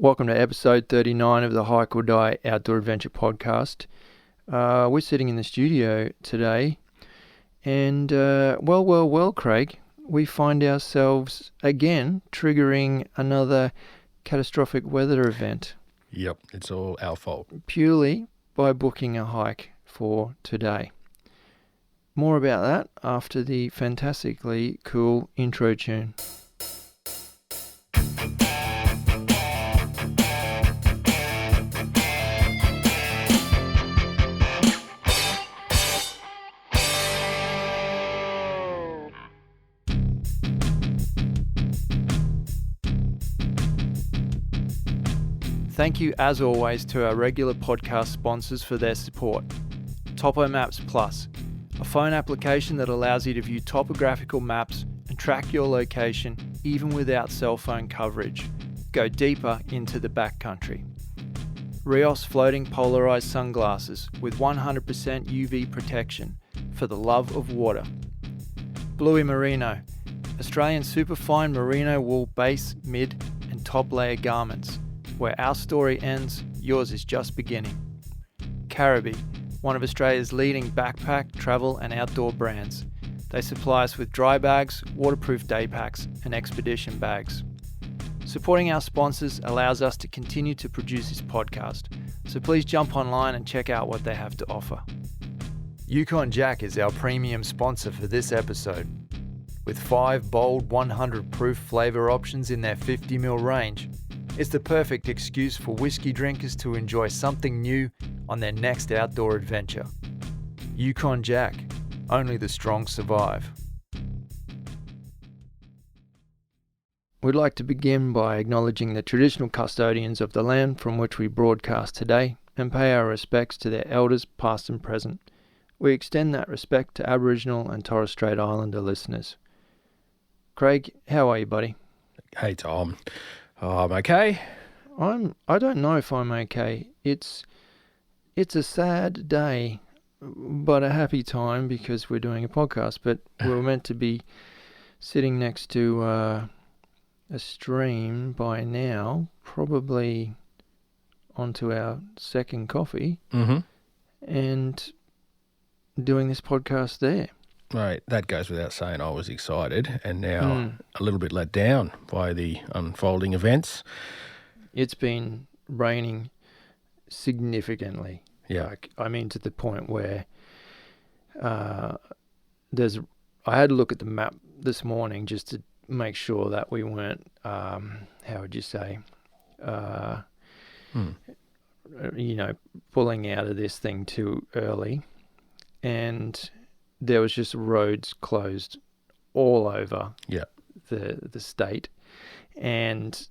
Welcome to episode 39 of the Hike or Die Outdoor Adventure podcast. We're sitting in the studio today and, well, Craig, we find ourselves again triggering another catastrophic weather event. Yep, it's all our fault. Purely by booking a hike for today. More about that after the fantastically cool intro tune. Thank you, as always, to our regular podcast sponsors for their support. Topo Maps Plus, a phone application that allows you to view topographical maps and track your location even without cell phone coverage. Go deeper into the backcountry. Rios floating polarized sunglasses with 100% UV protection for the love of water. Bluey Merino, Australian superfine merino wool base, mid and top layer garments. Where our story ends, yours is just beginning. Caribee, one of Australia's leading backpack, travel and outdoor brands. They supply us with dry bags, waterproof day packs and expedition bags. Supporting our sponsors allows us to continue to produce this podcast, so please jump online and check out what they have to offer. Yukon Jack is our premium sponsor for this episode. With 5 bold 100 proof flavour options in their 50ml range, it's the perfect excuse for whiskey drinkers to enjoy something new on their next outdoor adventure. Yukon Jack, only the strong survive. We'd like to begin by acknowledging the traditional custodians of the land from which we broadcast today and pay our respects to their elders past and present. We extend that respect to Aboriginal and Torres Strait Islander listeners. Craig, how are you, buddy? Hey, Tom. I'm okay. I don't know if I'm okay. It's a sad day, but a happy time because we're doing a podcast. But we're meant to be sitting next to a stream by now, probably onto our second coffee, and doing this podcast there. Right, that goes without saying. I was excited and now a little bit let down by the unfolding events. It's been raining significantly. Yeah. To the point where I had to look at the map this morning just to make sure that we weren't, pulling out of this thing too early. And there was just roads closed all over the state, and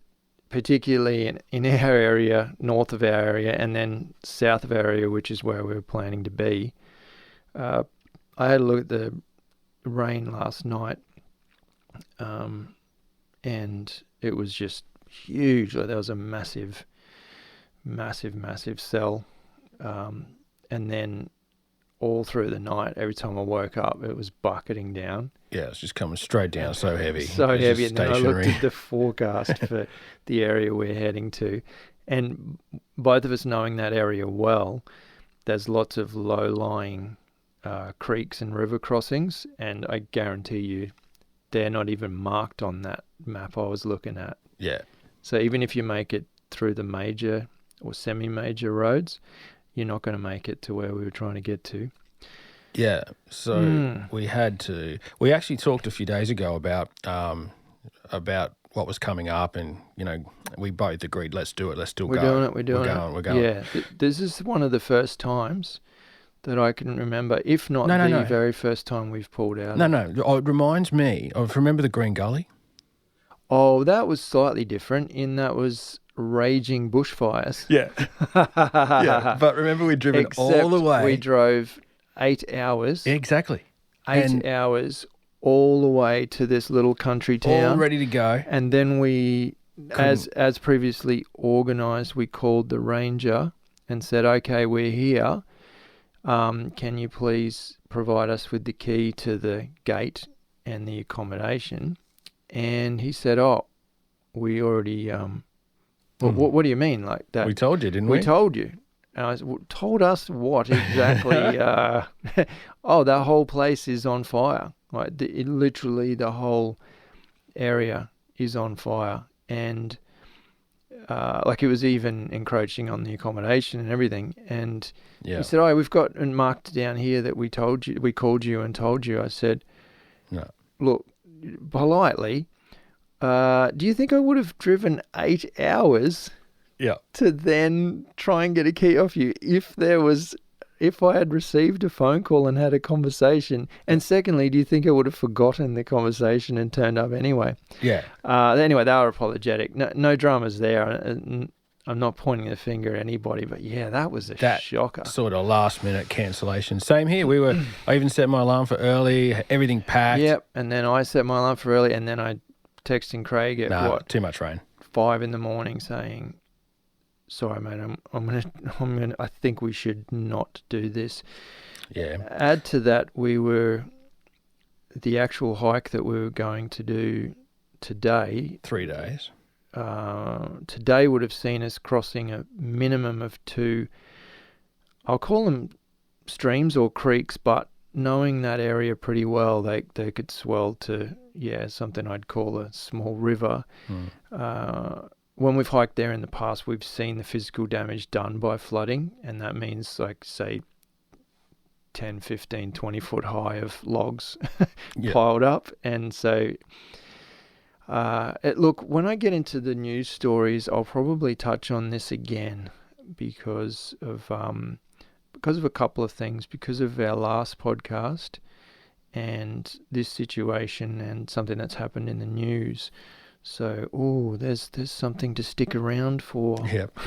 particularly in our area, north of our area, and then south of our area, which is where we were planning to be. I had a look at the rain last night, and it was just huge. Like, there was a massive cell, and then all through the night, every time I woke up, it was bucketing down. Yeah, it's just coming straight down, so heavy. So heavy, and then I looked at the forecast for the area we're heading to, and both of us knowing that area well, there's lots of low-lying creeks and river crossings, and I guarantee you they're not even marked on that map I was looking at. Yeah. So even if you make it through the major or semi-major roads, you're not going to make it to where we were trying to get to. Yeah, so we actually talked a few days ago about what was coming up, and, we both agreed, let's do it, We're doing it. We're going. Yeah, this is one of the first times that I can remember, if not the very first time we've pulled out. No, it reminds me of, remember the Green Gully? Oh, that was slightly different in that was raging bushfires. Yeah. Yeah, but remember we'd driven all the way. We drove 8 hours. Exactly. 8 hours all the way to this little country town. All ready to go. And then we, as previously organised, we called the ranger and said, okay, we're here. Can you please provide us with the key to the gate and the accommodation? And he said, we already What do you mean like that? We told you, didn't we? We told you. And I said, told us what exactly? That whole place is on fire. Like literally the whole area is on fire. And like it was even encroaching on the accommodation and everything. And he said, we've got marked down here that we called you and told you. I said, no. Look, politely, do you think I would have driven 8 hours to then try and get a key off you if I had received a phone call and had a conversation? And secondly, do you think I would have forgotten the conversation and turned up anyway? Yeah. Anyway, they were apologetic. No dramas there. I'm not pointing the finger at anybody, but yeah, that was a shocker. Sort of last minute cancellation. Same here. I even set my alarm for early, everything packed. Yep. And then I set my alarm for early, and then I texting Craig at too much rain. 5 a.m. saying, sorry, mate, I'm gonna. I think we should not do this. Yeah. Add to that, the actual hike that we were going to do today. 3 days. Today would have seen us crossing a minimum of 2. I'll call them streams or creeks, but knowing that area pretty well, they could swell to something I'd call a small river. When we've hiked there in the past, we've seen the physical damage done by flooding, and that means, like, say, 10, 15, 20 foot high of logs piled up. And so, look, when I get into the news stories, I'll probably touch on this again because of a couple of things, because of our last podcast and this situation and something that's happened in the news. So, there's something to stick around for. Yep.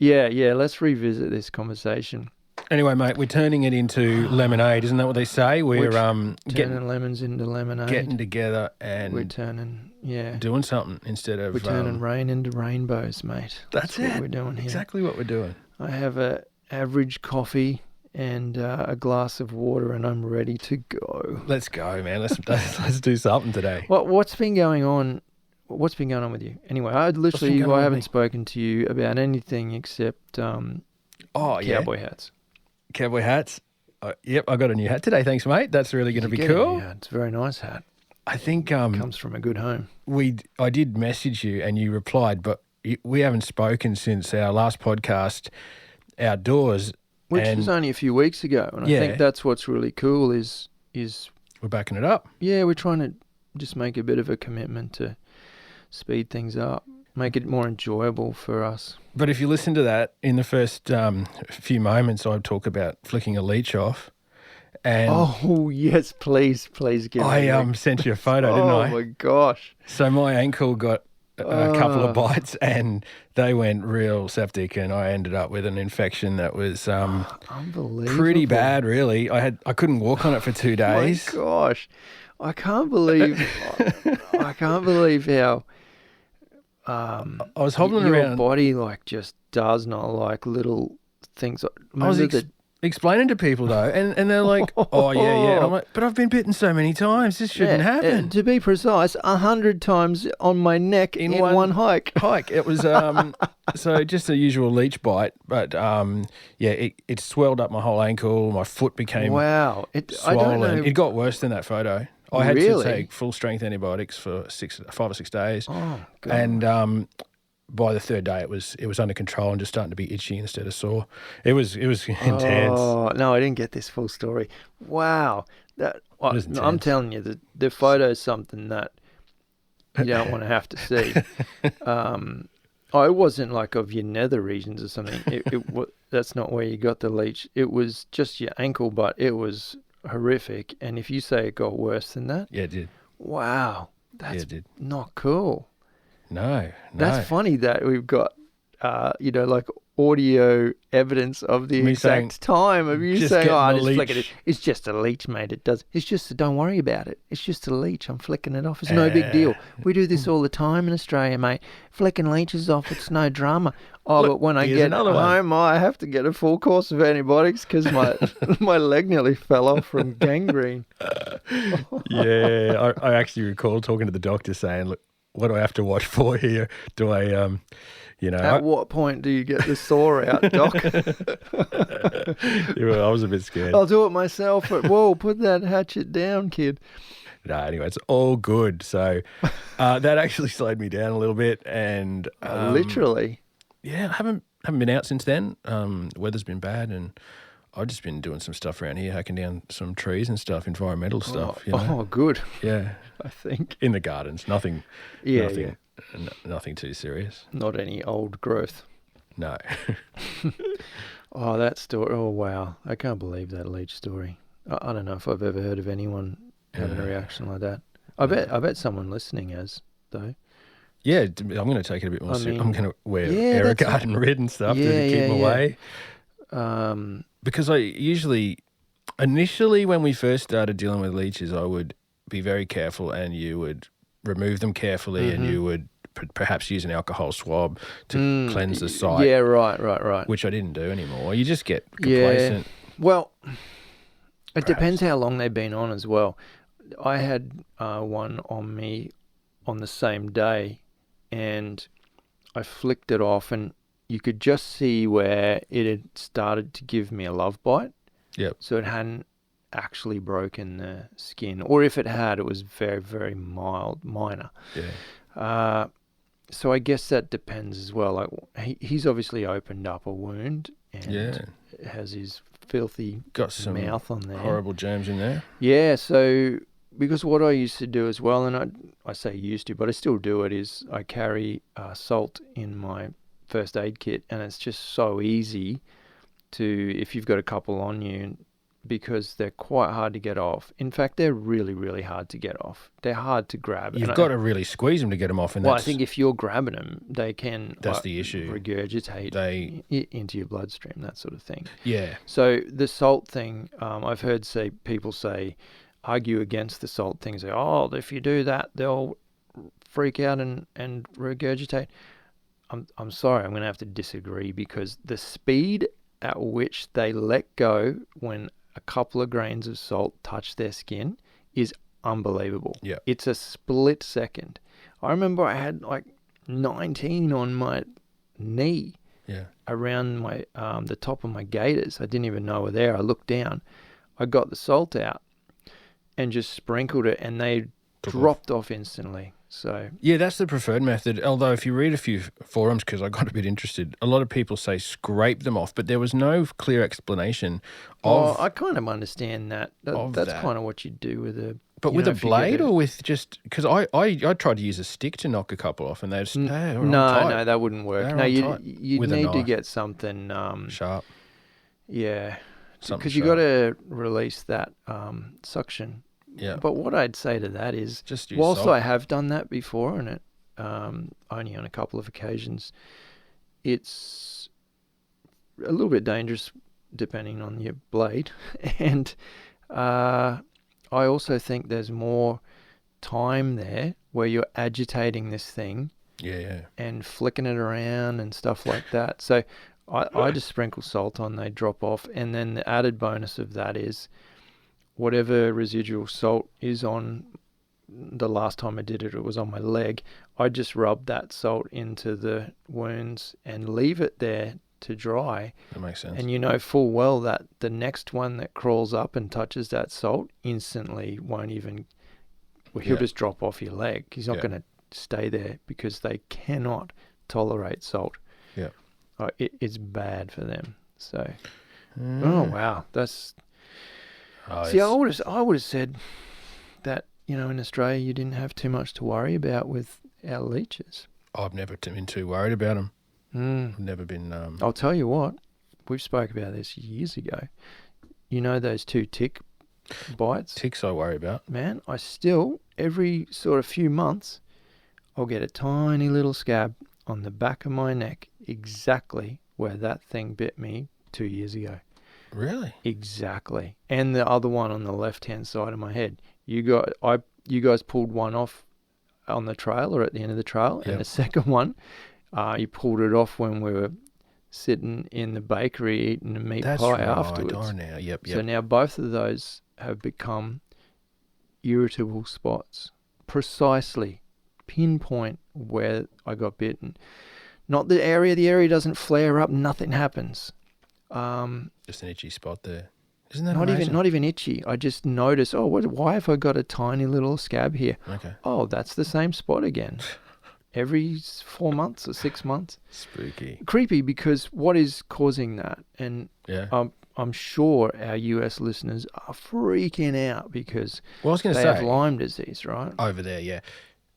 Let's revisit this conversation. Anyway, mate, we're turning it into lemonade, isn't that what they say? We're turning lemons into lemonade. Getting together and we're turning, doing something instead of we're turning rain into rainbows, mate. That's what it. We're doing here. Exactly what we're doing. I have a average coffee and a glass of water, and I'm ready to go. Let's go, man. Let's do something today. What's been going on? What's been going on with you? Anyway, I haven't spoken to you about anything except cowboy hats. Cowboy hats. Yep, I got a new hat today. Thanks, mate. That's really going to be cool. Yeah, it's a very nice hat. I think comes from a good home. I did message you and you replied, but we haven't spoken since our last podcast outdoors. Which was only a few weeks ago. And I think that's what's really cool is we're backing it up. Yeah, we're trying to just make a bit of a commitment to speed things up, make it more enjoyable for us. But if you listen to that, in the first few moments, I talk about flicking a leech off. And yes, please give me. I sent you a photo, didn't I? Oh my gosh! So my ankle got a couple of bites, and they went real septic, and I ended up with an infection that was unbelievable, pretty bad. Really, I couldn't walk on it for 2 days. Oh my gosh, I can't believe how. I was hobbling your around. Your body just does not like little things. Explaining to people though, and they're like, "Oh yeah." I'm like, "But I've been bitten so many times. This shouldn't happen." To be precise, 100 times on my neck in one hike. It was so just a usual leech bite, but it swelled up my whole ankle. My foot became swollen. I don't know. It got worse than that photo. I had to take full strength antibiotics for 5 or 6 days. Oh God. And by the third day, it was under control and just starting to be itchy instead of sore. It was intense. Oh no, I didn't get this full story. Wow, I'm telling you, the photo is something that you don't want to have to see. It wasn't like of your nether regions or something. That's not where you got the leech. It was just your ankle, but it was horrific. And if you say it got worse than that, it did. Wow, that's not cool. No. That's funny that we've got, audio evidence of the exact time of you saying, I just flick it. It's just a leech, mate. Don't worry about it. It's just a leech. I'm flicking it off. It's no big deal. We do this all the time in Australia, mate. Flicking leeches off, it's no drama. But when I get home, I have to get a full course of antibiotics because my leg nearly fell off from gangrene. Yeah, I actually recall talking to the doctor saying, look, what do I have to watch for here? Do I, At what point do you get the saw out, Doc? I was a bit scared. I'll do it myself. But whoa, put that hatchet down, kid. No, anyway, it's all good. So that actually slowed me down a little bit, and Literally. yeah, I haven't been out since then. Weather's been bad, and I've just been doing some stuff around here, hacking down some trees and stuff, environmental stuff. Oh, good. Yeah, I think in the gardens, nothing. Yeah. Nothing too serious. Not any old growth. No. Oh, that story. Oh, wow. I can't believe that leech story. I don't know if I've ever heard of anyone having a reaction like that. I bet someone listening has, though. Yeah, I'm going to take it a bit more serious. I'm going to wear Aerogard and Rid and stuff to keep them away. Because I initially when we first started dealing with leeches, I would be very careful, and you would remove them carefully, and you would perhaps use an alcohol swab to cleanse the site. Yeah, right. Which I didn't do anymore. You just get complacent. Yeah. Well, it depends how long they've been on as well. I had one on me on the same day, and I flicked it off, and you could just see where it had started to give me a love bite. Yep. So it hadn't actually broken the skin, or if it had, it was very, very minor. Yeah. So I guess that depends as well. Like he's obviously opened up a wound and has his filthy got some mouth on there. Horrible germs in there. Yeah. So because what I used to do as well, and I say used to, but I still do it, is I carry salt in my first aid kit, and it's just so easy to, if you've got a couple on you, because they're quite hard to get off. In fact, they're really, really hard to get off. They're hard to grab. You've got to really squeeze them to get them off. And I think if you're grabbing them, they can that's the issue. Regurgitate into your bloodstream, that sort of thing. Yeah. So the salt thing, I've heard people argue against the salt thing, say, oh, if you do that, they'll freak out and regurgitate. I'm sorry, I'm going to have to disagree, because the speed at which they let go when a couple of grains of salt touch their skin is unbelievable. Yeah. It's a split second. I remember I had like 19 on my knee around my the top of my gaiters. I didn't even know were there. I looked down. I got the salt out and just sprinkled it, and they dropped off instantly. So yeah, that's the preferred method. Although if you read a few forums, because I got a bit interested, a lot of people say scrape them off, but there was no clear explanation of. I kind of understand that. That's kind of what you do with a. But with a blade, or with just, because I tried to use a stick to knock a couple off, and they just no, that wouldn't work. No, you need to get something sharp. Yeah, because you got to release that suction. Yeah. But what I'd say to that is, just use whilst salt. I have done that before, and it only on a couple of occasions, it's a little bit dangerous depending on your blade. And I also think there's more time there where you're agitating this thing and flicking it around and stuff like that. So I just sprinkle salt on, they drop off. And then the added bonus of that is, whatever residual salt is on, the last time I did it, it was on my leg. I just rubbed that salt into the wounds and leave it there to dry. That makes sense. And you know full well that the next one that crawls up and touches that salt instantly won't even, he'll just drop off your leg. He's not going to stay there, because they cannot tolerate salt. Yeah. It's bad for them. So, oh wow, that's... See, I would have said that, in Australia you didn't have too much to worry about with our leeches. I've never been too worried about them. I've never been... I'll tell you what, we've spoke about this years ago. You know those 2 tick bites? Ticks I worry about. Man, I still, every sort of few months, I'll get a tiny little scab on the back of my neck, exactly where that thing bit me 2 years ago. Really? Exactly. And the other one on the left-hand side of my head. You guys pulled one off on the trail, or at the end of the trail, and the second one, you pulled it off when we were sitting in the bakery eating a meat pie afterwards. Oh, now. Yep. So now both of those have become irritable spots, precisely pinpoint where I got bitten. Not the area. The area doesn't flare up. Nothing happens. Just an itchy spot there. Isn't that not amazing? not even itchy. I just notice, why have I got a tiny little scab here? Okay. Oh, that's the same spot again. Every 4 months or 6 months. Spooky. Creepy, because what is causing that? And Yeah. I'm sure our US listeners are freaking out because Well, I was going to they have say, Lyme disease, right? over there, yeah.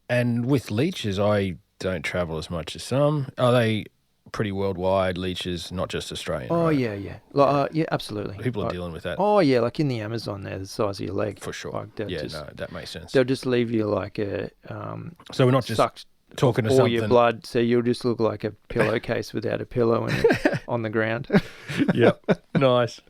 And with leeches, I don't travel as much as some. Are they pretty worldwide, leeches, not just Australian? Oh, right? yeah. Yeah, absolutely. People are dealing with that. Oh, yeah, like in the Amazon there, the size of your leg. For sure. Like That makes sense. They'll just leave you like a... So we're not just sucked talking to all something. your blood, so you'll just look like a pillowcase without a pillow on the ground. Yep. Nice.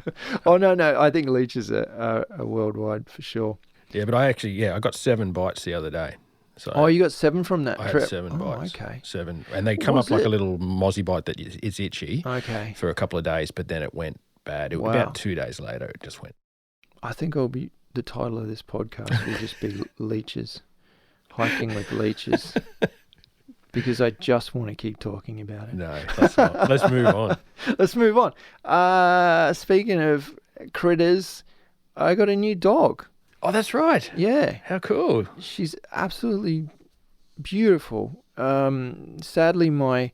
Oh, no, I think leeches are worldwide for sure. Yeah, but I got 7 bites the other day. So you got 7 from that I trip? had 7 bites. Okay. 7. And they come up like a little mozzie bite that is itchy Okay. for a couple of days, but then it went bad. Wow. About 2 days later, it just went. I think the title of this podcast will just be Leeches. Hiking with leeches. Because I just want to keep talking about it. No, that's not. Let's move on. Let's move on. Speaking of critters, I got a new dog. Oh, that's right. Yeah. How cool. She's absolutely beautiful. Sadly, my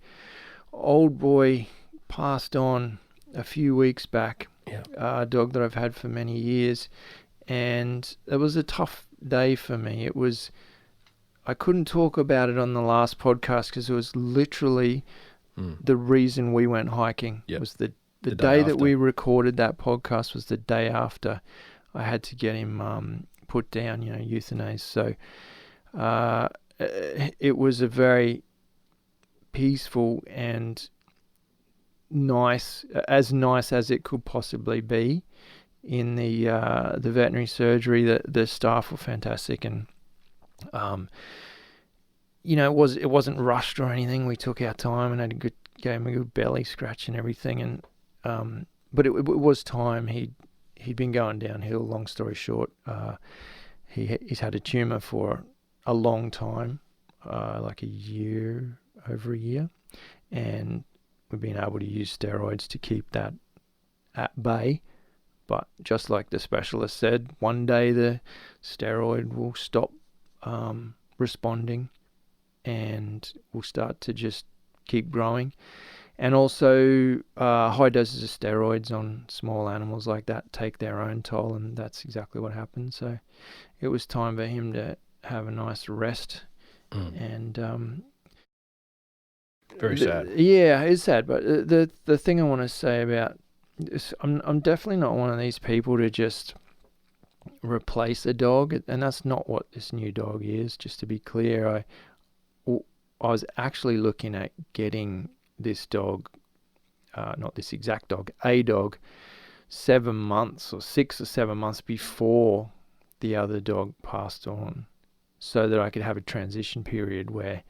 old boy passed on a few weeks back. Yeah. A dog that I've had for many years. And it was a tough day for me. I couldn't talk about it on the last podcast because it was literally the reason we went hiking. Yep. It was the day day that after. we recorded that podcast was the day after I had to get him put down, euthanized. So it was a very peaceful and nice as it could possibly be in the veterinary surgery. The staff were fantastic, and it wasn't rushed or anything. We took our time and gave him a good belly scratch and everything, and but it was time. He'd been going downhill. Long story short, he's had a tumor for a long time, like over a year, and we've been able to use steroids to keep that at bay. But just like the specialist said, one day the steroid will stop responding and will start to just keep growing. And also high doses of steroids on small animals like that take their own toll, and that's exactly what happened. So it was time for him to have a nice rest. And very sad. Yeah, it's sad. But the thing I want to say about this, I'm definitely not one of these people to just replace a dog, and that's not what this new dog is. Just to be clear, I was actually looking at getting this dog, not this exact dog, a dog, 7 months or 6 or 7 months before the other dog passed on, so that I could have a transition period where,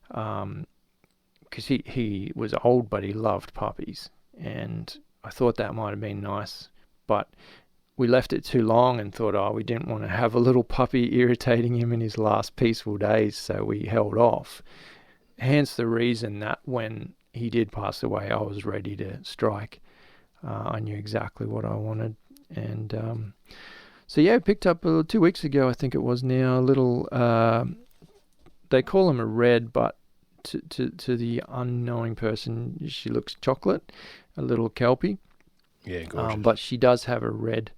because he was old but he loved puppies, and I thought that might have been nice, but we left it too long and thought, we didn't want to have a little puppy irritating him in his last peaceful days, so we held off. Hence the reason that when he did pass away, I was ready to strike. I knew exactly what I wanted. And so, yeah, I picked up 2 weeks ago, I think it was now, a little, they call him a red, but to the unknowing person, she looks chocolate, a little Kelpie. Yeah, gorgeous. But she does have a red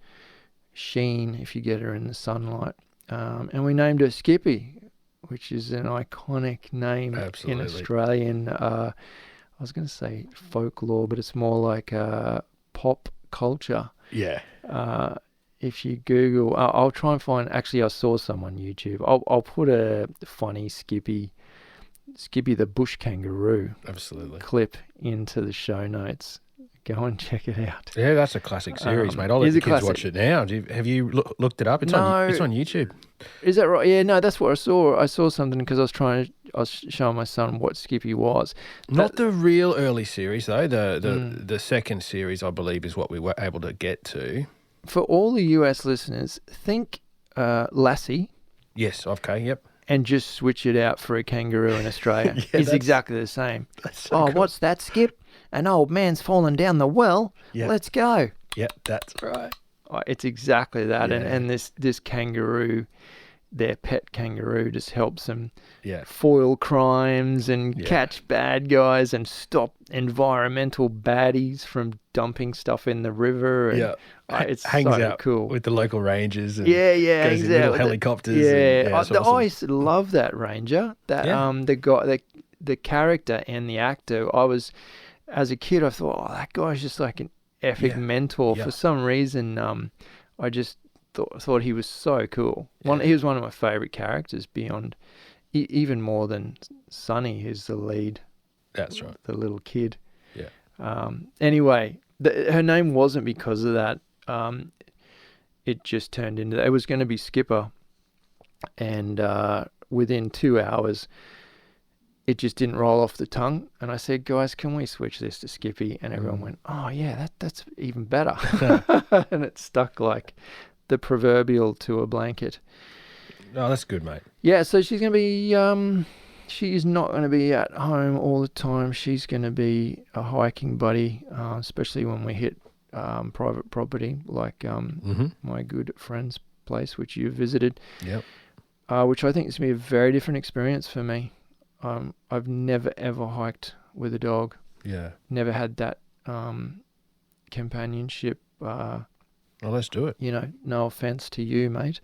sheen if you get her in the sunlight. And we named her Skippy, which is an iconic name in Australian, I was going to say folklore, but it's more like pop culture. Yeah. If you Google, I'll try and find, actually I saw some on YouTube. I'll put a funny Skippy the bush kangaroo clip into the show notes. Go and check it out. Yeah, that's a classic series, mate. I'll let the kids watch it now. Have you looked it up? It's on YouTube. Is that right? Yeah, no, that's what I saw. I saw something because I was showing my son what Skippy was. Not the real early series, though. The second series, I believe, is what we were able to get to. For all the US listeners, think Lassie. Yes, okay, yep. and just switch it out for a kangaroo in Australia. It's exactly the same. That's so cool. What's that, Skip? An old man's fallen down the well. Yep. Let's go. Yeah, that's right. It's exactly that. Yeah. And this kangaroo, their pet kangaroo, just helps them Yeah. foil crimes and catch bad guys and stop environmental baddies from dumping stuff in the river. And, It it's hangs so out cool. with the local rangers. And goes in little helicopters. I used to love that ranger. The character and the actor. As a kid, I thought, that guy's just like an epic mentor. For some reason, I just thought he was so cool. He was one of my favourite characters beyond, even more than Sonny, who's the lead. That's right. The little kid. Yeah. Anyway, her name wasn't because of that. It just turned into that. It was going to be Skipper. And within 2 hours, it just didn't roll off the tongue. And I said, guys, can we switch this to Skippy? And everyone went, oh, yeah, that's even better. And it stuck like the proverbial to a blanket. Oh, that's good, mate. Yeah, so she's going to be, she's not going to be at home all the time. She's going to be a hiking buddy, especially when we hit private property like my good friend's place, which you visited. Yep. Which I think is going to be a very different experience for me. I've never, ever hiked with a dog. Yeah. Never had that companionship. Well, let's do it. No offense to you, mate.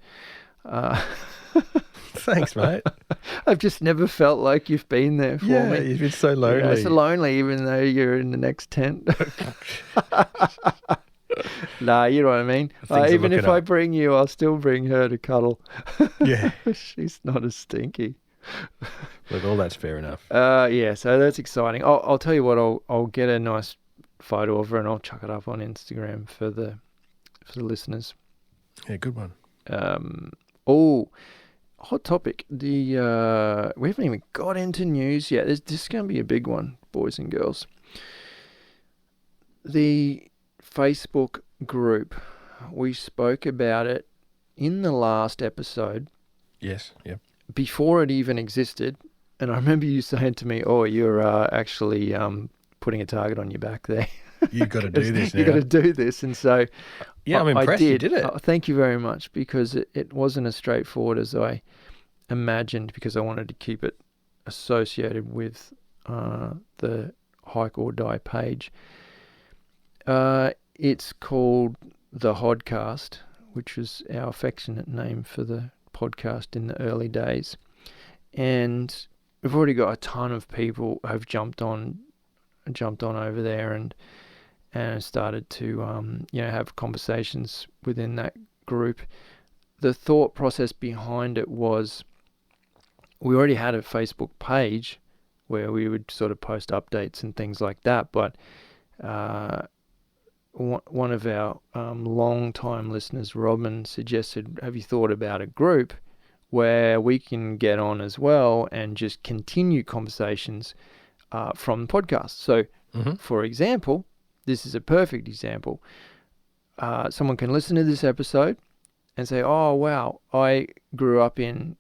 Thanks, mate. I've just never felt like you've been there for me. Yeah, you've been so lonely. So lonely, even though you're in the next tent. Nah, you know what I mean. Even if I bring you, I'll still bring her to cuddle. Yeah. She's not as stinky. Look, all that's fair enough. So that's exciting. I'll tell you what, I'll get a nice photo of her and I'll chuck it up on Instagram for the listeners. Yeah, good one. Hot topic. We haven't even got into news yet. This is going to be a big one, boys and girls. The Facebook group. We spoke about it in the last episode. Yes, yep. Before it even existed, and I remember you saying to me, you're actually putting a target on your back there. You've got to do this now. You've got to do this. And so I'm impressed you did it. Thank you very much, because it wasn't as straightforward as I imagined, because I wanted to keep it associated with the Hike or Die page. It's called the Hodcast, which was our affectionate name for the podcast in the early days. And we've already got a ton of people have jumped on over there and started to have conversations within that group. The thought process behind it was, we already had a Facebook page where we would sort of post updates and things like that, but one of our long-time listeners, Robin, suggested, have you thought about a group where we can get on as well and just continue conversations from the podcast? So, for example, this is a perfect example. Someone can listen to this episode and say, oh, wow, I grew up in,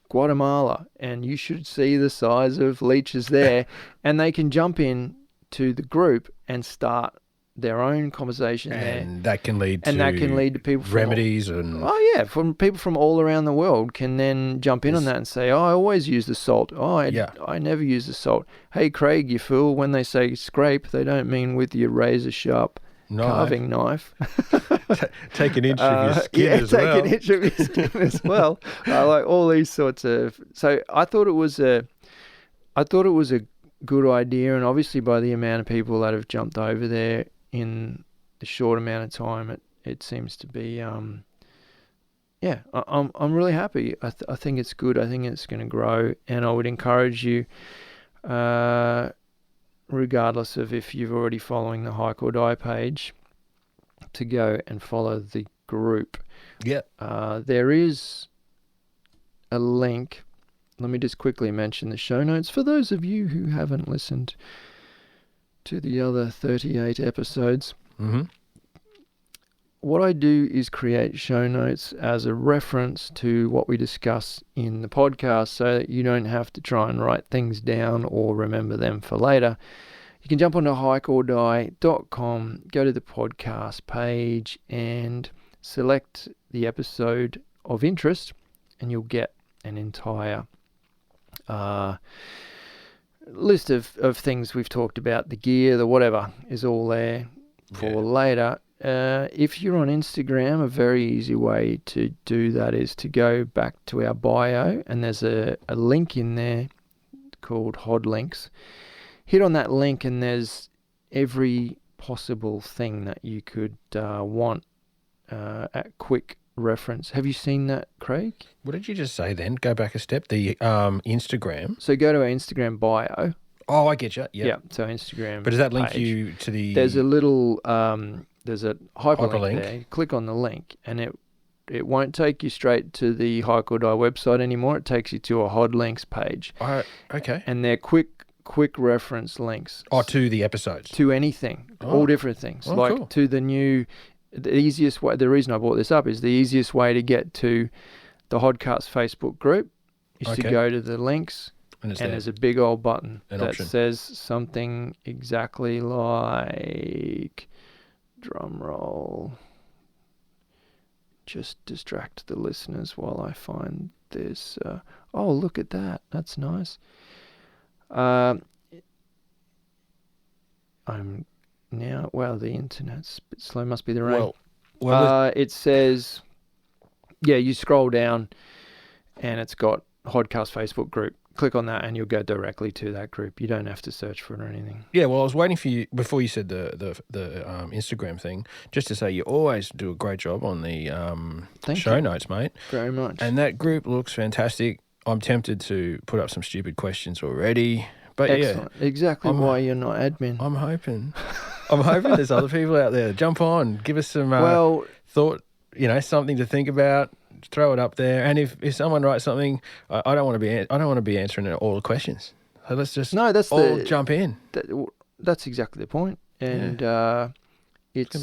Guatemala, and you should see the size of Leeches there. And they can jump in to the group and start their own conversation there. And that can lead to people from remedies from people from all around the world can then jump in on that and say, I always use the salt. I never use the salt. Hey, Craig, you fool, when they say scrape, they don't mean with your razor sharp carving knife. Take an inch of your skin as well. Take an inch of your skin as well. Like all these sorts of... So I thought it was a good idea, and obviously by the amount of people that have jumped over there in the short amount of time, it seems to be I'm really happy. I think it's good. I think it's going to grow, and I would encourage you, regardless of if you're already following the Hike or Die page, to go and follow the group. Yeah. There is a link. Let me just quickly mention the show notes for those of you who haven't listened to the other 38 episodes. Mm-hmm. what I do is create show notes as a reference to what we discuss in the podcast so that you don't have to try and write things down or remember them for later. You can jump onto HikeordieTV.com, go to the podcast page and select the episode of interest, and you'll get an entire list of things we've talked about. The gear, the whatever is all there for later. If you're on Instagram, a very easy way to do that is to go back to our bio, and there's a link in there called Hod Links. Hit on that link and there's every possible thing that you could want at quick reference. Have you seen that, Craig? What did you just say then? Go back a step. The Instagram. So go to our Instagram bio. Oh, I get you. Yeah. So Instagram. But does that link page. You to the? There's a little there's a hyperlink there. Click on the link and it won't take you straight to the Hike or Die website anymore. It takes you to a Hod Links page. Okay. And they're quick reference links. Oh, to the episodes. To anything. All different things. Cool. To the easiest way, the reason I brought this up is the easiest way to get to the Hodcast Facebook group is to go to the links and there's a big old button that says something exactly like, drum roll, just distract the listeners while I find this. Oh, look at that. That's nice. I'm now, the internet's a bit slow. Must be the rain. It says, you scroll down and it's got Hodcast Facebook group. Click on that and you'll go directly to that group. You don't have to search for it or anything. Yeah, well, I was waiting for you before you said the Instagram thing, just to say you always do a great job on the show notes, mate. Very much. And that group looks fantastic. I'm tempted to put up some stupid questions already. But excellent. Exactly why you're not admin. I'm hoping there's other people out there. Jump on, give us some thought, something to think about. Throw it up there, and if someone writes something, I don't want to be answering all the questions. So let's just jump in. That's exactly the point, and it's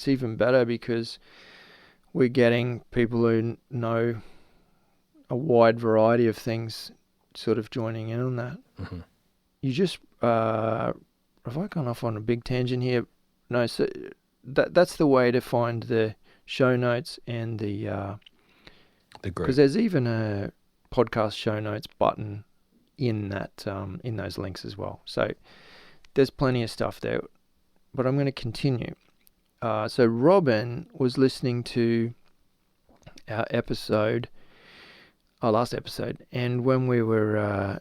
even better because we're getting people who know a wide variety of things, sort of joining in on that. Mm-hmm. You just have I gone off on a big tangent here? No, so that's the way to find the show notes and the group, because there's even a podcast show notes button in that in those links as well. So there's plenty of stuff there, but I'm going to continue. So Robin was listening to our last episode, and when we were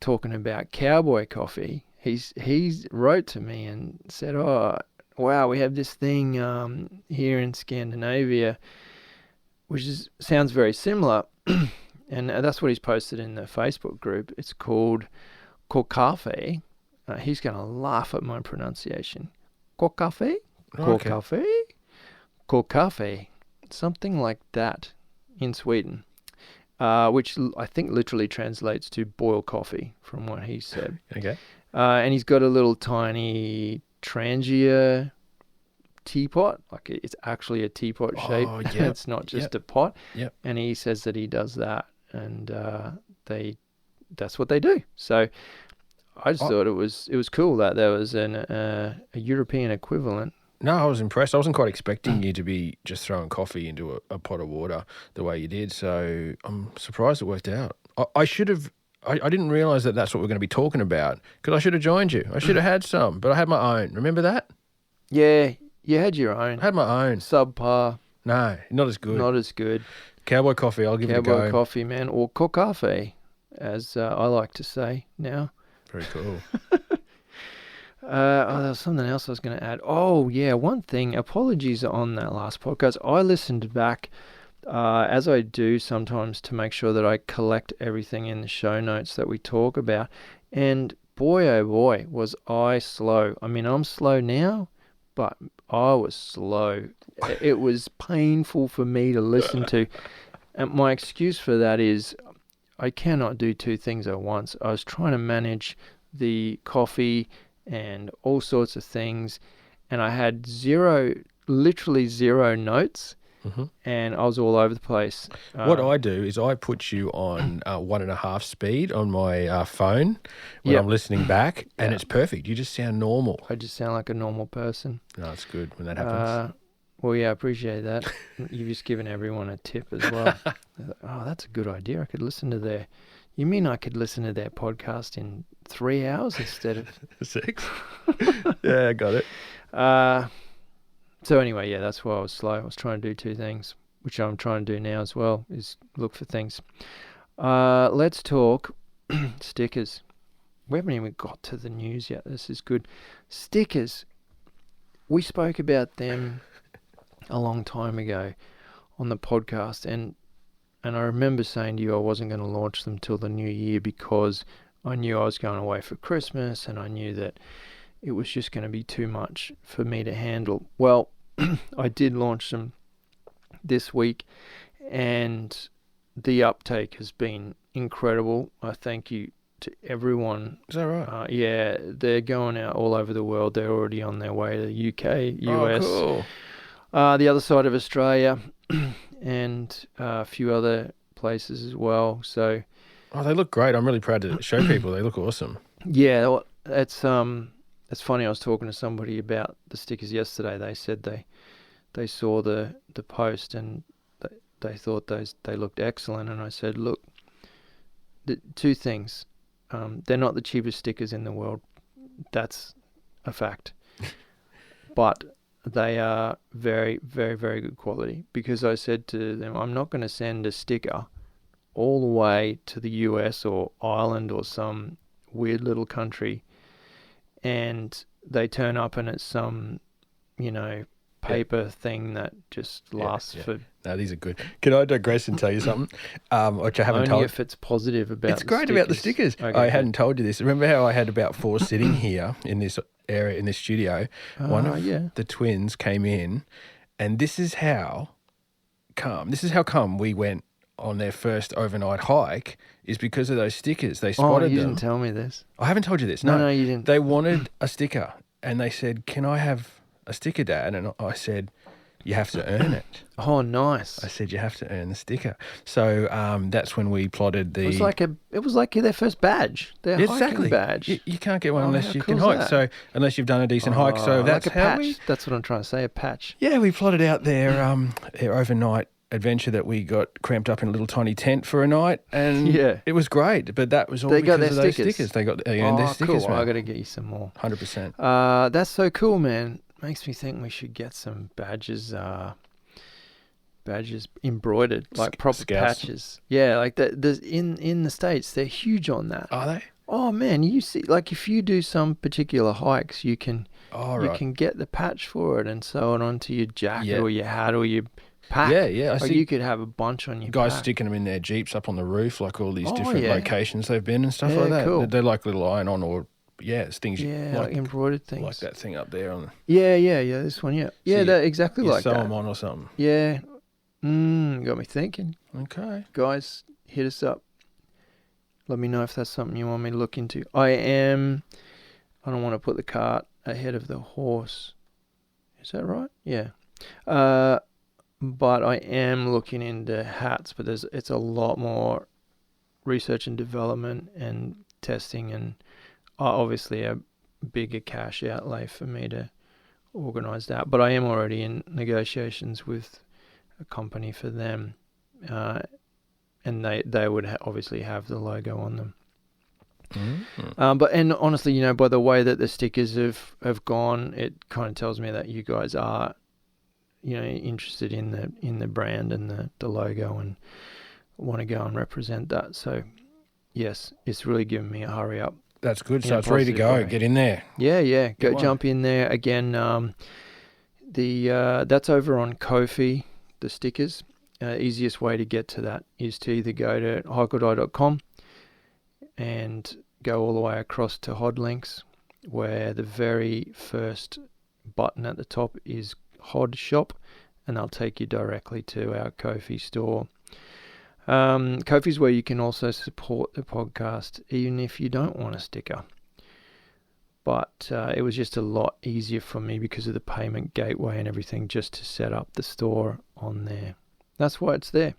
talking about cowboy coffee, he's wrote to me and said, "Oh, wow, we have this thing here in Scandinavia, which sounds very similar." And that's what he's posted in the Facebook group. It's called Kokkaffe. He's going to laugh at my pronunciation. Kokkaffe? Kokkaffe? Kokkaffe. Something like that in Sweden, which I think literally translates to boil coffee from what he said. Okay. And he's got a little tiny Trangia teapot, like it's actually a teapot shape. Yep. It's not just a pot. Yep. And he says that he does that, and that's what they do. So I just thought it was cool that there was a European equivalent. No, I was impressed. I wasn't quite expecting you to be just throwing coffee into a pot of water the way you did. So I'm surprised it worked out. I should have. I didn't realise that that's what we're going to be talking about, because I should have joined you. I should have had some, but I had my own. Remember that? Yeah, you had your own. I had my own. Subpar. No, not as good. Not as good. Cowboy coffee, I'll give it a go. Cowboy coffee, man, or Kokkaffe, as I like to say now. Very cool. There was something else I was going to add. Oh, yeah, one thing. Apologies on that last podcast. I listened back, as I do sometimes, to make sure that I collect everything in the show notes that we talk about. And boy, oh boy, was I slow. I mean, I'm slow now, but I was slow. It was painful for me to listen to. And my excuse for that is I cannot do two things at once. I was trying to manage the coffee and all sorts of things, and I had literally zero notes, and I was all over the place. What I do is I put you on 1.5 speed on my phone when I'm listening back, and it's perfect. You just sound normal. I just sound like a normal person. No, it's good when that happens. Well, yeah, I appreciate that. You've just given everyone a tip as well. Oh, that's a good idea. I could listen to their... You mean I could listen to their podcast in 3 hours instead of... 6? Yeah, I got it. So anyway, yeah, that's why I was slow. I was trying to do 2 things, which I'm trying to do now as well, is look for things. Let's talk stickers. We haven't even got to the news yet. This is good. Stickers. We spoke about them a long time ago on the podcast, and I remember saying to you I wasn't going to launch them till the new year because I knew I was going away for Christmas, and I knew that it was just going to be too much for me to handle. Well, I did launch them this week, and the uptake has been incredible. I thank you to everyone. Is that right? Yeah, they're going out all over the world. They're already on their way to the UK, US, cool. the other side of Australia, and a few other places as well. So, they look great. I'm really proud to show people. They look awesome. Yeah, well, it's funny. I was talking to somebody about the stickers yesterday. They said they saw the post and they thought they looked excellent. And I said, look, the 2 things. They're not the cheapest stickers in the world. That's a fact. But they are very, very, very good quality, because I said to them, I'm not going to send a sticker all the way to the US or Ireland or some weird little country, and they turn up and it's some, paper thing that just lasts for... No, these are good. Can I digress and tell you something? Which I haven't Only told. if it's positive about It's great about the stickers. Okay, I hadn't told you this. Remember how I had about 4 sitting here in this area, in this studio? One of the twins came in, and this is how come we went on their first overnight hike, is because of those stickers. They spotted them. You didn't tell me this. I haven't told you this. No, you didn't. They wanted a sticker, and they said, "Can I have a sticker, Dad?" And I said, "You have to earn it." Oh, nice. I said, "You have to earn the sticker." So that's when we plotted the... It was like their first badge. Their hiking badge. You can't get one unless you can hike. So unless you've done a decent hike. So that's like a how patch. That's what I'm trying to say, a patch. Yeah, we plotted out their overnight adventure that we got cramped up in a little tiny tent for a night, and it was great. But that was all because of those stickers. They earned their stickers. Cool. Man. I got to get you some more. 100%. That's so cool, man. Makes me think we should get some badges embroidered, like proper patches. Yeah, like in the States, they're huge on that. Are they? Oh man, you see, like if you do some particular hikes, you can get the patch for it and sew it onto your jacket or your hat or your pack. Yeah. I see you could have a bunch on your guys pack. sticking them in their Jeeps up on the roof, like all these different locations they've been and stuff like that. Cool. They're like little iron-on or it's things like embroidered things, like that thing up there on. Yeah. This one, they're exactly like that. Sew them on or something. Yeah. Got me thinking. Okay, guys, hit us up. Let me know if that's something you want me to look into. I don't want to put the cart ahead of the horse. Is that right? Yeah. But I am looking into hats, but it's a lot more research and development and testing, and obviously a bigger cash outlay for me to organise that. But I am already in negotiations with a company for them, and they would obviously have the logo on them. Mm-hmm. But honestly, by the way that the stickers have gone, it kind of tells me that you guys are, interested in the brand and the logo and want to go and represent that. So yes, it's really given me a hurry up. That's good. So it's ready to go. Get in there. Yeah. Go jump in there again. That's over on Kokkaffe. The stickers. Easiest way to get to that is to either go to HikeordieTV.com and go all the way across to Hod Links, where the very first button at the top is Hod Shop, and they'll take you directly to our Kokkaffe store. Kokkaffe is where you can also support the podcast, even if you don't want a sticker. But it was just a lot easier for me because of the payment gateway and everything, just to set up the store on there. That's why it's there.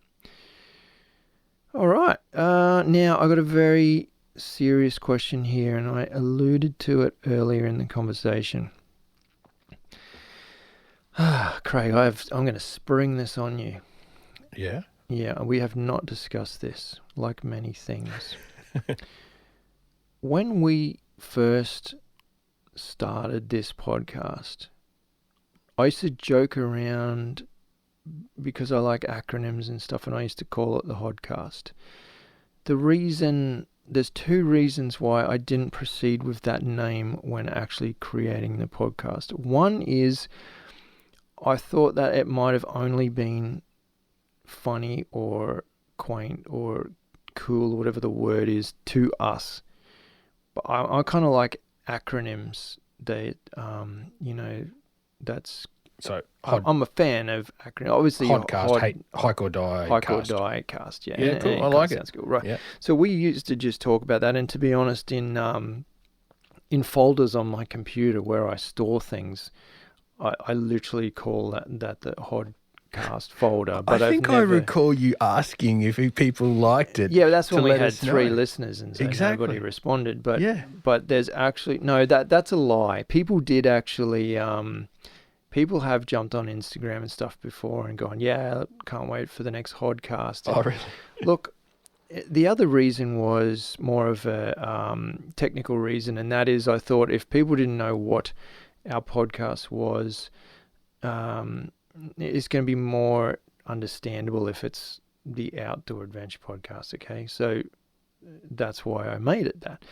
All right. Now, I got a very serious question here, and I alluded to it earlier in the conversation. Craig, I'm going to spring this on you. Yeah? Yeah, we have not discussed this, like many things. When we first started this podcast, I used to joke around because I like acronyms and stuff, and I used to call it the Hodcast. There's two reasons why I didn't proceed with that name when actually creating the podcast. One is I thought that it might have only been funny or quaint or cool, or whatever the word is, to us. But I kind of like acronyms. That's... So I'm a fan of acronyms. Obviously, Hodcast, hike or die, hike or die cast. Yeah, yeah, cool. I like it. Sounds cool, right? Yeah. So we used to just talk about that, and to be honest, in folders on my computer where I store things, I literally call that the Hodcast folder. But I think I recall you asking if people liked it. Yeah, that's when we let had us 3 know. listeners, and so Exactly. nobody responded. But Yeah. but there's actually that's a lie. People did actually. People have jumped on Instagram and stuff before and gone, yeah, can't wait for the next Hodcast. Oh, really? Look, the other reason was more of a technical reason, and that is I thought if people didn't know what our podcast was, it's going to be more understandable if it's the Outdoor Adventure Podcast, okay? So that's why I made it that.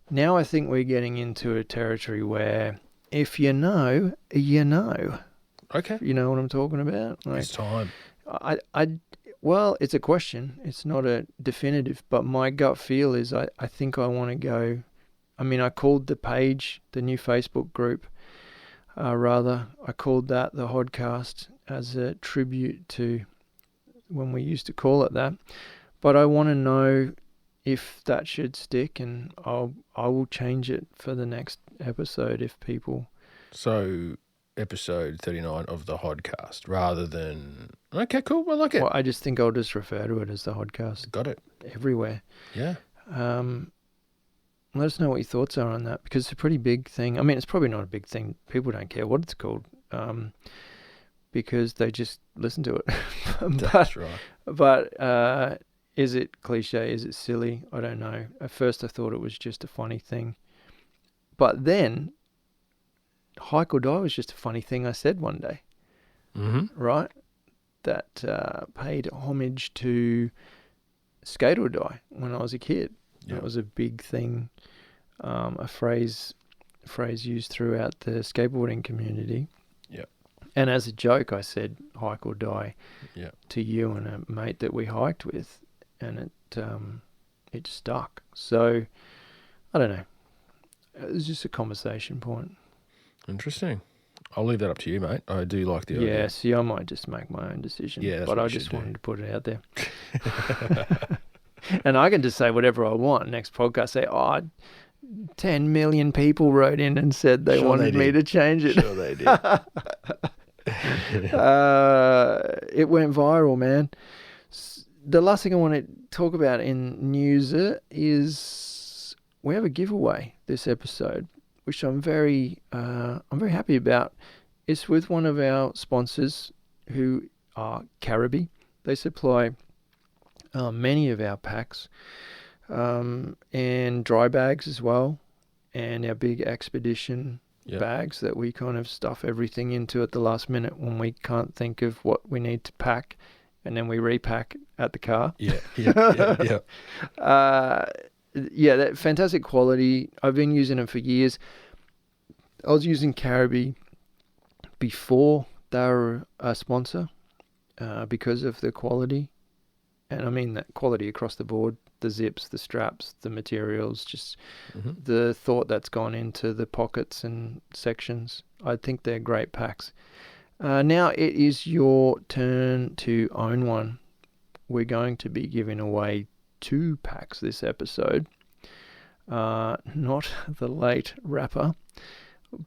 Now I think we're getting into a territory where if you know, you know. Okay. You know what I'm talking about? Like, It's time. Well, it's a question. It's not a definitive, but my gut feel is I think I want to go. I mean, I called the page, the new Facebook group, I called that the Hodcast as a tribute to when we used to call it that. But I want to know if that should stick, and I will change it for the next episode if people... So, episode 39 of the Hodcast rather than... Okay, cool. I like it. Well, I just think I'll just refer to it as the Hodcast. Got it. Everywhere. Yeah. Let us know what your thoughts are on that, because it's a pretty big thing. I mean, it's probably not a big thing. People don't care what it's called, because they just listen to it. That's right. But is it cliche? Is it silly? I don't know. At first I thought it was just a funny thing. But then, hike or die was just a funny thing I said one day. Mm-hmm. Right? That paid homage to skate or die when I was a kid. Yep. That was a big thing, a phrase used throughout the skateboarding community. Yep. And as a joke, I said hike or die to you and a mate that we hiked with, and it stuck. So, I don't know. It was just a conversation point. Interesting. I'll leave that up to you, mate. I do like the idea. Yeah, see, I might just make my own decision. Yeah, that's but what I you just should do. wanted to put it out there. And I can just say whatever I want. Next podcast, say, 10 million people wrote in and said they wanted me to change it. Sure they did. It went viral, man. The last thing I want to talk about in news is we have a giveaway this episode, which I'm very happy about. It's with one of our sponsors, who are Caribbean. They supply many of our packs and dry bags as well, and our big expedition bags that we kind of stuff everything into at the last minute when we can't think of what we need to pack, and then we repack at the car. Yeah. That fantastic quality. I've been using them for years. I was using Caribbean before they were a sponsor because of the quality. And I mean that quality across the board, the zips, the straps, the materials, just the thought that's gone into the pockets and sections. I think they're great packs. Now it is your turn to own one. We're going to be giving away 2 packs this episode. Not the late rapper,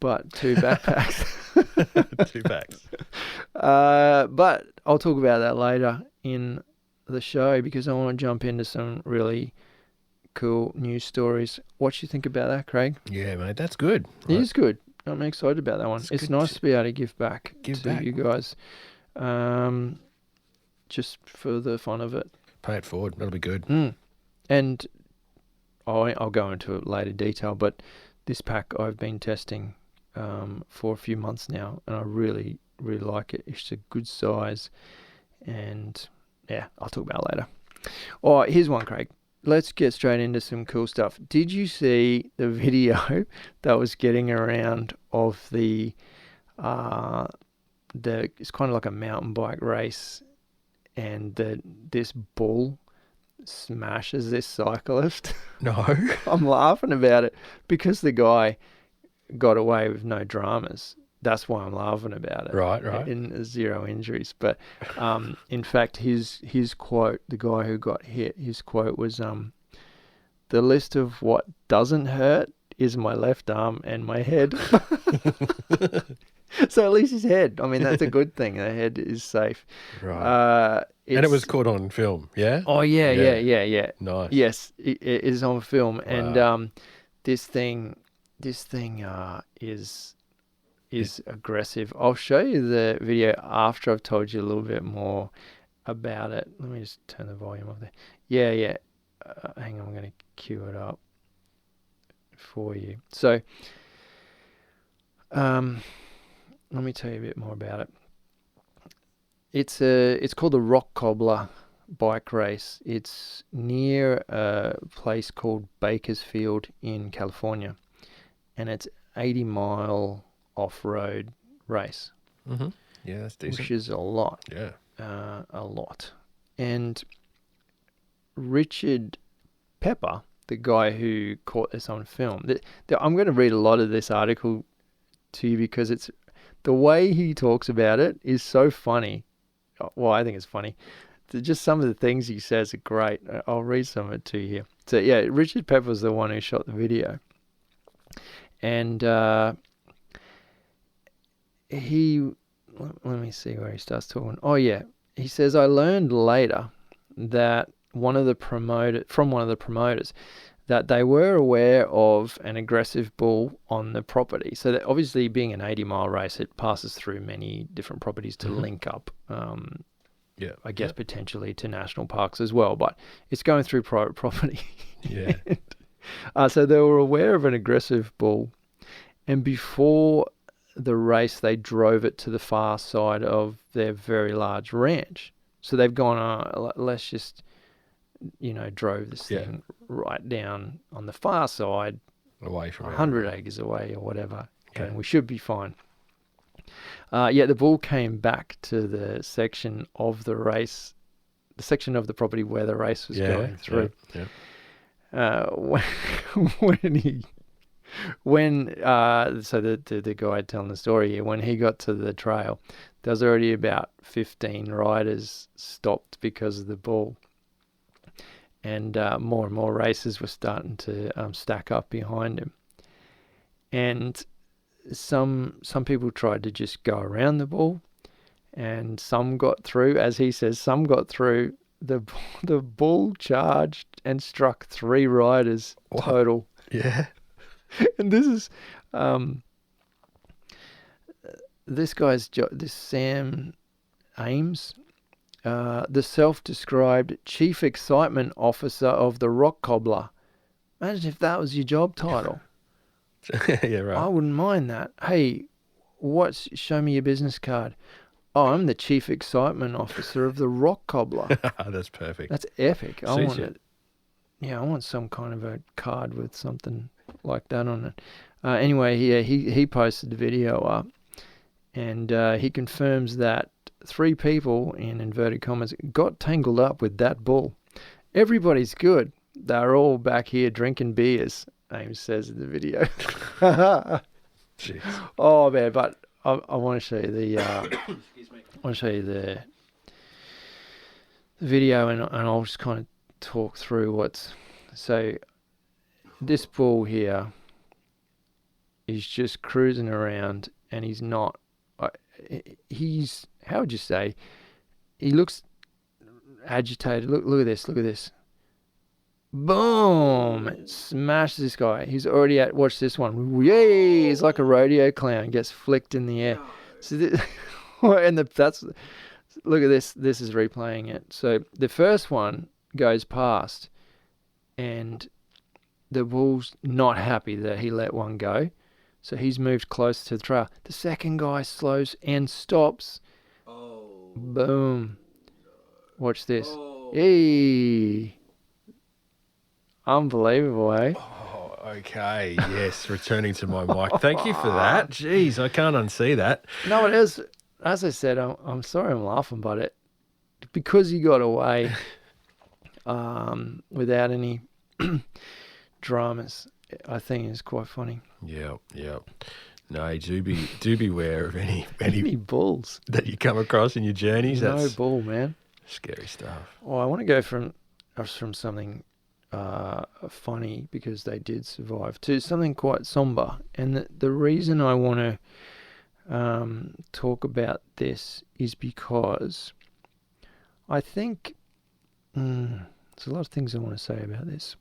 but 2 backpacks. 2 packs. But I'll talk about that later in the show because I want to jump into some really cool news stories. What do you think about that, Craig? Yeah, mate, that's good. It is good. I'm excited about that one. It's nice to be able to give back to you guys, just for the fun of it. Pay it forward. That'll be good. And I'll go into it later detail, but this pack I've been testing for a few months now, and I really, really like it. It's a good size, and yeah, I'll talk about it later. All right, here's one, Craig. Let's get straight into some cool stuff. Did you see the video that was getting around of the it's kind of like a mountain bike race, and this bull smashes this cyclist? No. I'm laughing about it because the guy got away with no dramas. That's why I'm laughing about it. Right. And 0 injuries. But in fact, his quote, the guy who got hit, his quote was, "The list of what doesn't hurt is my left arm and my head." So at least his head. I mean, that's a good thing. The head is safe. Right. And it was caught on film, yeah? Oh, yeah. Nice. Yes, it is on film. Wow. And this thing is aggressive. I'll show you the video after I've told you a little bit more about it. Let me just turn the volume up there. Yeah. Hang on, I'm going to cue it up for you. So, let me tell you a bit more about it. It's called the Rock Cobbler bike race. It's near a place called Bakersfield in California, and it's 80-mile off-road race. Mm-hmm. Yeah, that's decent. Which is a lot. Yeah. A lot. And Richard Pepper, the guy who caught this on film, I'm going to read a lot of this article to you because it's the way he talks about it is so funny. Well, I think it's funny. Just some of the things he says are great. I'll read some of it to you here. So, yeah, Richard Pepper was the one who shot the video. And let me see where he starts talking. Oh, yeah. He says, "I learned later that from one of the promoters that they were aware of an aggressive bull on the property." So that obviously being an 80-mile race, it passes through many different properties to link up, I guess potentially to national parks as well, but it's going through private property. Yeah. So they were aware of an aggressive bull, and before the race, they drove it to the far side of their very large ranch. So they've gone, let's just, drove this thing right down on the far side, away from 100 acres away or whatever. Okay, and we should be fine. The bull came back to the section of the race, the section of the property where the race was going through. So the guy telling the story here, when he got to the trail, there was already about 15 riders stopped because of the bull. And more and more racers were starting to stack up behind him. And some people tried to just go around the bull, and some got through. As he says, some got through. The bull charged and struck 3 riders total. Yeah. And this is this Sam Ames, the self-described chief excitement officer of the Rock Cobbler. Imagine if that was your job title. Yeah, right. I wouldn't mind that. Hey, show me your business card. Oh, I'm the chief excitement officer of the Rock Cobbler. That's perfect. That's epic. I want it. Yeah, I want some kind of a card with something like that on it. Anyway, he posted the video up, and he confirms that 3 people, in inverted commas, got tangled up with that bull. Everybody's good. They're all back here drinking beers, Ames says in the video. Jeez. Oh man, but I want to show you the the video, and I'll just kind of talk through what's. So this bull here is just cruising around, and he's not. He's, how would you say? He looks agitated. Look at this. Look at this. Boom! It smashes this guy. He's already at. Watch this one. Yay! He's like a rodeo clown. Gets flicked in the air. So that's. Look at this. This is replaying it. So the first one goes past, and the bull's not happy that he let one go. So he's moved closer to the trail. The second guy slows and stops. Oh. Boom. Watch this. Oh. Hey. Unbelievable, eh? Oh, okay. Yes, returning to my mic. Thank you for that. Jeez, I can't unsee that. No, it is. As I said, I'm sorry I'm laughing, but because he got away without any dramas, I think it's quite funny. Yeah. No, do beware of any bulls that you come across in your journeys. No That's bull, man. scary stuff. Oh, I want to go from something funny, because they did survive, to something quite somber. And the reason I want to talk about this is because I think there's a lot of things I want to say about this.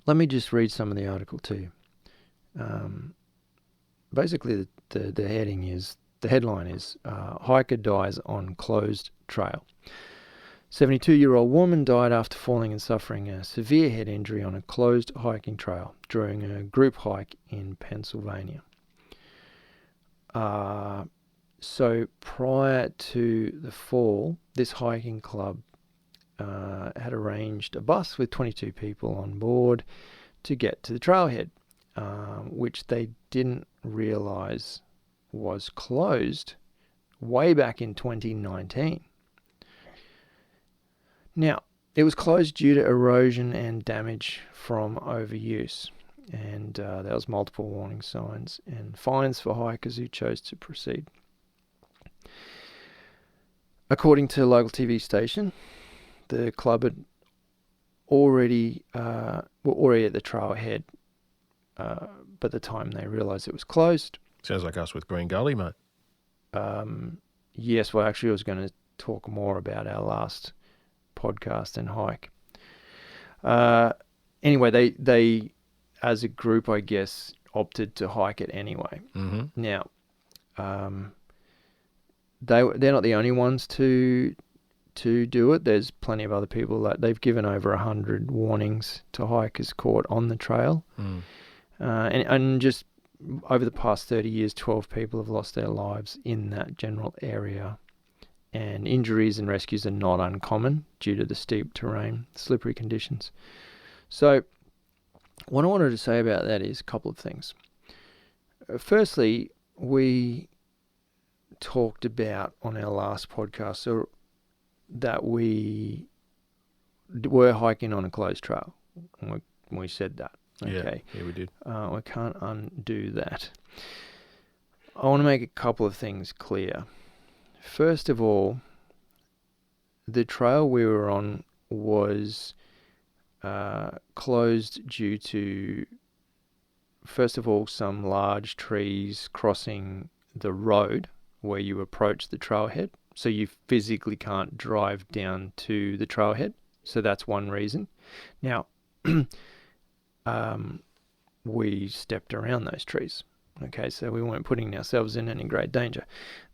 Let me just read some of the article to you. Basically, the headline is hiker dies on closed trail. 72-year-old woman died after falling and suffering a severe head injury on a closed hiking trail during a group hike in Pennsylvania. So prior to the fall, this hiking club had arranged a bus with 22 people on board to get to the trailhead, which they didn't realize was closed way back in 2019. Now, it was closed due to erosion and damage from overuse, and there was multiple warning signs and fines for hikers who chose to proceed. According to a local TV station, the club had were already at the trailhead by the time they realised it was closed. Sounds like us with Green Gully, mate. Yes, well, actually, I was going to talk more about our last podcast and hike. Anyway, they as a group, I guess, opted to hike it anyway. Mm-hmm. Now, they're not the only ones to do it. There's plenty of other people that they've given over 100 warnings to hikers caught on the trail. And just over the past 30 years, 12 people have lost their lives in that general area. And injuries and rescues are not uncommon due to the steep terrain, slippery conditions. So what I wanted to say about that is a couple of things. Firstly, we talked about on our last podcast that we were hiking on a closed trail. And we said that. Okay. Yeah, we did. I can't undo that. I want to make a couple of things clear. First of all, the trail we were on was closed due to, first of all, some large trees crossing the road where you approach the trailhead. So you physically can't drive down to the trailhead. So that's one reason. Now, we stepped around those trees. Okay, so we weren't putting ourselves in any great danger.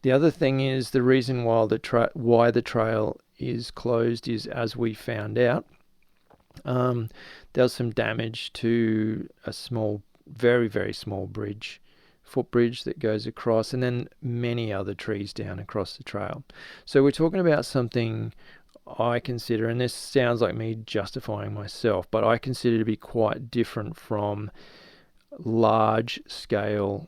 The other thing is the reason why the trail is closed is, as we found out, there was some damage to a small, very, very small footbridge that goes across, and then many other trees down across the trail. So we're talking about something I consider, and this sounds like me justifying myself, but I consider to be quite different from large scale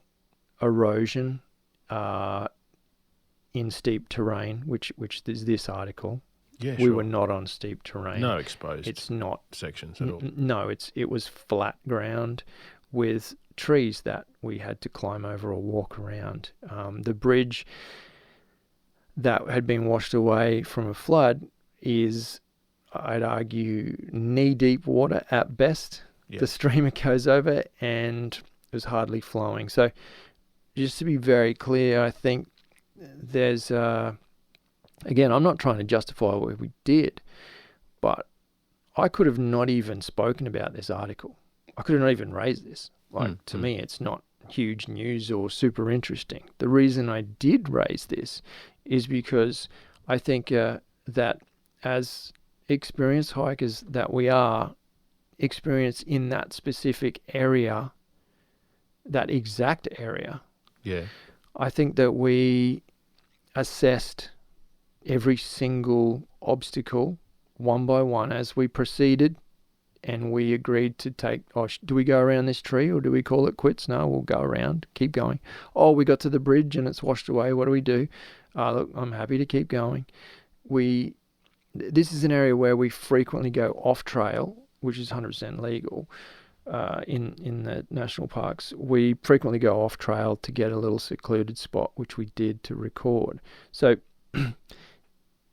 erosion in steep terrain, which is this article. Yeah, we sure. were not on steep terrain. No exposed. It's not sections at all. No, it was flat ground with trees that we had to climb over or walk around. The bridge that had been washed away from a flood is, I'd argue, knee-deep water at best. the stream it goes over, and it was hardly flowing. So just to be very clear, I think there's, again, I'm not trying to justify what we did, but I could have not even spoken about this article. I could have not even raised this. To me, it's not huge news or super interesting. The reason I did raise this is because I think that as experienced hikers that we are, experienced in that specific area, that exact area, I think that we assessed every single obstacle one by one as we proceeded, and we agreed to take, do we go around this tree or do we call it quits? No, we'll go around, keep going. Oh, we got to the bridge and it's washed away. What do we do? Look, I'm happy to keep going. This is an area where we frequently go off trail, which is 100% legal in the national parks. We frequently go off trail to get a little secluded spot, which we did to record. So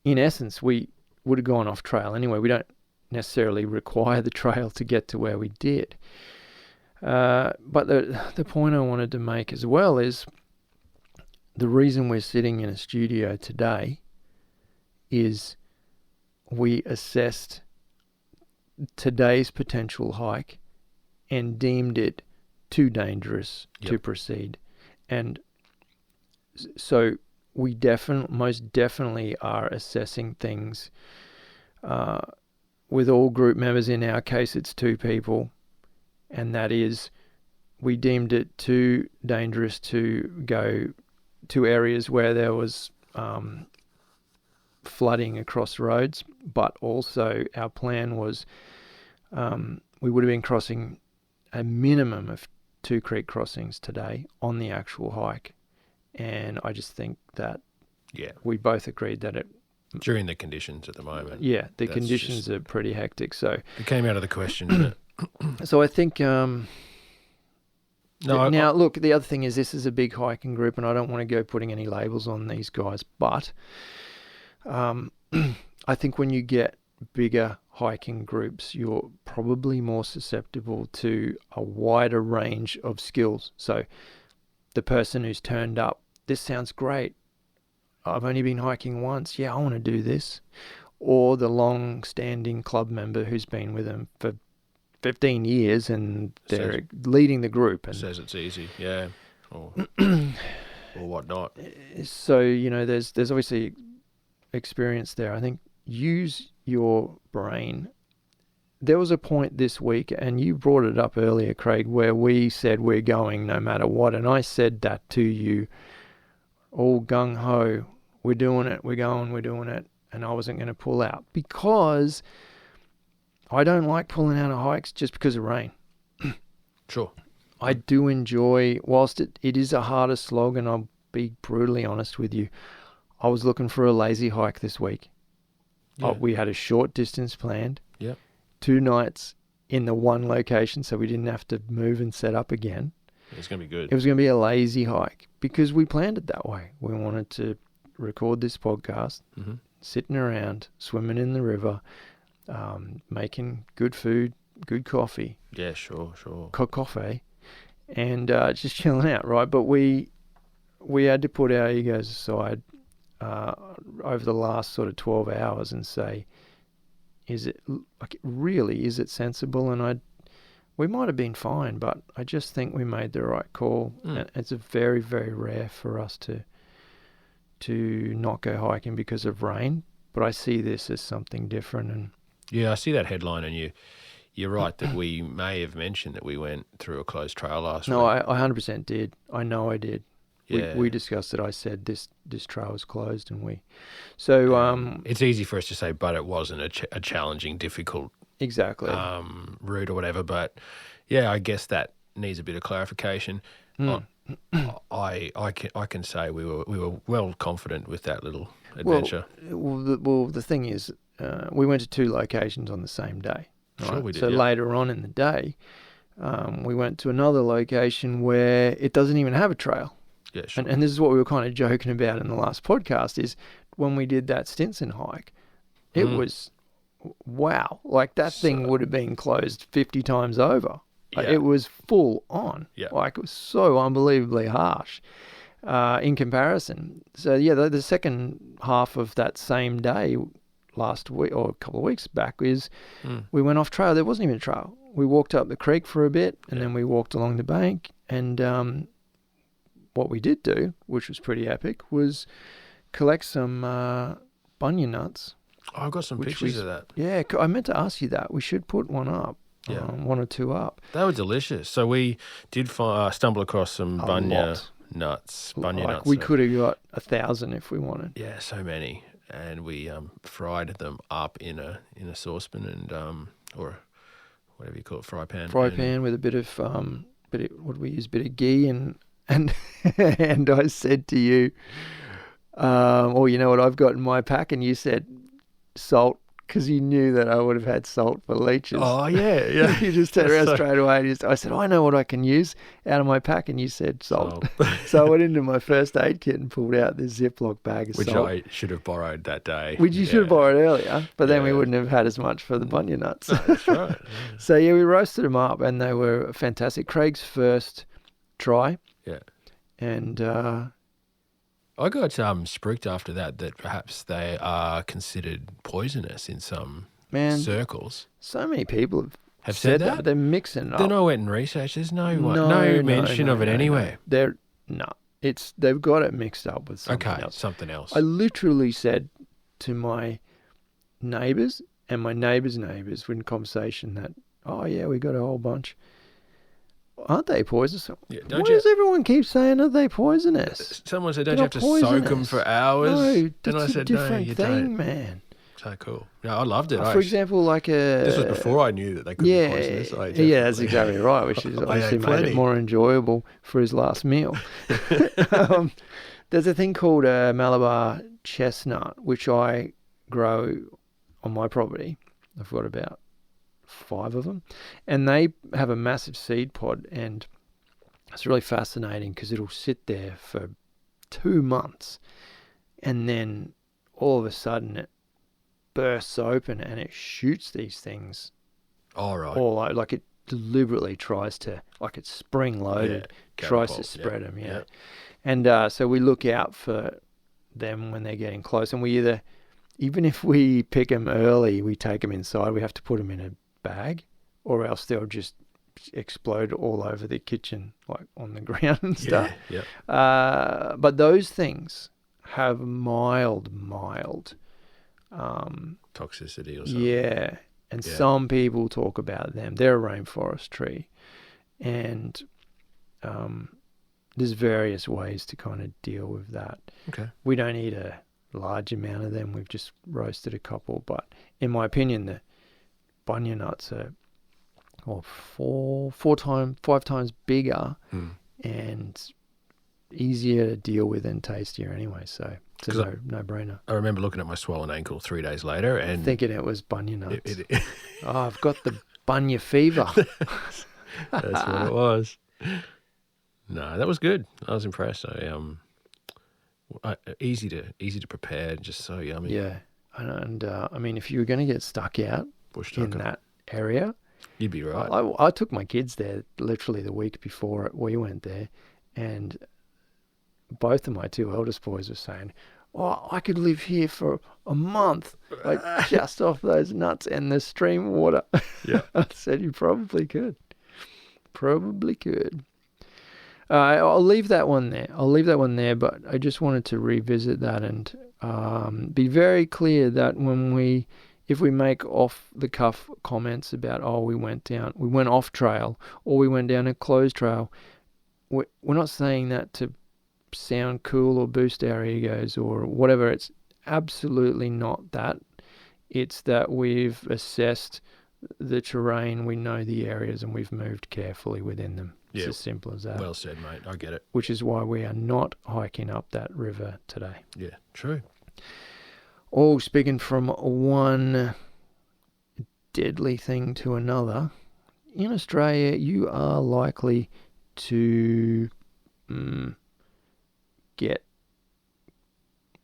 in essence, we would have gone off trail anyway. We don't necessarily require the trail to get to where we did. But the point I wanted to make as well is the reason we're sitting in a studio today is we assessed today's potential hike and deemed it too dangerous to proceed. And so we most definitely are assessing things with all group members. In our case, it's 2 people, and that is, we deemed it too dangerous to go to areas where there was flooding across roads, but also our plan was we would have been crossing a minimum of 2 creek crossings today on the actual hike. And I just think that we both agreed that during the conditions at the moment. Yeah, the conditions are pretty hectic. So it came out of the question, didn't it? So I think look, the other thing is this is a big hiking group, and I don't want to go putting any labels on these guys, but I think when you get bigger hiking groups, you're probably more susceptible to a wider range of skills. So the person who's turned up, this sounds great, I've only been hiking once, I want to do this. Or the long-standing club member who's been with them for 15 years and they're leading the group. And says it's easy, or whatnot. So, there's obviously experience there. I think use your brain. There was a point this week, and you brought it up earlier, Craig, where we said we're going no matter what. And I said that to you, all gung-ho, we're doing it, we're doing it. And I wasn't going to pull out because I don't like pulling out of hikes just because of rain. Sure. I do enjoy, whilst it is a harder slog, and I'll be brutally honest with you, I was looking for a lazy hike this week. We had a short distance planned. 2 nights in the one location, so we didn't have to move and set up again. It's going to be good. It was going to be a lazy hike because we planned it that way. We wanted to record this podcast, sitting around, swimming in the river, making good food, good coffee. Yeah, sure. Kokkaffe, and just chilling out, right? But we had to put our egos aside over the last sort of 12 hours and say, is it sensible? And we might have been fine, but I just think we made the right call. And it's a very, very rare for us to not go hiking because of rain, but I see this as something different. And I see that headline, and you're right that we may have mentioned that we went through a closed trail last week. No, I 100% did. I know I did. Yeah. We discussed it. I said this trail was closed, and so it's easy for us to say, but it wasn't a challenging, difficult exactly route or whatever. But I guess that needs a bit of clarification. I can say we were well confident with that little adventure. Well, the thing is, we went to 2 locations on the same day. Right? Sure, we did. So later on in the day, we went to another location where it doesn't even have a trail. Yeah, sure. And this is what we were kind of joking about in the last podcast, is when we did that Stinson hike, it was wow, like that thing would have been closed 50 times over. Like, it was full on. Yeah. Like, it was so unbelievably harsh in comparison. So, yeah, the second half of that same day last week or a couple of weeks back is we went off trail. There wasn't even a trail. We walked up the creek for a bit and then we walked along the bank. And what we did do, which was pretty epic, was collect some bunya nuts. Oh, I've got some pictures of that. Yeah, I meant to ask you that. We should put one up. Yeah. One or two up. They were delicious. So we did stumble across some bunya nuts. Bunya nuts. We could have got 1,000 if we wanted. Yeah, so many. And we fried them up in a saucepan and or whatever you call it, fry pan. Fry pan with a bit of what do we use? Bit of ghee and and I said to you, oh, you know what I've got in my pack, and you said salt. Because you knew that I would have had salt for leeches. Oh, yeah. You just turned around straight away. And I said, I know what I can use out of my pack. And you said salt. So I went into my first aid kit and pulled out this Ziploc bag of salt. Which I should have borrowed that day. Which you should have borrowed earlier. But then we wouldn't have had as much for the bunya nuts. No, that's right. Yeah. So, yeah, we roasted them up and they were fantastic. Craig's first try. Yeah. And I got sprinked after that perhaps they are considered poisonous in some circles. So many people have said that. They're mixing it up. Then I went and researched. There's no mention of it anywhere. They've got it mixed up with something else. Something else. I literally said to my neighbours and my neighbours' neighbours in conversation that, oh yeah, we got a whole bunch. Aren't they poisonous? Yeah, Why does everyone keep saying are they poisonous? Someone said, don't you have to soak them for hours? No, that's a different thing, man. So cool. Yeah, I loved it. For example, like this was before I knew that they could be poisonous. That's exactly right, which is obviously made it more enjoyable for his last meal. There's a thing called a Malabar chestnut, which I grow on my property. I've got about 5 of them, and they have a massive seed pod, and it's really fascinating because it'll sit there for 2 months, and then all of a sudden it bursts open and it shoots these things. All right. All out, like it deliberately tries to, like it's spring loaded, tries to spread them. Yeah. And so we look out for them when they're getting close, and we even if we pick them early, we take them inside. We have to put them in a bag, or else they'll just explode all over the kitchen, like on the ground and stuff. But those things have mild toxicity or something. Yeah, and some people talk about them. They're a rainforest tree, and there's various ways to kind of deal with that. Okay, we don't eat a large amount of them. We've just roasted a couple, but in my opinion, the bunya nuts are 5 times bigger and easier to deal with and tastier anyway. So it's a no-brainer. I remember looking at my swollen ankle 3 days later and thinking it was bunya nuts. I've got the bunya fever. That's what it was. No, that was good. I was impressed. Easy to prepare, just so yummy. Yeah, and I mean, if you were going to get stuck out in that area, you'd be right. I took my kids there literally the week before we went there, and both of my 2 eldest boys were saying, "Oh, I could live here for a month, like just off those nuts and the stream water." Yeah, I said you probably could. I'll leave that one there. But I just wanted to revisit that and be very clear that if we make off the cuff comments about, we went off trail, or we went down a closed trail, we're not saying that to sound cool or boost our egos or whatever. It's absolutely not that. It's that we've assessed the terrain, we know the areas, and we've moved carefully within them. It's as simple as that. Well said, mate. I get it. Which is why we are not hiking up that river today. Yeah, true. All speaking from one deadly thing to another, in Australia you are likely to get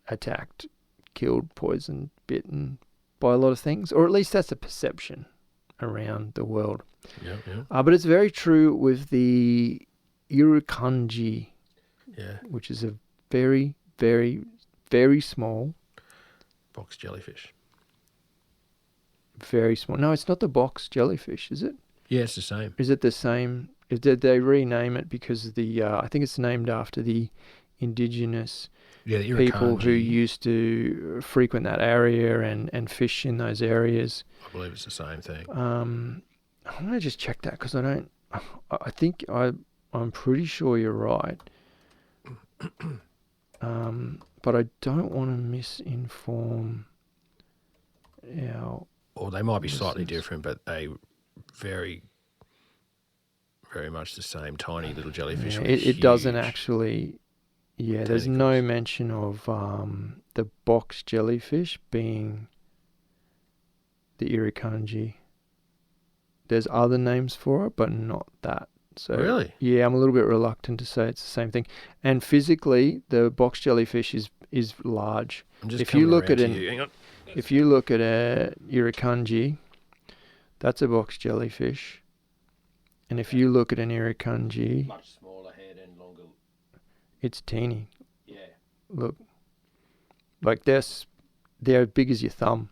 attacked, killed, poisoned, bitten by a lot of things, or at least that's a perception around the world. Yeah, yeah. But it's very true with the irukandji, Yeah. which is a very, very, very small, Box jellyfish. very small. No, it's not the box jellyfish, is it? Yeah, it's the same. Is it the same? Did they rename it because of the? I think it's named after the indigenous Yeah, the people who irukandji, used to frequent that area and fish in those areas. I believe it's the same thing. I'm gonna just check that because I don't. I think I'm pretty sure you're right. But I don't want to misinform our. Or they might be slightly listeners. different, but they very, very much the same. Tiny little jellyfish. Yeah, with it doesn't huge actually. Yeah, there's no tentacles. mention of the box jellyfish being the irukandji. There's other names for it, but not that. So Really? yeah, I'm a little bit reluctant to say it's the same thing. And physically, the box jellyfish is large. I'm just If you coming look around at to an- you. Hang on. If you look at a irukandji, that's a box jellyfish. And if you look at an irukandji, Much smaller head and longer. it's teeny. Yeah. Look, like they're big as your thumb,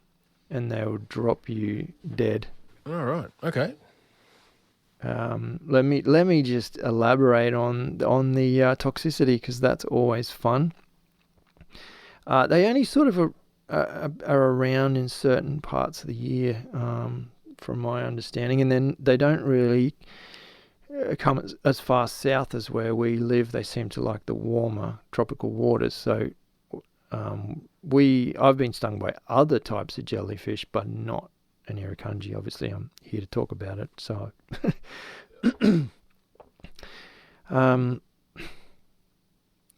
and they'll drop you dead. All right. Okay. Let me just elaborate on the toxicity, because that's always fun. They only sort of are around in certain parts of the year, from my understanding, and then they don't really come as far south as where we live. They seem to like the warmer tropical waters. So I've been stung by other types of jellyfish, but not an irukandji. Obviously, I'm here to talk about it. So,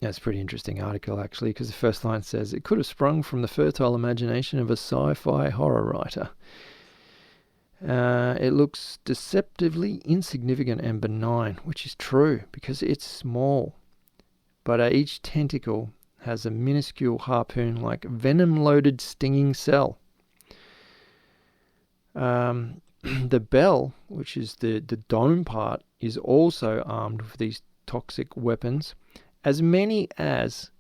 that's a pretty interesting article, actually, because the first line says, "It could have sprung from the fertile imagination of a sci-fi horror writer. It looks deceptively insignificant and benign," which is true, because it's small. But each tentacle has a minuscule harpoon-like venom-loaded stinging cell. The bell, which is the dome part, is also armed with these toxic weapons. As many as,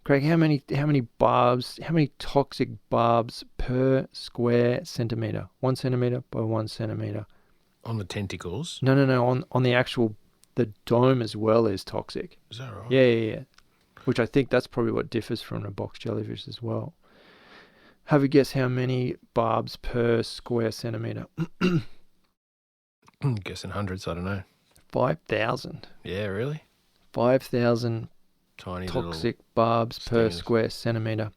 Craig, how many toxic barbs per square centimetre? 1 centimetre by 1 centimetre. On the tentacles. No. On the actual, the dome as well is toxic. Is that right? Yeah. Which I think that's probably what differs from a box jellyfish as well. Have a guess how many barbs per square centimetre? I'm guessing hundreds. I don't know. 5,000. Yeah, really? 5,000 Tiny toxic barbs per stingers. square centimetre.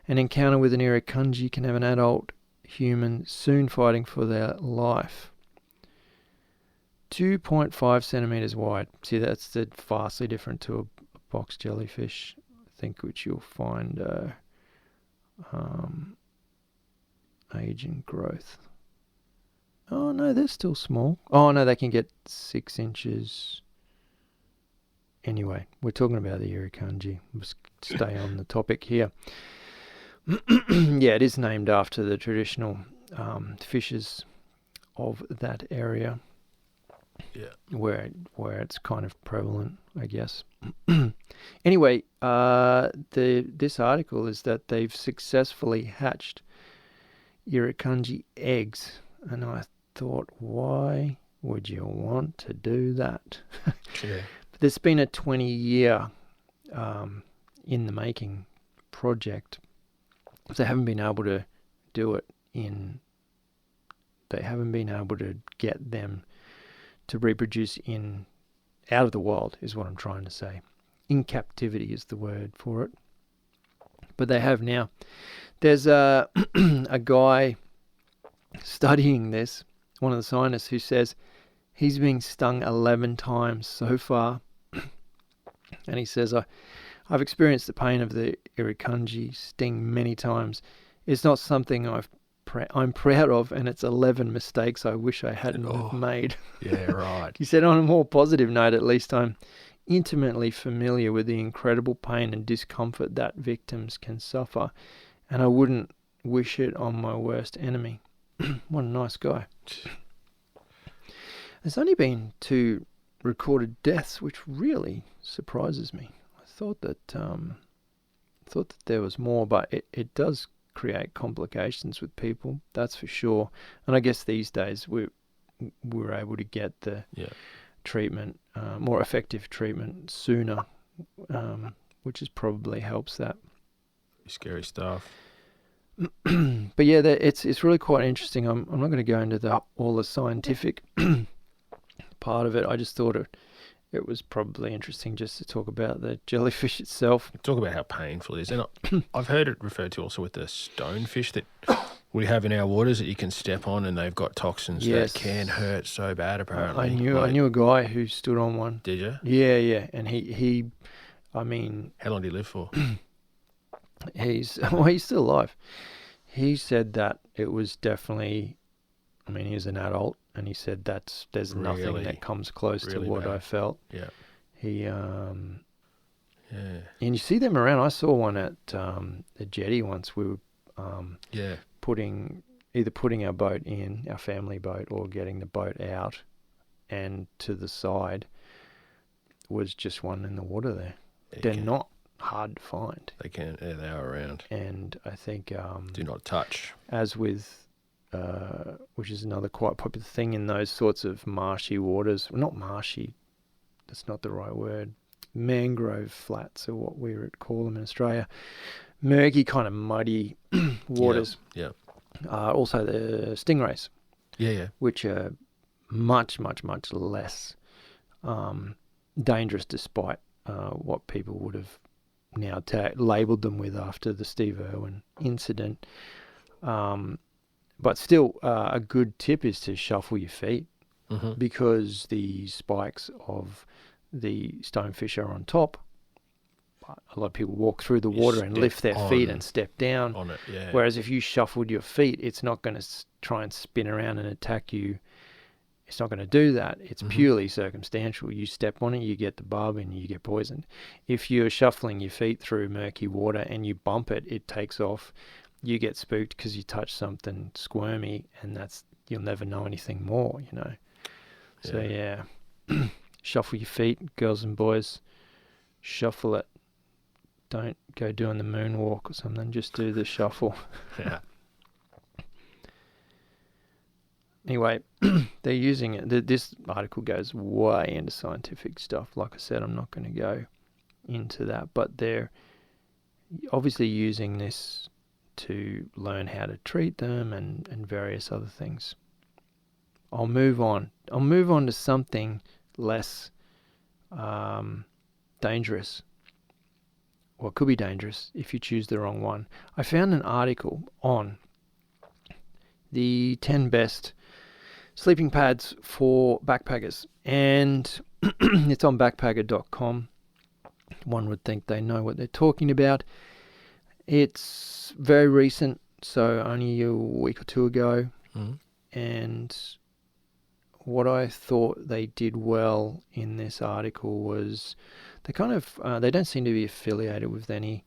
An encounter with an irukandji can have an adult human soon fighting for their life. 2.5 centimetres wide. See, that's vastly different to a box jellyfish, I think, which you'll find age and growth. Oh no, they're still small. Oh no, they can get 6 inches. Anyway, we're talking about the irukandji. Let's stay on the topic here. Yeah, it is named after the traditional fishes of that area. Yeah. Where it's kind of prevalent, I guess. Anyway, this article is that they've successfully hatched irukandji eggs, and I thought, why would you want to do that? Yeah. There's been a 20-year in the making project. They haven't been able to do it they haven't been able to get them to reproduce out of the wild, is what I'm trying to say. In captivity is the word for it. But they have now. There's a guy studying this, one of the scientists, who says he's been stung 11 times so far. And he says, I've experienced the pain of the irukandji sting many times. It's not something I'm proud of, and it's 11 mistakes I wish I hadn't have made. Yeah, right. He said, on a more positive note, at least I'm intimately familiar with the incredible pain and discomfort that victims can suffer, and I wouldn't wish it on my worst enemy. What a nice guy. There's only been 2 recorded deaths, which really surprises me. I thought that there was more, but it does create complications with people, that's for sure. And I guess these days we're able to get the treatment, more effective treatment sooner, which is probably helps that. Scary stuff. But yeah, it's really quite interesting. I'm not going to go into all the scientific part of it. I just thought it was probably interesting just to talk about the jellyfish itself. Talk about how painful it is. And I've heard it referred to also with the stonefish that we have in our waters that you can step on, and they've got toxins that can hurt so bad, apparently. I knew a guy who stood on one. Did you? Yeah. And he I mean... How long did he live for? He's still alive. He said that it was definitely... I mean, he's an adult, and he said there's nothing that comes close to what I felt. Yeah. He... And you see them around. I saw one at the jetty once. We were either putting our boat in, our family boat, or getting the boat out, and to the side was just one in the water there. They're not hard to find. They are around. And I think... do not touch. As with... which is another quite popular thing in those sorts of marshy waters. Well, not marshy, that's not the right word. Mangrove flats are what we would call them in Australia. Murky, kind of muddy waters. Yeah. Also the stingrays. Yeah. Which are much, much, much less dangerous, despite what people would have now labelled them with after the Steve Irwin incident. But still, a good tip is to shuffle your feet, because the spikes of the stonefish are on top. A lot of people walk through the water and lift their feet and step down on it. Yeah. Whereas if you shuffled your feet, it's not going to try and spin around and attack you. It's not going to do that. It's purely circumstantial. You step on it, you get the bug, and you get poisoned. If you're shuffling your feet through murky water and you bump it, it takes off. You get spooked because you touch something squirmy, and you'll never know anything more, you know. So yeah, shuffle your feet, girls and boys. Shuffle it. Don't go doing the moonwalk or something. Just do the shuffle. Yeah. Anyway, they're using it. This article goes way into scientific stuff. Like I said, I'm not going to go into that, but they're obviously using this to learn how to treat them and various other things. I'll move on to something less dangerous. Well, it could be dangerous if you choose the wrong one. I found an article on the 10 best sleeping pads for backpackers, and it's on backpacker.com. One would think they know what they're talking about. It's very recent, so only a week or two ago. And what I thought they did well in this article was they don't seem to be affiliated with any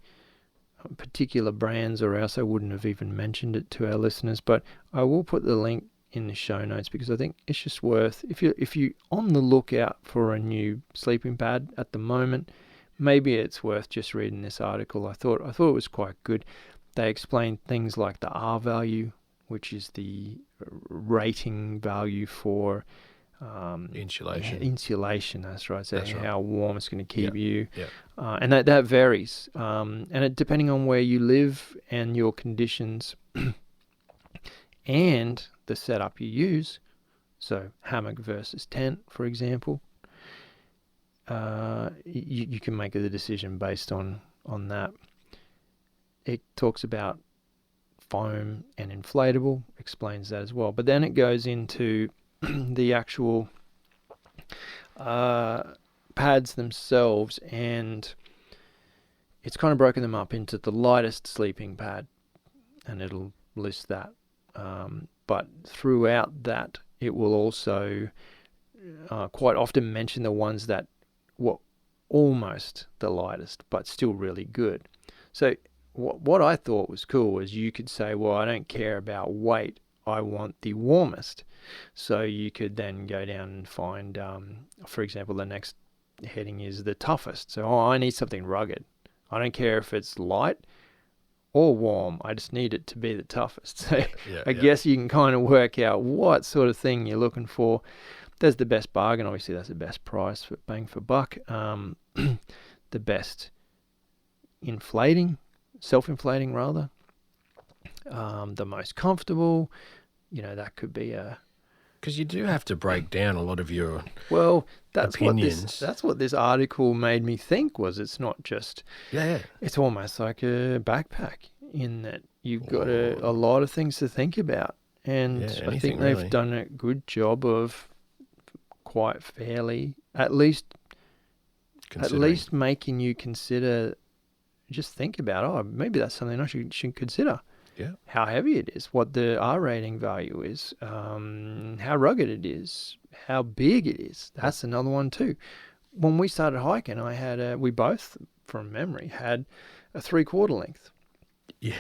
particular brands, or else I wouldn't have even mentioned it to our listeners. But I will put the link in the show notes, because I think it's just worth, if you're on the lookout for a new sleeping pad at the moment, maybe it's worth just reading this article. I thought it was quite good. They explain things like the R value, which is the rating value for insulation. Insulation, that's right. So how warm it's going to keep you. Yeah. And that varies. And it, depending on where you live and your conditions and the setup you use, so hammock versus tent, for example, you can make the decision based on that. It talks about foam and inflatable, explains that as well. But then it goes into the actual pads themselves, and it's kind of broken them up into the lightest sleeping pad, and it'll list that. But throughout that, it will also quite often mention the ones that were almost the lightest, but still really good. So what I thought was cool was you could say, well, I don't care about weight. I want the warmest. So you could then go down and find, for example, the next heading is the toughest. So I need something rugged. I don't care if it's light or warm. I just need it to be the toughest. So I guess you can kind of work out what sort of thing you're looking for. There's the best bargain. Obviously, that's the best price for bang for buck. The best self-inflating rather. The most comfortable. That could be a... Because you do have to break down a lot of your opinions. That's what this article made me think was it's not just... Yeah. It's almost like a backpack in that you've got a lot of things to think about. And I think they've done a good job of quite fairly, at least making you consider, just think about, maybe that's something I should consider. Yeah. How heavy it is, what the R rating value is, how rugged it is, how big it is. That's another one too. When we started hiking, we both, from memory, had a 3/4 length. Yeah.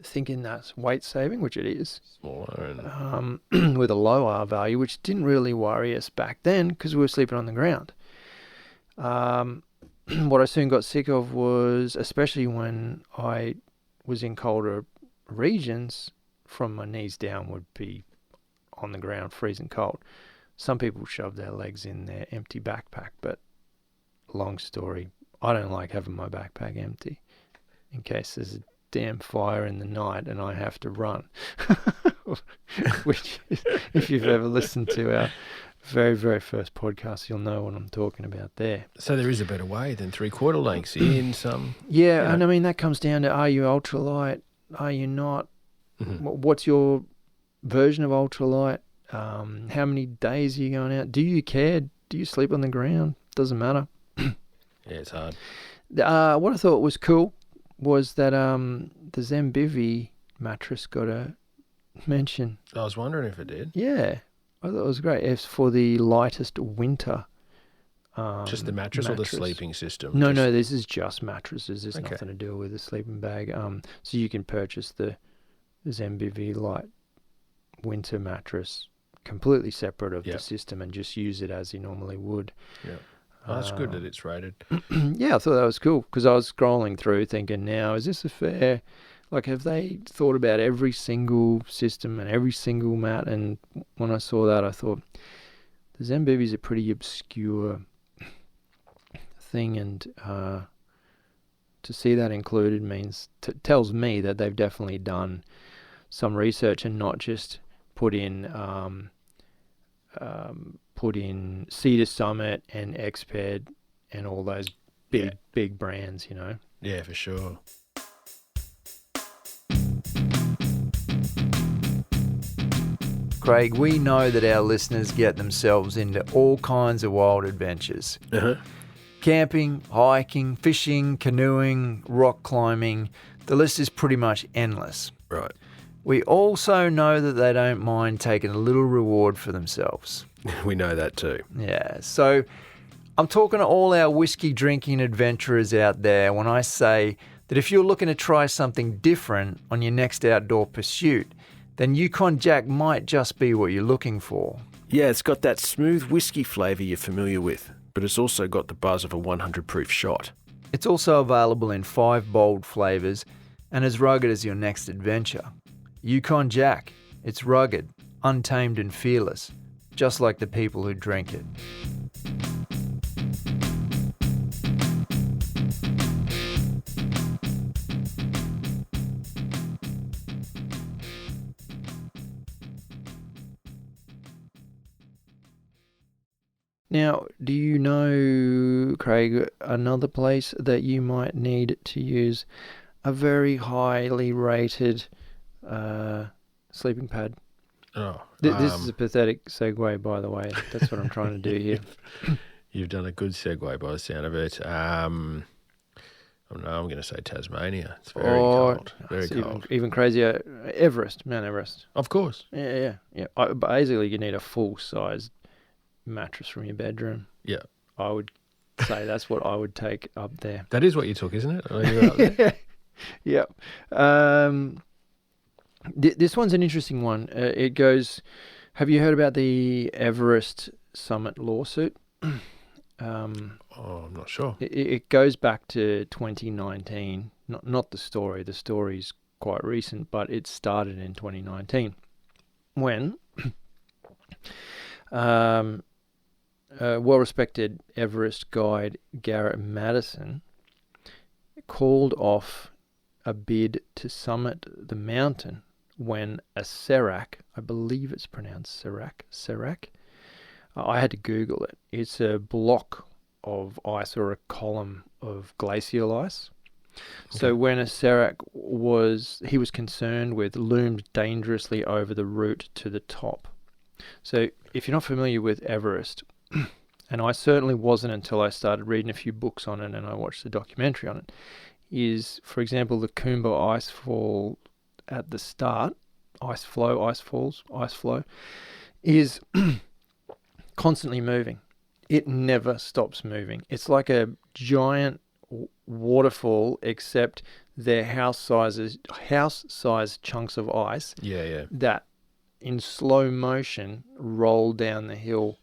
Thinking that's weight saving, which it is. Smaller. With a low R value, which didn't really worry us back then because we were sleeping on the ground. What I soon got sick of was, especially when I was in colder regions, from my knees down would be on the ground freezing cold. Some people shove their legs in their empty backpack, but long story, I don't like having my backpack empty in case there's a damn fire in the night and I have to run. Which, if you've ever listened to our very, very first podcast, you'll know what I'm talking about there. So there is a better way than 3/4 lengths in some... Yeah, and I mean, that comes down to, are you ultralight? Are you not? Mm-hmm. What's your version of ultralight? How many days are you going out? Do you care? Do you sleep on the ground? Doesn't matter. Yeah, it's hard. What I thought was cool was that the Zembivy mattress got a mention. I was wondering if it did. Yeah, I thought it was great. It's for the lightest winter. Just the mattress or the sleeping system? No, this is just mattresses. There's nothing to do with the sleeping bag. So you can purchase the Zembivy light winter mattress completely separate of the system and just use it as you normally would. Yeah. Oh, that's good that it's rated. Yeah, I thought that was cool because I was scrolling through thinking, now, is this a fair... Like, have they thought about every single system and every single mat? And when I saw that, I thought, the Zembivy is a pretty obscure thing, and to see that included tells me that they've definitely done some research and not just put in Cedar Summit and Exped and all those big brands, Yeah, for sure. Craig, we know that our listeners get themselves into all kinds of wild adventures. Uh-huh. Camping, hiking, fishing, canoeing, rock climbing. The list is pretty much endless. Right. We also know that they don't mind taking a little reward for themselves. We know that too. Yeah, so I'm talking to all our whiskey drinking adventurers out there when I say that if you're looking to try something different on your next outdoor pursuit, then Yukon Jack might just be what you're looking for. Yeah, it's got that smooth whiskey flavour you're familiar with, but it's also got the buzz of a 100 proof shot. It's also available in 5 bold flavours and as rugged as your next adventure. Yukon Jack. It's rugged, untamed and fearless, just like the people who drink it. Now, do you know, Craig, another place that you might need to use a very highly rated sleeping pad? Oh, this is a pathetic segue, by the way. That's what I'm trying to do here. You've done a good segue by the sound of it. I'm going to say Tasmania. It's very cold. Very cold. Even crazier, Mount Everest. Of course. Yeah. Basically, you need a full-size mattress from your bedroom. Yeah. I would say that's what I would take up there. That is what you took, isn't it? When you were up there? Yeah. This one's an interesting one. It goes. Have you heard about the Everest summit lawsuit? I'm not sure. It goes back to 2019. Not the story. The story's quite recent, but it started in 2019 when well-respected Everest guide Garrett Madison called off a bid to summit the mountain when a serac, I believe it's pronounced serac. I had to Google it. It's a block of ice or a column of glacial ice. Okay. So when a serac was concerned with, loomed dangerously over the route to the top. So if you're not familiar with Everest, and I certainly wasn't until I started reading a few books on it and I watched the documentary on it, is, for example, the Kumba icefall at the start, ice flow, is constantly moving. It never stops moving. It's like a giant waterfall, except they're house-sized chunks of ice. Yeah. That in slow motion roll down the hill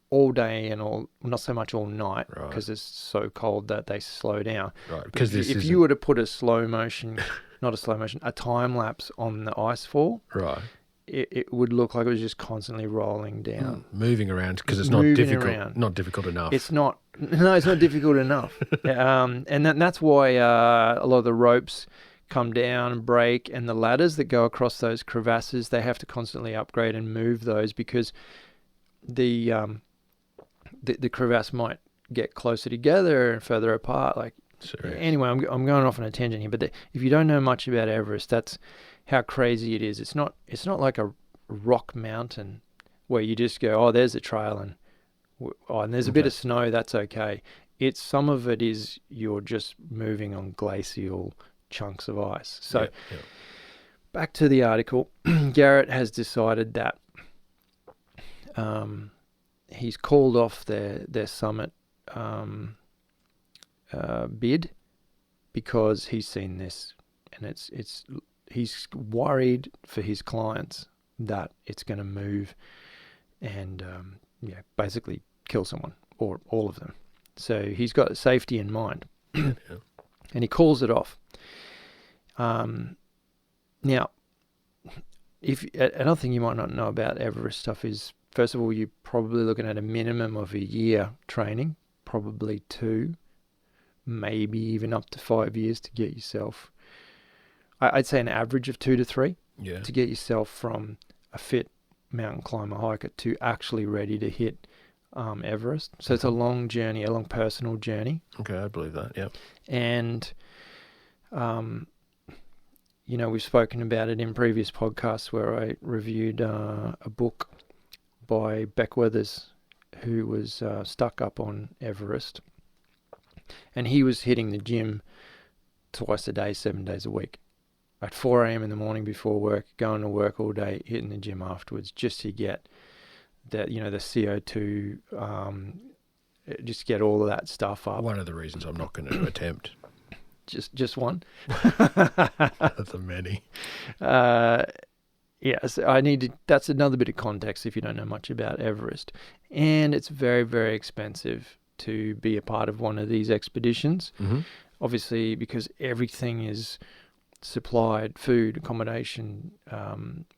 all day and not so much all night, because it's so cold that they slow down. Right. Because if you were to put a time lapse on the ice fall, right, it would look like it was just constantly rolling down, moving around, because it's not difficult. Not difficult enough. It's not. No, it's not difficult enough. And that's why a lot of the ropes come down and break, and the ladders that go across those crevasses, they have to constantly upgrade and move those, because the crevasse might get closer together and further apart. Anyway, I'm going off on a tangent here, but if you don't know much about Everest, that's how crazy it is. It's not like a rock mountain where you just go, oh, there's a trail, and there's a bit of snow, that's okay. Some of it is you're just moving on glacial chunks of ice. So back to the article, Garrett has decided that he's called off their summit bid because he's seen this, and he's worried for his clients that it's going to move and basically kill someone or all of them. So he's got safety in mind, and he calls it off. Now, if another thing you might not know about Everest stuff is, first of all, you're probably looking at a minimum of a year training, probably 2, maybe even up to 5 years to get yourself. I'd say an average of 2 to 3 to get yourself from a fit mountain climber hiker to actually ready to hit Everest. So it's a long journey, a long personal journey. Okay, I believe that, yeah. And, we've spoken about it in previous podcasts where I reviewed a book by Beck Weathers, who was stuck up on Everest. And he was hitting the gym twice a day, 7 days a week. At 4 a.m. in the morning before work, going to work all day, hitting the gym afterwards, just to get that, the CO2, just get all of that stuff up. One of the reasons I'm not going to attempt. Just one? That's a many. Yes, that's another bit of context if you don't know much about Everest. And it's very, very expensive to be a part of one of these expeditions. Mm-hmm. Obviously, because everything is supplied, food, accommodation,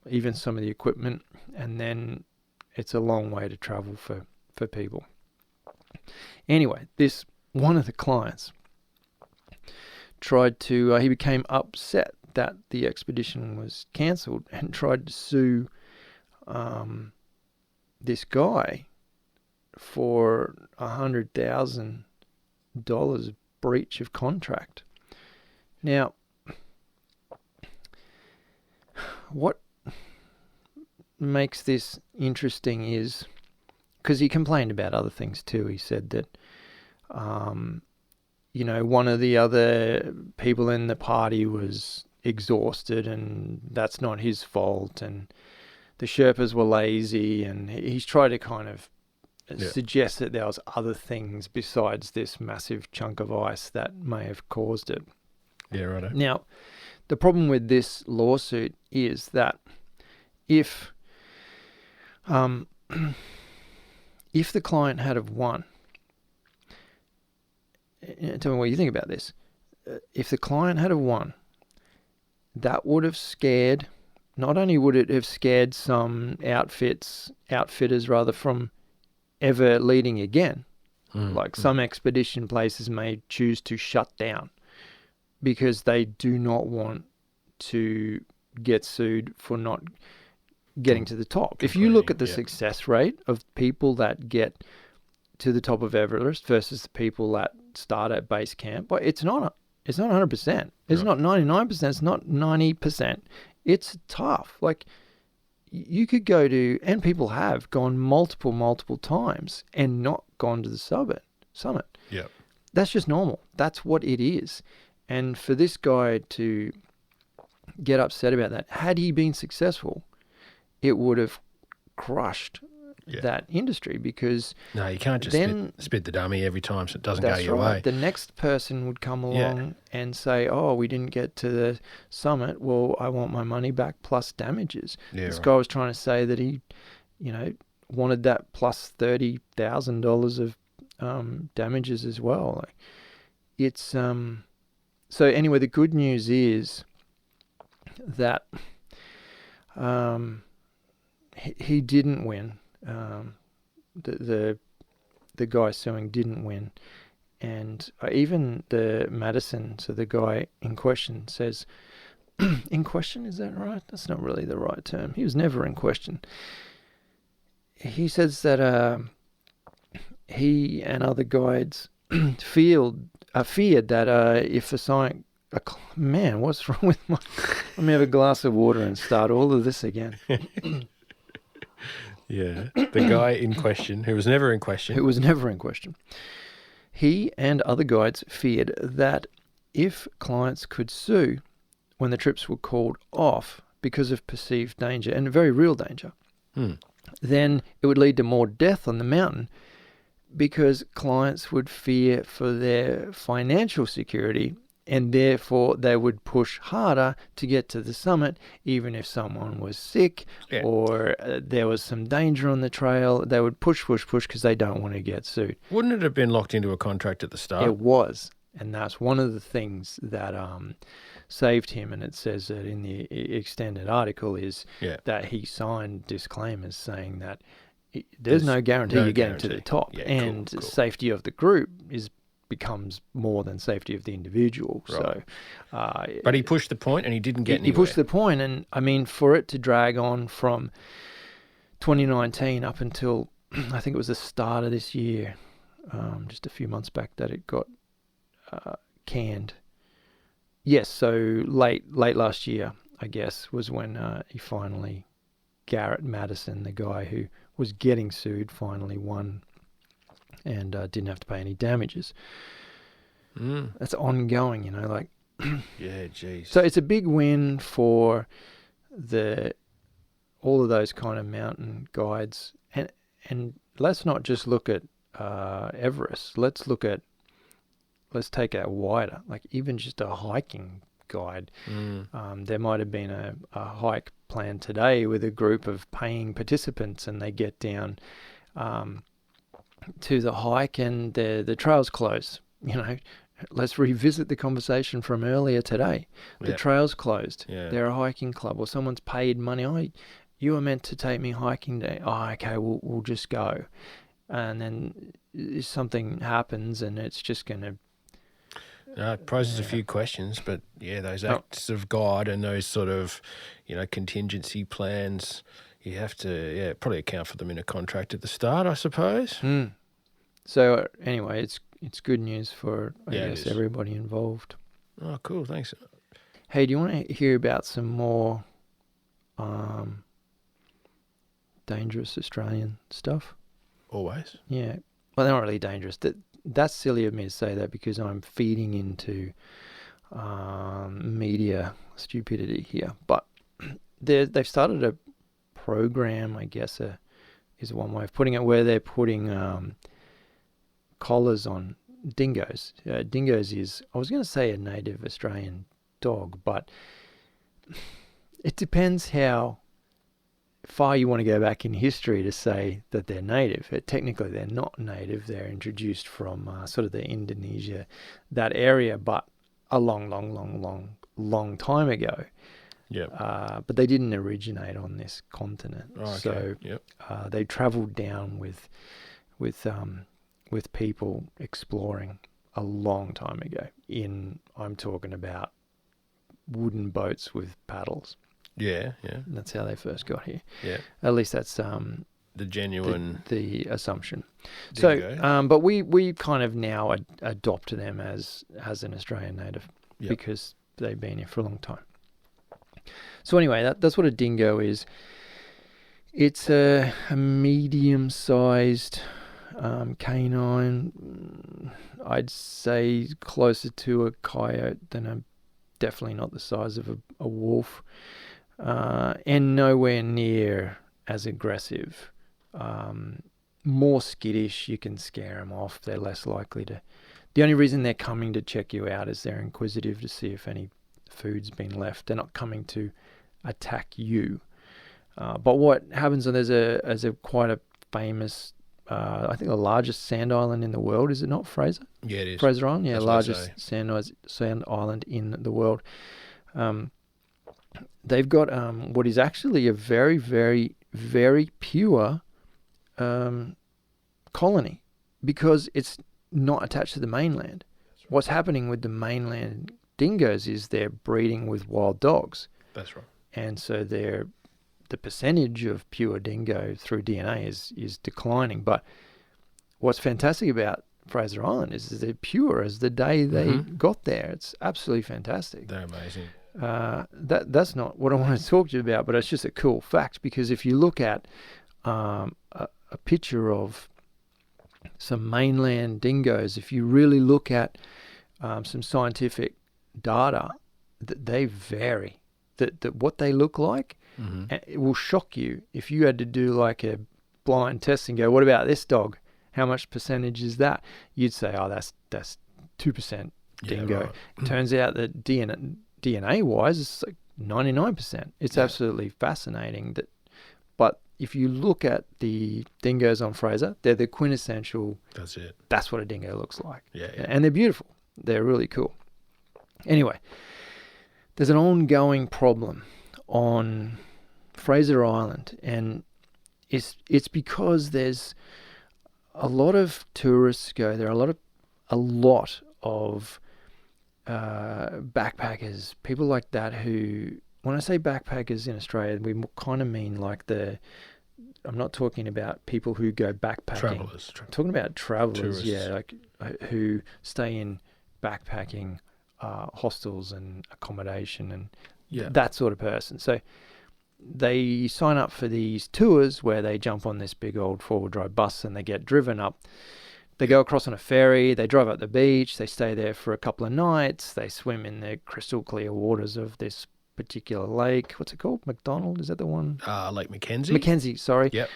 even some of the equipment, and then it's a long way to travel for people. Anyway, this one of the clients he became upset that the expedition was cancelled and tried to sue this guy for $100,000 breach of contract. Now, what makes this interesting is, because he complained about other things too. He said that, one of the other people in the party was exhausted and that's not his fault, and the Sherpas were lazy, and he's tried to kind of suggest that there was other things besides this massive chunk of ice that may have caused it. Yeah, righto. Now, the problem with this lawsuit is that if if the client had have won, tell me what you think about this. If the client had have won, that would have scared. Not only would it have scared some outfitters rather, from ever leading again. Like some expedition places may choose to shut down because they do not want to get sued for not getting to the top. If you look at the success rate of people that get to the top of Everest versus the people that start at base camp, well, it's not 100%. It's not 99%. It's not 90%. It's tough. Like, you could go to, and people have gone multiple times and not gone to the summit. Yeah. That's just normal. That's what it is. And for this guy to get upset about that, had he been successful, it would have crushed that industry, because no, you can't just spit the dummy every time so it doesn't go your way. The next person would come along and say, oh, we didn't get to the summit. Well, I want my money back plus damages. This guy was trying to say that he, wanted that plus $30,000 of damages as well. Like, it's so anyway, the good news is that he didn't win. The guy suing didn't win, and even the Madison, so the guy in question, says, in question, is that right? That's not really the right term. He was never in question. He says that he and other guides feared that if a science... Man, what's wrong with my... Let me have a glass of water and start all of this again. Yeah, the guy in question, who was never in question. He and other guides feared that if clients could sue when the trips were called off because of perceived danger, and very real danger, then it would lead to more death on the mountain, because clients would fear for their financial security, and therefore they would push harder to get to the summit, even if someone was sick or there was some danger on the trail. They would push because they don't want to get sued. Wouldn't it have been locked into a contract at the start? It was, and that's one of the things that saved him. And it says that in the extended article is that he signed disclaimers saying that there's no guarantee you're getting to the top, and cool. Safety of the group becomes more than safety of the individual. Right. So, but he pushed the point and he didn't get anywhere. He pushed the point, and I mean, for it to drag on from 2019 up until I think it was the start of this year, just a few months back, that it got canned. Yes, so late last year, I guess, was when he finally, Garrett Madison, the guy who was getting sued, finally won and didn't have to pay any damages. That's ongoing, like... Yeah, geez. So it's a big win for all of those kind of mountain guides. And let's not just look at Everest. Let's take it wider, like even just a hiking guide. There might have been a hike planned today with a group of paying participants, and they get down to the hike and the trail's closed. Let's revisit the conversation from earlier today. The trail's closed. They're a hiking club, or someone's paid money. Oh, you were meant to take me hiking day. Oh, okay, we'll just go. And then something happens, and it's just going to... it poses a few questions, but those acts of God and those sort of, contingency plans, you have to, probably account for them in a contract at the start, I suppose. So anyway, it's good news for, I guess, everybody involved. Oh, cool. Thanks. Hey, do you want to hear about some more dangerous Australian stuff? Always. Yeah. Well, they're not really dangerous. That's silly of me to say that, because I'm feeding into media stupidity here. But they've started a program, I guess, is one way of putting it, where they're putting collars on dingoes. Dingoes is, I was going to say a native Australian dog, but it depends how far you want to go back in history to say that they're native. Technically, they're not native. They're introduced from sort of the Indonesia, that area, but a long time ago. Yeah. But they didn't originate on this continent. Oh, okay. So Yep. they travelled down with people exploring a long time ago. I'm talking about wooden boats with paddles. Yeah. That's how they first got here. Yeah. At least that's The genuine the assumption. dingo. So, but we kind of now adopt them as an Australian native because they've been here for a long time. So anyway, that's what a dingo is. It's a medium-sized canine. I'd say closer to a coyote than definitely not the size of a wolf. And nowhere near as aggressive. More skittish, you can scare them off. They're less likely to. The only reason they're coming to check you out is they're inquisitive to see if any food's been left. They're not coming to attack you. But what happens, and there's a quite a famous, I think the largest sand island in the world, is it not, Fraser? Yeah, it is. Fraser Island, yeah, That's largest sand island in the world. They've got what is actually a very, very, very pure colony because it's not attached to the mainland. Right. What's happening with the mainland dingoes is they're breeding with wild dogs. That's right. And so the percentage of pure dingo through DNA is declining. But what's fantastic about Fraser Island is they're pure as the day they got there. It's absolutely fantastic. They're amazing. That's not what I want to talk to you about, but it's just a cool fact because if you look at a picture of some mainland dingoes, if you really look at some scientific data, they vary. That what they look like, it will shock you if you had to do like a blind test and go, what about this dog? How much percentage is that? You'd say, oh, that's 2% dingo. Yeah, right. Turns out that DNA-wise, it's like 99%. It's absolutely fascinating. But if you look at the dingoes on Fraser, they're the quintessential. That's it. That's what a dingo looks like. Yeah. And they're beautiful. They're really cool. Anyway, there's an ongoing problem on Fraser Island, and it's because there's a lot of tourists go there. A lot of backpackers, people like that who, when I say backpackers in Australia, we kind of mean like I'm not talking about people who go backpacking. Travellers. I'm talking about travellers, Tourists. yeah, like who stay in backpacking hostels and accommodation and that sort of person. So they sign up for these tours where they jump on this big old four-wheel drive bus and they get driven up. They go across on a ferry, they drive up the beach, they stay there for a couple of nights, they swim in the crystal clear waters of this particular lake. What's it called? McDonald? Is that the one? Lake Mackenzie. Mackenzie, sorry. Yep.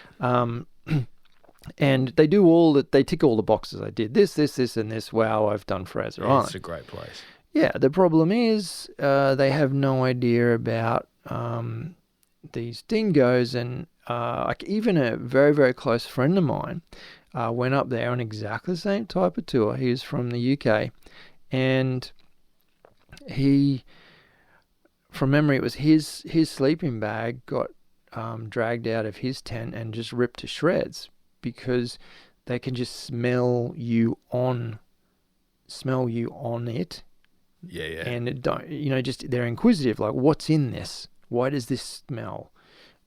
And they do they tick all the boxes. I did this, and this. Wow, I've done Fraser Island. It's a great place. Yeah, the problem is they have no idea about these dingoes, and like even a very, very close friend of mine went up there on exactly the same type of tour. He was from the UK, and he, from memory, it was his sleeping bag got dragged out of his tent and just ripped to shreds because they can just smell you on it. Yeah. And it just they're inquisitive, like, what's in this? Why does this smell?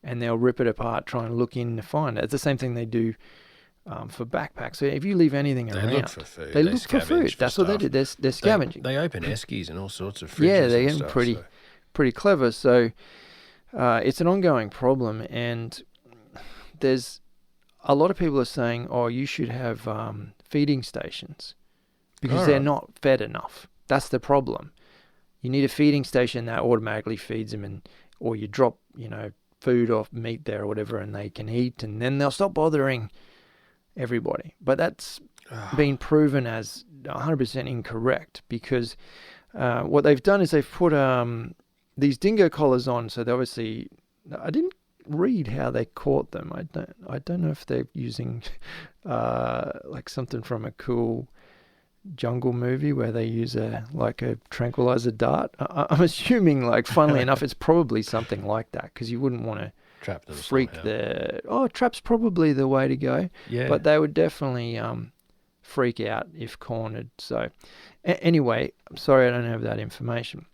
And they'll rip it apart, try and look in to find it. It's the same thing they do for backpacks. So if you leave anything around, they look for food. They look for food. That's what they do. They're scavenging. They open eskies and all sorts of fridges. Yeah, they're getting stuff, pretty clever. So it's an ongoing problem, and there's a lot of people are saying, oh, you should have feeding stations because they're not fed enough. That's the problem. You need a feeding station that automatically feeds them, or you drop, food off meat there or whatever, and they can eat, and then they'll stop bothering everybody. But that's been proven as 100% incorrect, because what they've done is they've put these dingo collars on. So they obviously, I didn't read how they caught them. I don't know if they're using like something from a cool jungle movie where they use a tranquilizer dart. I'm assuming, like, funnily enough, it's probably something like that, because you wouldn't want to Trap them freak somehow. Trap's probably the way to go. Yeah. But they would definitely freak out if cornered. So anyway, I'm sorry I don't have that information.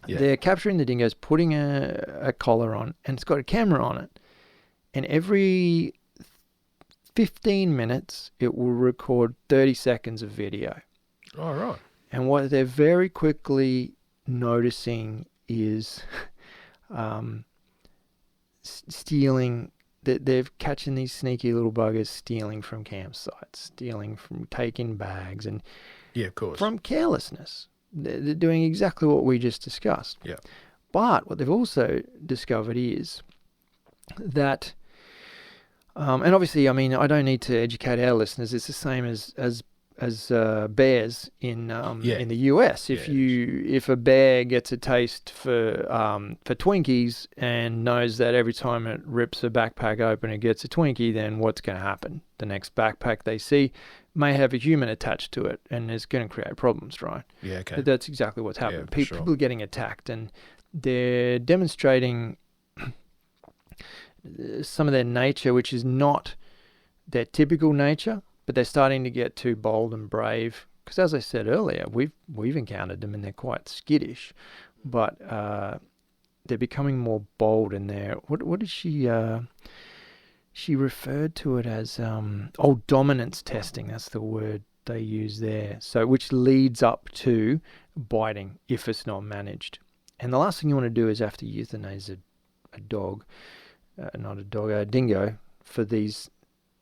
Yeah. They're capturing the dingoes, putting a collar on, and it's got a camera on it. And every 15 minutes, it will record 30 seconds of video. Oh, right. And what they're very quickly noticing is stealing. They're catching these sneaky little buggers stealing from campsites, taking bags, and Yeah, of course. from carelessness. They're doing exactly what we just discussed. Yeah. But what they've also discovered is that, and obviously, I mean, I don't need to educate our listeners. It's the same as bears in the US. If a bear gets a taste for Twinkies and knows that every time it rips a backpack open it gets a Twinkie, then what's going to happen? The next backpack they see may have a human attached to it, and it's going to create problems, right? Yeah, okay. But that's exactly what's happening. Yeah, sure. People are getting attacked, and they're demonstrating some of their nature, which is not their typical nature, but they're starting to get too bold and brave. Because as I said earlier, we've encountered them, and they're quite skittish, but they're becoming more bold in their. What did she? She referred to it as dominance testing. That's the word they use there. So which leads up to biting if it's not managed. And the last thing you want to do is have to euthanize a dog, a dingo, for these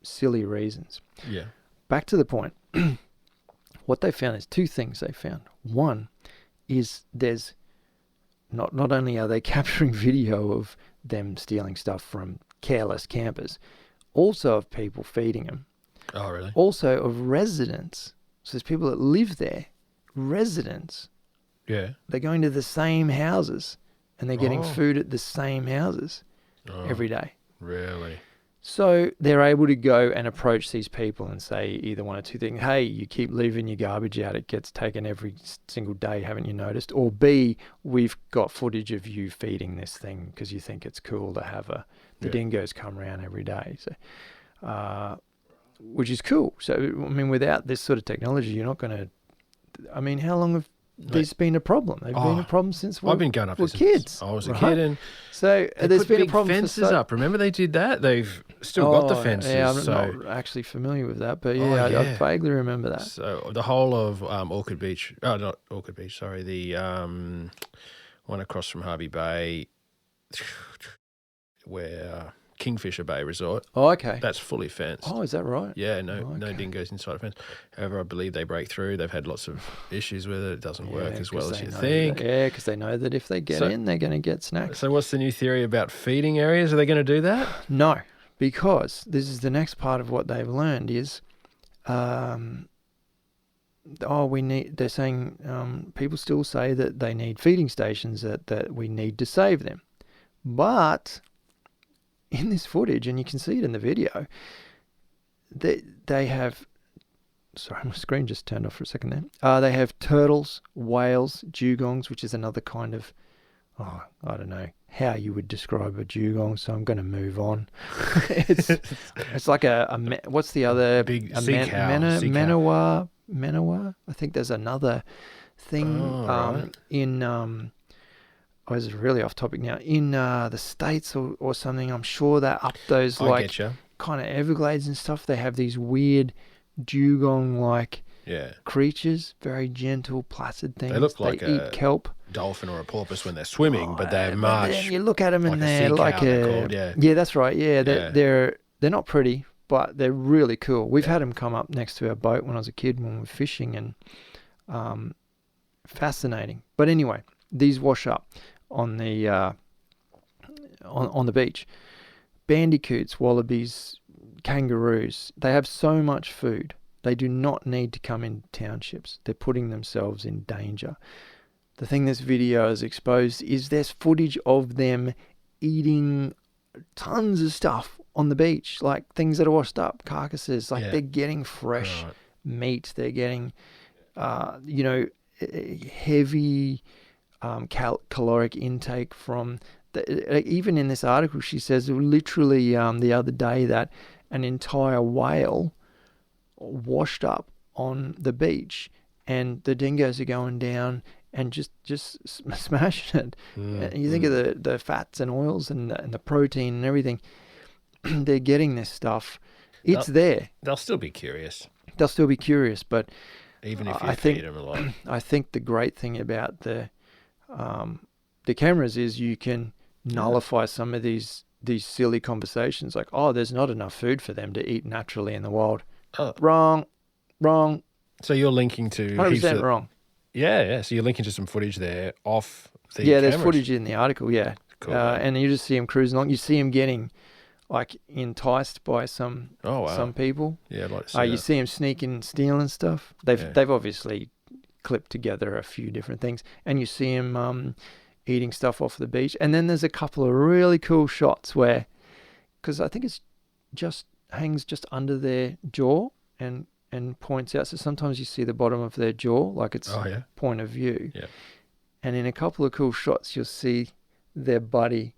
silly reasons. Yeah. Back to the point. What they found is two things they found. One is there's not only are they capturing video of them stealing stuff from careless campers, also of people feeding them. Oh, really? Also of residents. So there's people that live there, residents. Yeah. They're going to the same houses, and they're getting food at the same houses every day. Really? So they're able to go and approach these people and say either one or two things. Hey, you keep leaving your garbage out. It gets taken every single day. Haven't you noticed? Or B, we've got footage of you feeding this thing because you think it's cool to have the dingoes come around every day. So, which is cool. So, I mean, without this sort of technology, you're not going to, I mean, how long have these been a problem? They've been a problem since I've been going up we're since kids. I was a kid, and so there's put been big a problem fences up. Remember they did that? They've still got the fences. Yeah, I'm not actually familiar with that, but I vaguely remember that. So the whole of Orchid Beach, not Orchid Beach, sorry, the one across from Harvey Bay, where Kingfisher Bay Resort. Oh, okay. That's fully fenced. Oh, is that right? Yeah, no dingoes inside a fence. However, I believe they break through. They've had lots of issues with it. It doesn't work as well as you think. Because they know that if they get in, they're going to get snacks. So what's the new theory about feeding areas? Are they going to do that? No, because this is the next part of what they've learned is, they're saying people still say that they need feeding stations, that we need to save them. But in this footage, and you can see it in the video, they have, sorry, my screen just turned off for a second there. They have turtles, whales, dugongs, which is another kind of, I don't know how you would describe a dugong, so I'm going to move on. It's like what's the other? Big sea cow. Manawa. I think there's another thing right. in this is really off topic now. In the States or something, I'm sure that up those kind of Everglades and stuff, they have these weird dugong-like creatures, very gentle, placid things. They look like eat kelp. Dolphin or a porpoise when they're swimming, but they're much. Then you look at them and they're like yeah, that's right. Yeah, they're not pretty, but they're really cool. We've had them come up next to our boat when I was a kid when we were fishing, and fascinating. But anyway, these wash up on the on the beach. Bandicoots, wallabies, kangaroos, they have so much food They do not need to come in townships. They're putting themselves in danger. The thing this video has exposed is there's footage of them eating tons of stuff on the beach, like things that are washed up, carcasses. Like they're getting fresh meat. They're getting, heavy caloric intake from. Even in this article, she says literally the other day that an entire whale washed up on the beach, and the dingoes are going down and just smashing it. You think of the fats and oils and the protein and everything. They're getting this stuff. It's there. They'll still be curious. But even if you feed them a lot. I think the great thing about the cameras is you can nullify some of these silly conversations, like, oh, there's not enough food for them to eat naturally in the wild. Wrong. So you're linking to 100% wrong. Yeah. So you're linking to some footage there off the cameras. There's footage in the article. Yeah, cool. And you just see him cruising along. You see him getting like enticed by some people. Yeah, I'd like to see you see him sneaking, stealing stuff. They've obviously clipped together a few different things, and you see him eating stuff off the beach. And then there's a couple of really cool shots where, because I think it's just hangs just under their jaw and points out. So sometimes you see the bottom of their jaw, like it's point of view. Yeah. And in a couple of cool shots, you'll see their buddy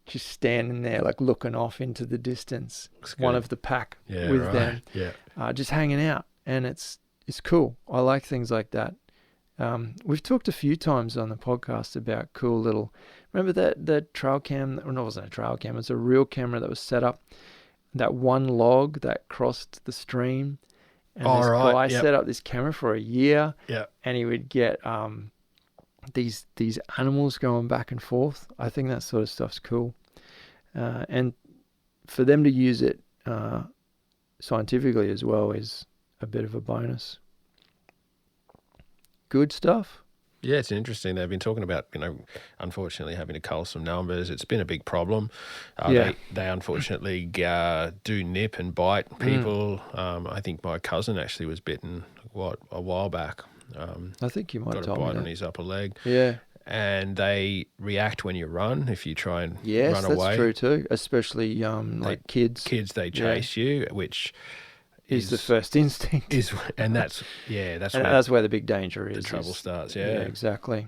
just standing there, like looking off into the distance. One of the pack with them, just hanging out, and it's cool. I like things like that. We've talked a few times on the podcast about cool little. Remember that trail cam? Well, no, it wasn't a trail cam. It was a real camera that was set up. That one log that crossed the stream, and this guy set up this camera for a year. Yeah, and he would get these animals going back and forth. I think that sort of stuff's cool, and for them to use it scientifically as well is a bit of a bonus. Good stuff. Yeah, it's interesting. They've been talking about, unfortunately having to cull some numbers. It's been a big problem. They unfortunately do nip and bite people. I think my cousin actually was bitten, a while back. I think you might have told me got a bite that. on his upper leg. Yeah. And they react when you run, if you try and run away. Yes, that's true too, especially like kids. Kids, they chase you, which is the first instinct. That's where the big danger is. The trouble starts, Yeah, exactly.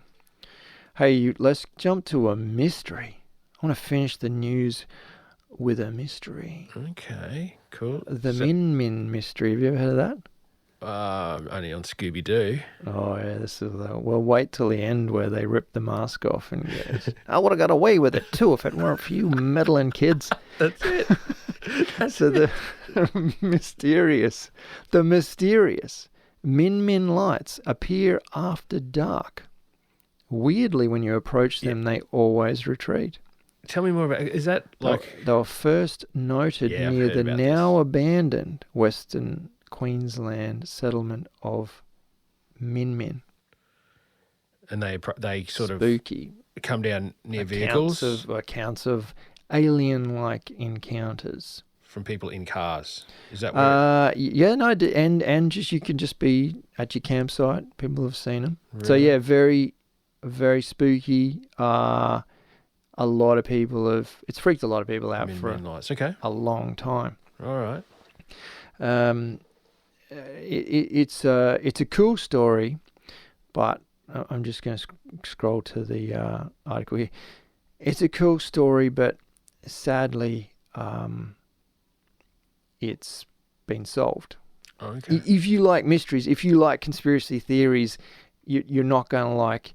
Hey, let's jump to a mystery. I want to finish the news with a mystery. Okay, cool. The Min Min mystery. Have you ever heard of that? Only on Scooby-Doo. Oh, yeah. This is well, wait till the end where they rip the mask off and goes, I would have got away with it too if it weren't for you meddling kids. That's it. The mysterious Min Min lights appear after dark. Weirdly, when you approach them, they always retreat. Tell me more about. Is that like they were first noted near the now abandoned Western Queensland settlement of Min Min. And they sort spooky. Of come down near vehicles? Accounts of alien-like encounters. From people in cars. Is that where? And just you can just be at your campsite. People have seen them. Really? So yeah, very, very spooky. A lot of people it's freaked a lot of people out for a long time. All right. It's a cool story, but I'm just going to scroll to the article here. It's a cool story, but sadly, it's been solved. Okay. If you like mysteries, if you like conspiracy theories, you're not going to like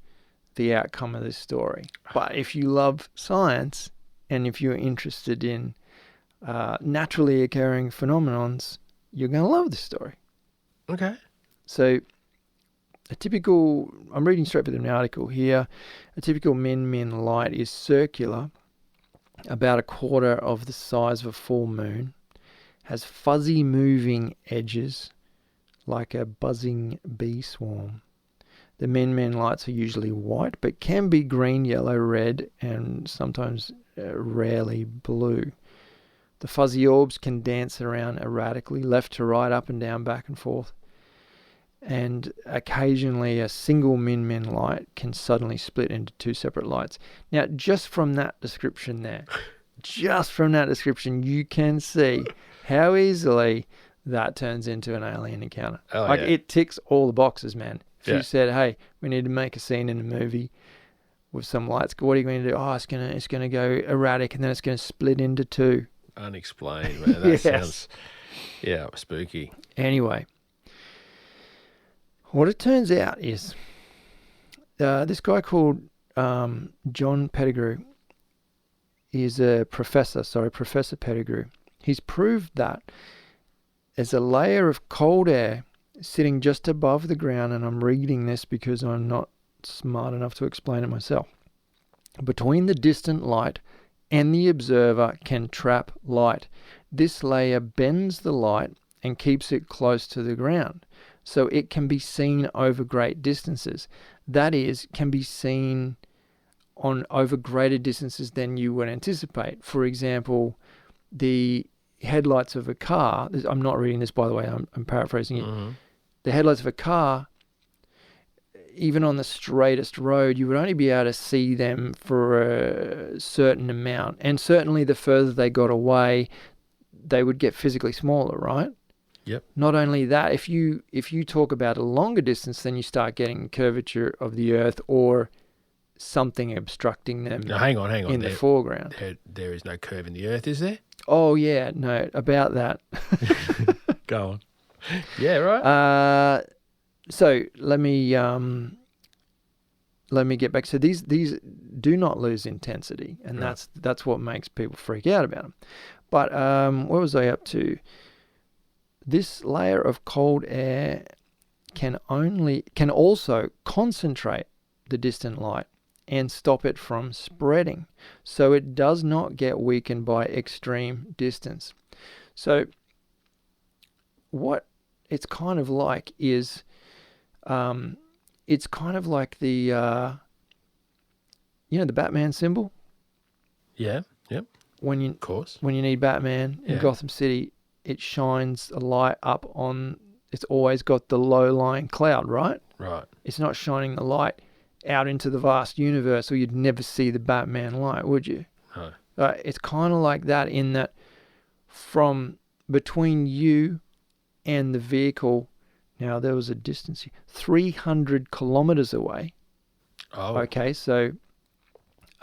the outcome of this story. But if you love science and if you're interested in naturally occurring phenomenons, you're going to love this story. Okay. So I'm reading straight from the article here, a typical Min Min light is circular, about a quarter of the size of a full moon, has fuzzy moving edges like a buzzing bee swarm. The Min Min lights are usually white, but can be green, yellow, red, and sometimes rarely blue. The fuzzy orbs can dance around erratically, left to right, up and down, back and forth. And occasionally a single min light can suddenly split into two separate lights. Now, just from that description there, you can see how easily that turns into an alien encounter. It ticks all the boxes, man. If you said, hey, we need to make a scene in a movie with some lights, what are you going to do? Oh, it's gonna go erratic, and then it's going to split into two. Unexplained, man. That sounds, spooky. Anyway, what it turns out is this guy called John Pettigrew is a professor. Professor Pettigrew. He's proved that there's a layer of cold air sitting just above the ground, and I'm reading this because I'm not smart enough to explain it myself. Between the distant light and the observer can trap light. This layer bends the light and keeps it close to the ground, so it can be seen over great distances. That is, can be seen on over greater distances than you would anticipate. For example, the headlights of a car, I'm not reading this, by the way, I'm paraphrasing it. Mm-hmm. The headlights of a car, even on the straightest road, you would only be able to see them for a certain amount. And certainly the further they got away, they would get physically smaller, right? Yep. Not only that, if you talk about a longer distance, then you start getting curvature of the earth or something obstructing them. Now, hang on. In the foreground. There is no curve in the earth, is there? Oh, yeah. No, about that. Go on. Yeah, right. So let me get back. So these do not lose intensity, and right. that's what makes people freak out about them. But what was I up to? This layer of cold air can also concentrate the distant light and stop it from spreading, so it does not get weakened by extreme distance. So what it's kind of like is it's kind of like the the Batman symbol. Yeah. Yep. Of course. When you need Batman in Gotham City, it shines a light up on. It's always got the low-lying cloud, right? Right. It's not shining the light out into the vast universe, or you'd never see the Batman light, would you? No. It's kind of like that in that from between you and the vehicle. Now, there was a distance 300 kilometers away. Oh. Okay, so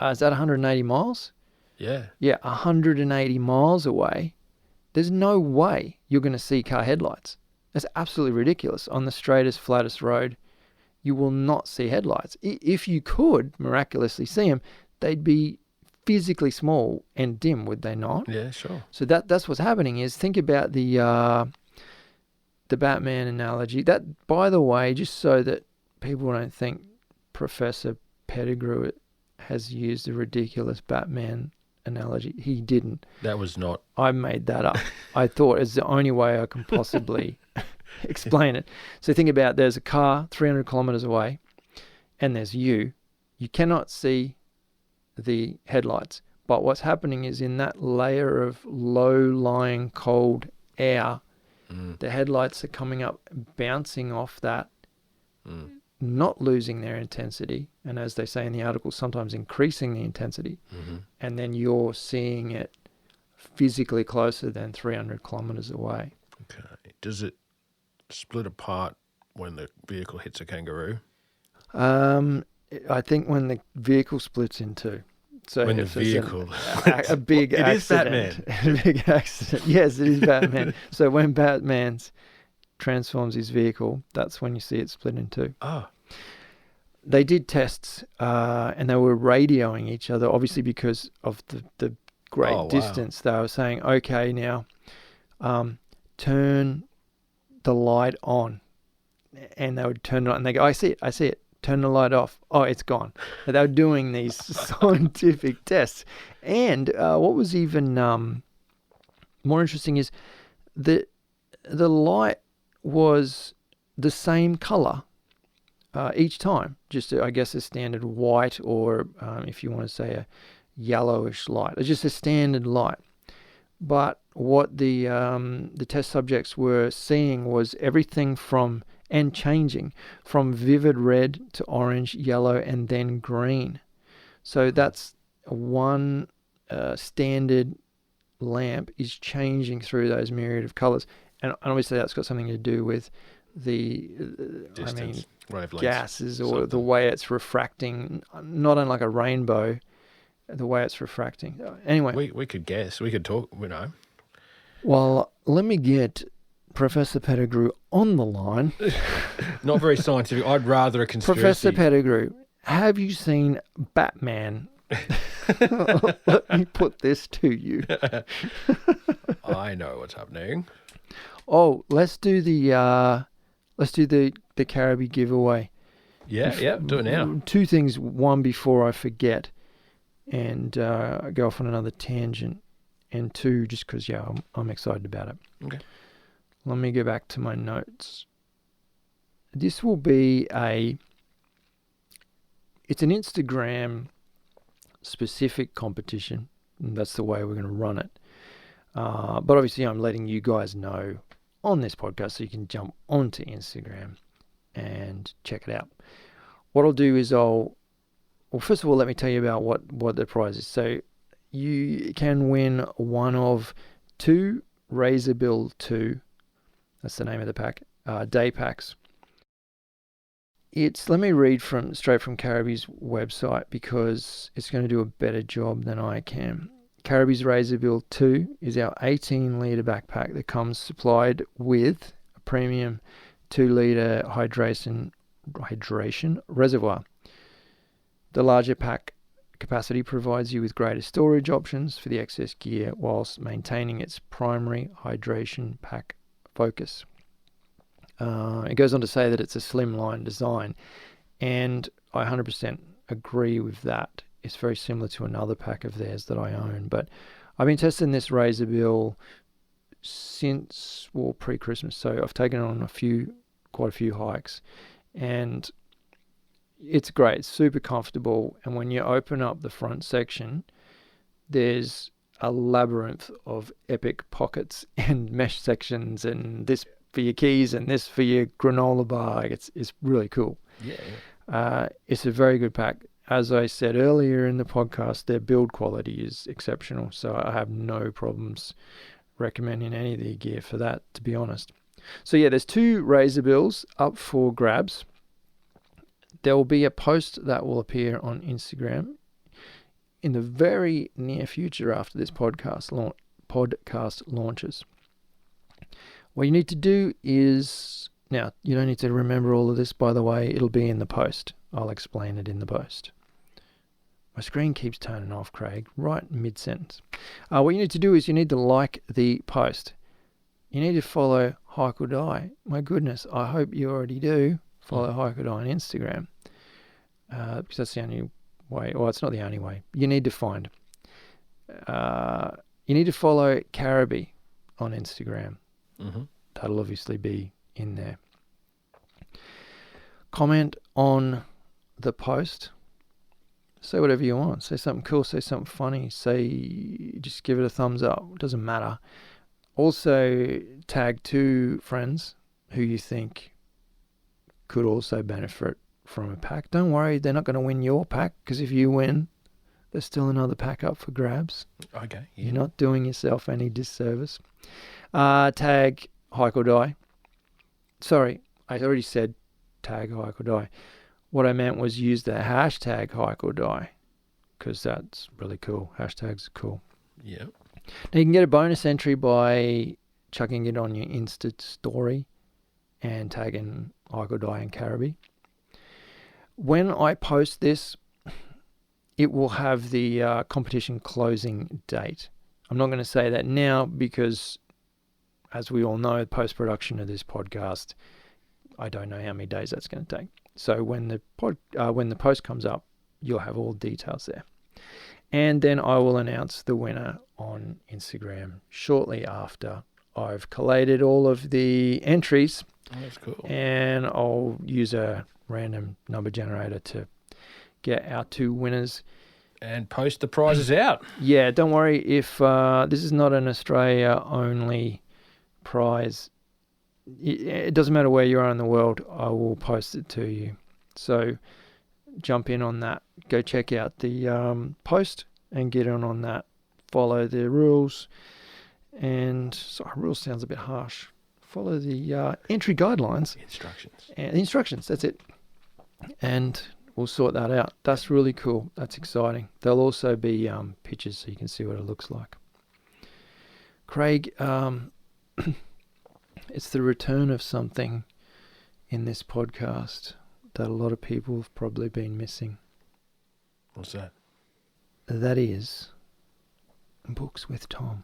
is that 180 miles? Yeah. Yeah, 180 miles away. There's no way you're going to see car headlights. That's absolutely ridiculous. On the straightest, flattest road, you will not see headlights. If you could miraculously see them, they'd be physically small and dim, would they not? Yeah, sure. So that's what's happening is, think about the Batman analogy. That, by the way, just so that people don't think Professor Pettigrew has used a ridiculous Batman analogy. He didn't. That was not. I made that up. I thought it's the only way I can possibly explain it. So think about, there's a car 300 kilometers away and there's you. You cannot see the headlights. But what's happening is, in that layer of low-lying cold air, the headlights are coming up, bouncing off that, not losing their intensity, and as they say in the article, sometimes increasing the intensity, and then you're seeing it physically closer than 300 kilometers away. Okay. Does it split apart when the vehicle hits a kangaroo? I think when the vehicle splits in two. So when the vehicle... a big it accident. It is Batman. A big accident. Yes, it is Batman. So when Batman transforms his vehicle, that's when you see it split in two. Oh. They did tests, and they were radioing each other, obviously because of the great distance. They were saying, okay, now turn the light on. And they would turn it on, and they go, I see it. Turn the light off. Oh, it's gone. So they were doing these scientific tests. And what was even more interesting is the light was the same color each time. Just, I guess, a standard white, or if you want to say a yellowish light. It's just a standard light. But what the test subjects were seeing was everything from, and changing, from vivid red to orange, yellow, and then green. So that's one standard lamp is changing through those myriad of colours. And obviously that's got something to do with the Distance, wavelengths, gases, or something. the way it's refracting, not unlike a rainbow, the way it's refracting. Anyway. We could guess. We could talk, Well, let me get Professor Pettigrew on the line. Not very scientific. I'd rather a conspiracy. Professor Pettigrew, have you seen Batman? Let me put this to you. I know what's happening. Oh, let's do the Caribbean giveaway. Yeah, do it now. Two things. One, before I forget, and go off on another tangent. And two, just because, I'm excited about it. Okay. Let me go back to my notes. This will be it's an Instagram specific competition. And that's the way we're going to run it. But obviously I'm letting you guys know on this podcast so you can jump onto Instagram and check it out. What I'll do is first of all, let me tell you about what the prize is. So you can win one of 2 Razorbill 2, that's the name of the pack, day packs. Let me read straight from Caribbean's website because it's going to do a better job than I can. Caribbean's Razorbill 2 is our 18-litre backpack that comes supplied with a premium 2-litre hydration reservoir. The larger pack capacity provides you with greater storage options for the excess gear whilst maintaining its primary hydration pack focus. It goes on to say that it's a slimline design, and I 100% agree with that. It's very similar to another pack of theirs that I own, but I've been testing this Razorbill since pre-Christmas, so I've taken it on quite a few hikes, and it's great. It's super comfortable, and when you open up the front section, there's a labyrinth of epic pockets and mesh sections, and this for your keys and this for your granola bar. It's really cool. Yeah. It's a very good pack. As I said earlier in the podcast, their build quality is exceptional, so I have no problems recommending any of their gear for that, to be honest. So yeah, there's 2 Razorbills up for grabs. There will be a post that will appear on Instagram in the very near future after this podcast launches. What you need to do is, now you don't need to remember all of this, by the way, it'll be in the post. I'll explain it in the post. My screen keeps turning off, Craig, right mid-sentence. What you need to do is you need to like the post. You need to follow Hike or Die. My goodness, I hope you already do follow Hike or Die on Instagram. Because that's the only way, or it's not the only way. You need to follow Caribbean on Instagram. Mm-hmm. That'll obviously be in there. Comment on the post. Say whatever you want. Say something cool. Say something funny. Just give it a thumbs up. It doesn't matter. Also, tag 2 friends who you think could also benefit from a pack. Don't worry, they're not going to win your pack, because if you win, there's still another pack up for grabs. Okay. Yeah. You're not doing yourself any disservice. Tag Hike or Die. Sorry, I already said tag Hike or Die. What I meant was use the hashtag Hike or Die, because that's really cool. Hashtags are cool. Yeah. Now you can get a bonus entry by chucking it on your Insta story and tagging Hike or Die and Caribbean. When I post this, it will have the competition closing date. I'm not going to say that now because, as we all know, post-production of this podcast, I don't know how many days that's going to take. So when the post comes up, you'll have all details there. And then I will announce the winner on Instagram shortly after I've collated all of the entries. Oh, that's cool. And I'll use a random number generator to get our 2 winners. And post the prizes out. Yeah, don't worry if this is not an Australia-only prize. It doesn't matter where you are in the world, I will post it to you. So jump in on that. Go check out the post and get on that. Follow the rules. And, sorry, rules sounds a bit harsh. Follow the entry guidelines. Instructions, that's it. And we'll sort that out. That's really cool. That's exciting. There'll also be pictures so you can see what it looks like. Craig, it's the return of something in this podcast that a lot of people have probably been missing. What's that? That is Books with Tom.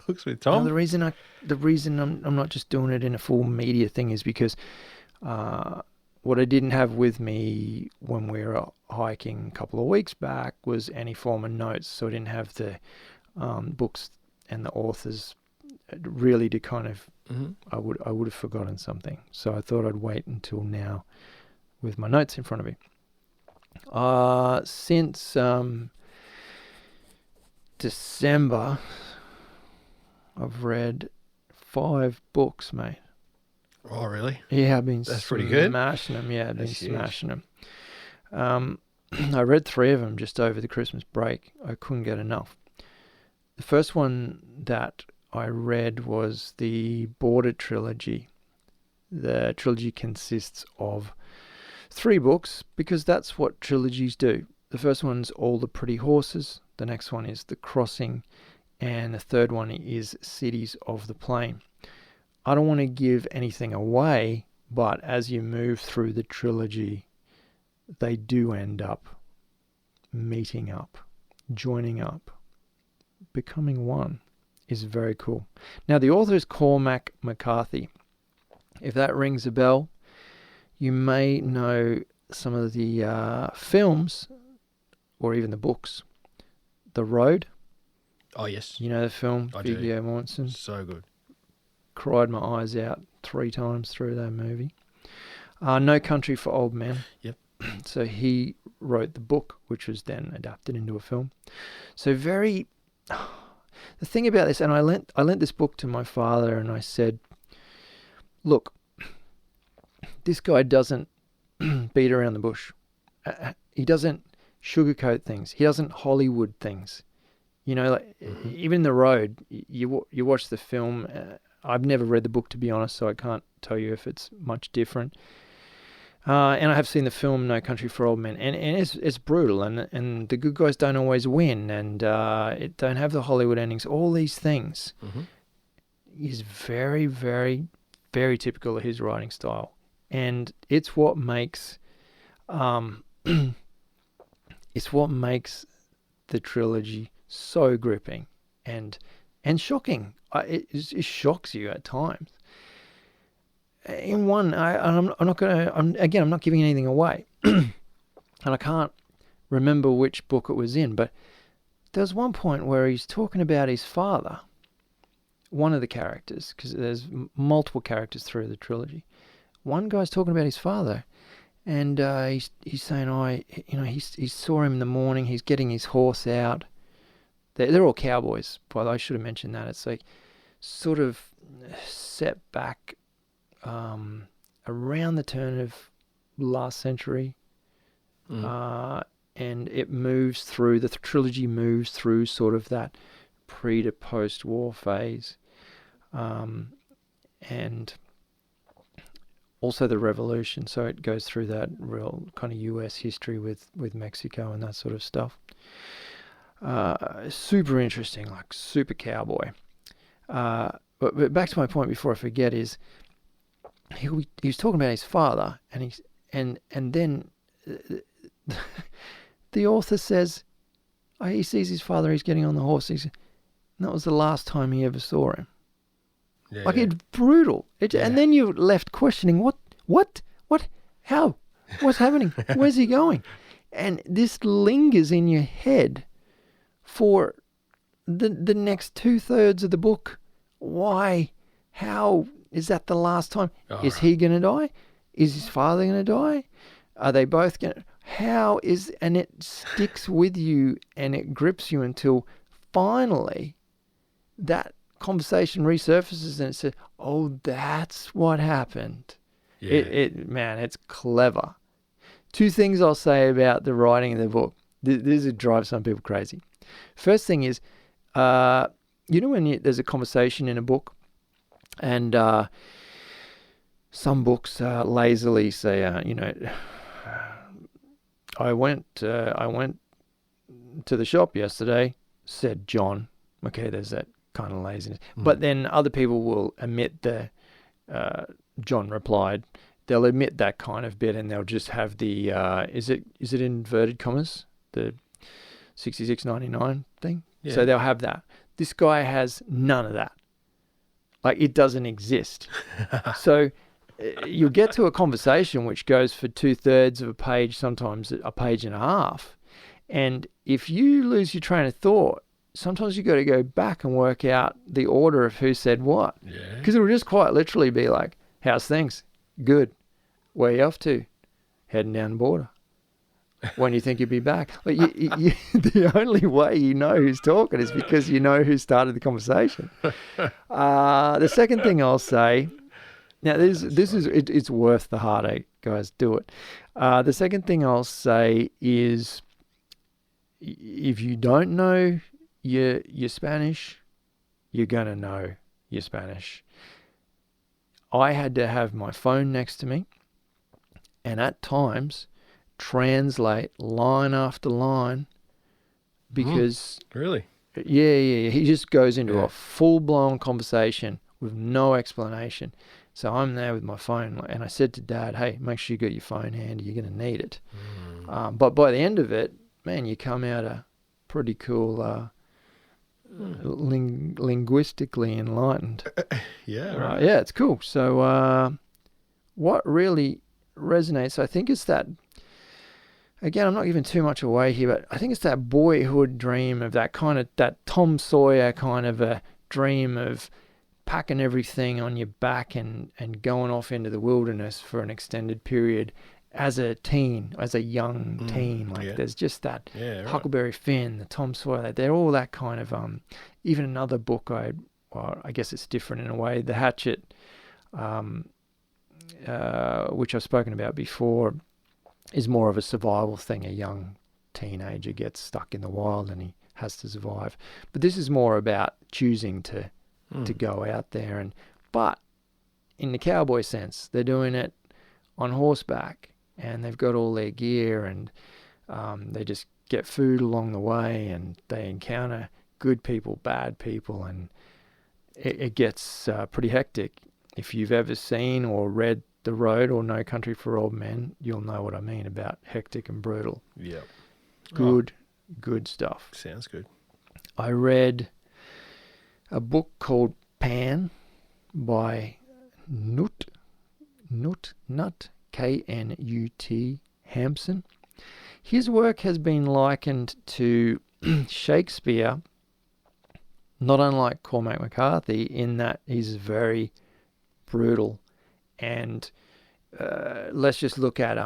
Books with Tom? Now, the reason I'm not just doing it in a full media thing is because what I didn't have with me when we were hiking a couple of weeks back was any form of notes. So I didn't have the books and the authors really to kind of, I would have forgotten something. So I thought I'd wait until now with my notes in front of me. Since December, I've read 5 books, mate. Oh, really? Yeah, I've been pretty good. Smashing them. Yeah, I've been That's huge. smashing them. I read 3 of them just over the Christmas break. I couldn't get enough. The first one that I read was the Border trilogy. The trilogy consists of 3 books because that's what trilogies do. The first one's All the Pretty Horses. The next one is The Crossing. And the third one is Cities of the Plain. I don't want to give anything away, but as you move through the trilogy, they do end up meeting up, joining up, becoming one. Is very cool. Now, the author is Cormac McCarthy. If that rings a bell, you may know some of the films or even the books. The Road. Oh, yes. You know the film? I do. Viggo Mortensen. So good. Cried my eyes out 3 times through that movie. No Country for Old Men. Yep. So he wrote the book, which was then adapted into a film. So very... The thing about this, and I lent this book to my father and I said, look, this guy doesn't beat around the bush. He doesn't sugarcoat things. He doesn't Hollywood things. You know, like even The Road, you watch the film. I've never read the book, to be honest, so I can't tell you if it's much different. And I have seen the film No Country for Old Men, and it's brutal, and the good guys don't always win, and it don't have the Hollywood endings. All these things is very, very, very typical of his writing style, and it's what makes the trilogy so gripping and shocking. It shocks you at times. In one, I'm not giving anything away, and I can't remember which book it was in, but there's one point where he's talking about his father, one of the characters, because there's multiple characters through the trilogy. One guy's talking about his father, and he's saying, he saw him in the morning. He's getting his horse out. They're all cowboys, but I should have mentioned that. It's like sort of set back around the turn of last century, and it moves through, the trilogy moves through sort of that pre to post-war phase, and also the revolution. So it goes through that real kind of US history with Mexico and that sort of stuff. Super interesting, like super cowboy. But back to my point before I forget is he was talking about his father, and then the author says he sees his father. He's getting on the horse. And that was the last time he ever saw him. Yeah, like it's brutal. And then you're left questioning what, how, what's happening? Where's he going? And this lingers in your head for the next 2/3 of the book. Why? How? Is that the last time? Is he going to die? Is his father going to die? Are they both going to... And it sticks with you and it grips you until finally that conversation resurfaces and it says, oh, that's what happened. Yeah. Man, it's clever. Two things I'll say about the writing of the book. This would drive some people crazy. First thing is, when there's a conversation in a book, and some books lazily say, I went to the shop yesterday, said John. Okay, there's that kind of laziness. But then other people will omit the John replied. They'll omit that kind of bit and they'll just have the is it inverted commas, the 66.99 thing. Yeah. So they'll have that. This guy has none of that. Like, it doesn't exist. So you'll get to a conversation which goes for 2/3 of a page, sometimes a page and a half. And if you lose your train of thought, sometimes you got to go back and work out the order of who said what. Yeah. Because it will just quite literally be like, how's things? Good. Where you off to? Heading down the border. When you think you'll be back? But the only way you know who's talking is because you know who started the conversation. The second thing I'll say, now it's worth the heartache, guys. Do it. The second thing I'll say is, if you don't know your Spanish, you're gonna know your Spanish. I had to have my phone next to me, and at times translate line after line, because Really? yeah, he just goes into a full-blown conversation with no explanation. So I'm there with my phone, and I said to Dad, hey, make sure you got your phone handy, you're going to need it. But by the end of it, man, you come out a pretty cool linguistically enlightened. Yeah, right. Yeah, it's cool. So what really resonates, I think, is that, again, I'm not giving too much away here, but I think it's that boyhood dream of that Tom Sawyer kind of a dream of packing everything on your back and going off into the wilderness for an extended period as a teen, as a young teen. Like, there's just that Huckleberry Finn, the Tom Sawyer, they're all that kind of, even another book I guess it's different in a way, The Hatchet, which I've spoken about before, is more of a survival thing. A young teenager gets stuck in the wild and he has to survive. But this is more about choosing to go out there. But in the cowboy sense, they're doing it on horseback, and they've got all their gear, and they just get food along the way, and they encounter good people, bad people, and it gets pretty hectic. If you've ever seen or read The Road or No Country for Old Men, you'll know what I mean about hectic and brutal. Yeah. Good stuff. Sounds good. I read a book called Pan by Knut, Knut Hampson. His work has been likened to Shakespeare, not unlike Cormac McCarthy, in that he's very brutal. And let's just look at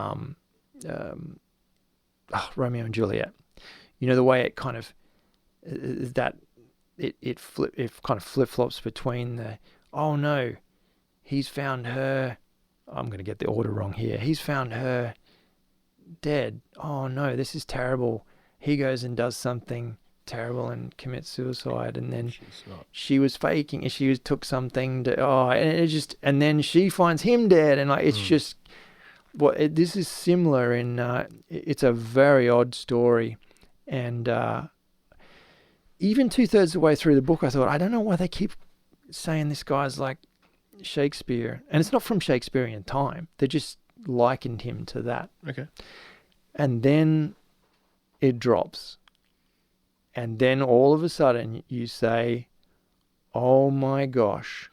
Romeo and Juliet. You know, the way it kind of it kind of flip-flops between the, oh no, he's found her, I'm going to get the order wrong here, he's found her dead, oh no, this is terrible, he goes and does something terrible and commits suicide, and then she was faking, and she took something to, and then she finds him dead, and like, it's just, this is similar in, it's a very odd story. And even 2/3 of the way through the book, I thought, I don't know why they keep saying this guy's like Shakespeare. And it's not from Shakespearean time. They just likened him to that. Okay. And then it drops. And then all of a sudden you say, oh my gosh,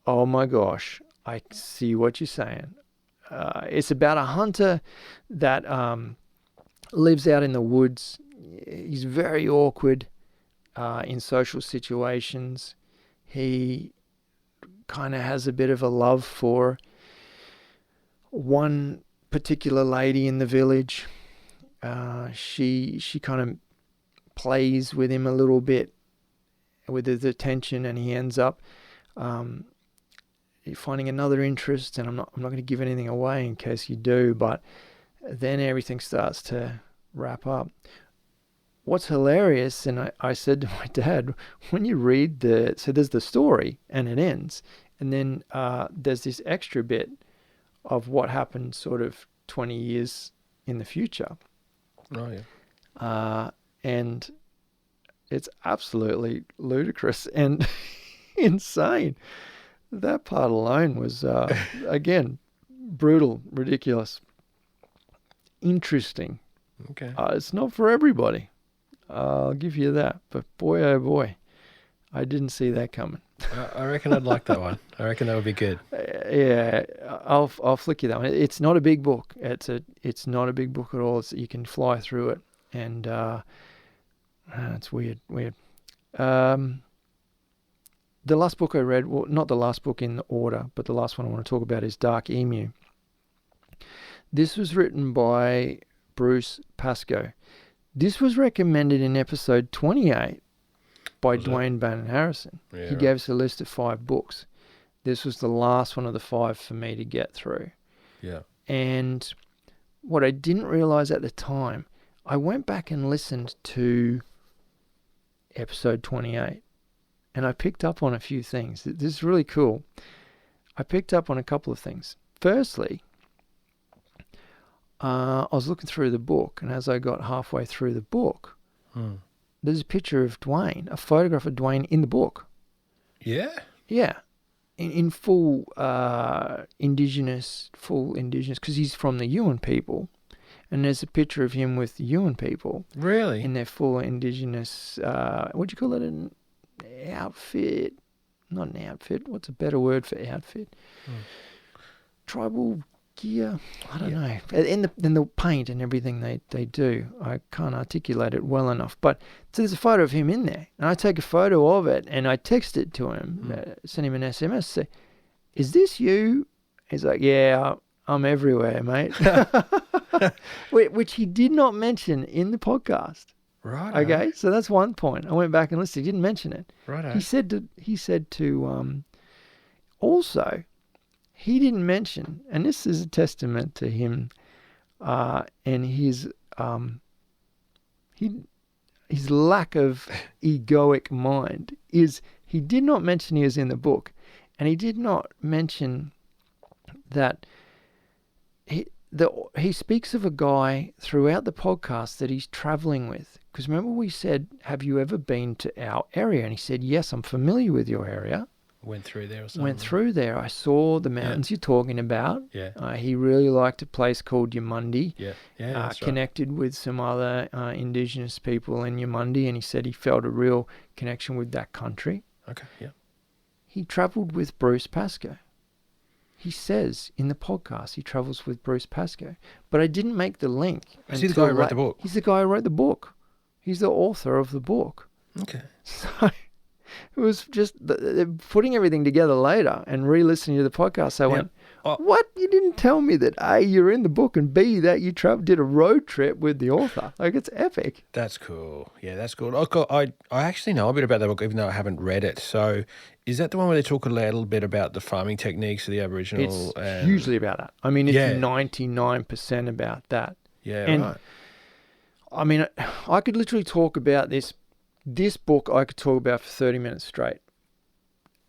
I see what you're saying. It's about a hunter that lives out in the woods. He's very awkward in social situations. He kind of has a bit of a love for one particular lady in the village, she kind of plays with him a little bit with his attention, and he ends up finding another interest. And I'm not going to give anything away in case you do, but then everything starts to wrap up. What's hilarious, and I said to my dad, when you read so there's the story and it ends, and then there's this extra bit of what happened sort of 20 years in the future. Oh, yeah. And it's absolutely ludicrous and insane. That part alone was, again, brutal, ridiculous, interesting. Okay. It's not for everybody. I'll give you that. But boy, oh boy, I didn't see that coming. I reckon I'd like that one. I reckon that would be good. Yeah, I'll flick you that one. It's not a big book. It's not a big book at all. You can fly through it, and it's weird. The last book I read, well, not the last book in order, but the last one I want to talk about is Dark Emu. This was written by Bruce Pascoe. This was recommended in episode 28 by Dwayne Bannon Harrison. Yeah, he gave us a list of 5 books. This was the last one of the 5 for me to get through. Yeah. And what I didn't realize at the time, I went back and listened to episode 28, and I picked up on a few things. This is really cool. I picked up on a couple of things. Firstly, I was looking through the book, and as I got halfway through the book, there's a picture of Dwayne, a photograph of Dwayne in the book. Yeah? Yeah. In full indigenous, because he's from the Yuin people, and there's a picture of him with the Yuin people. Really? In their full indigenous, what do you call it, an outfit? Not an outfit, what's a better word for outfit? Tribal gear, I don't know. And the paint and everything they do, I can't articulate it well enough. But so there's a photo of him in there, and I take a photo of it, and I text it to him, send him an SMS, say, "Is this you?" He's like, "Yeah, I'm everywhere, mate." Which he did not mention in the podcast. Right. Okay, so that's one point. I went back and listened. He didn't mention it. Right. He said to also, he didn't mention, and this is a testament to him and his lack of egoic mind, is he did not mention he was in the book, and he did not mention that he speaks of a guy throughout the podcast that he's traveling with. Because remember we said, have you ever been to our area? And he said, yes, I'm familiar with your area. Went through there or something? Went through there. I saw the mountains you're talking about. Yeah. He really liked a place called Yamundi. Yeah. Yeah, that's connected with some other indigenous people in Yamundi, and he said he felt a real connection with that country. Okay, yeah. He travelled with Bruce Pascoe. He says in the podcast he travels with Bruce Pascoe. But I didn't make the link. Is he the guy who wrote the book? He's the guy who wrote the book. He's the author of the book. Okay. So it was just putting everything together later and re-listening to the podcast. I went, what? You didn't tell me that A, you're in the book, and B, that you did a road trip with the author. Like, it's epic. That's cool. Yeah, that's cool. I actually know a bit about that book, even though I haven't read it. So is that the one where they talk a little bit about the farming techniques of the Aboriginal? It's hugely about that. I mean, it's 99% about that. Yeah, and, right. I mean, I could literally talk about this book. I could talk about for 30 minutes straight.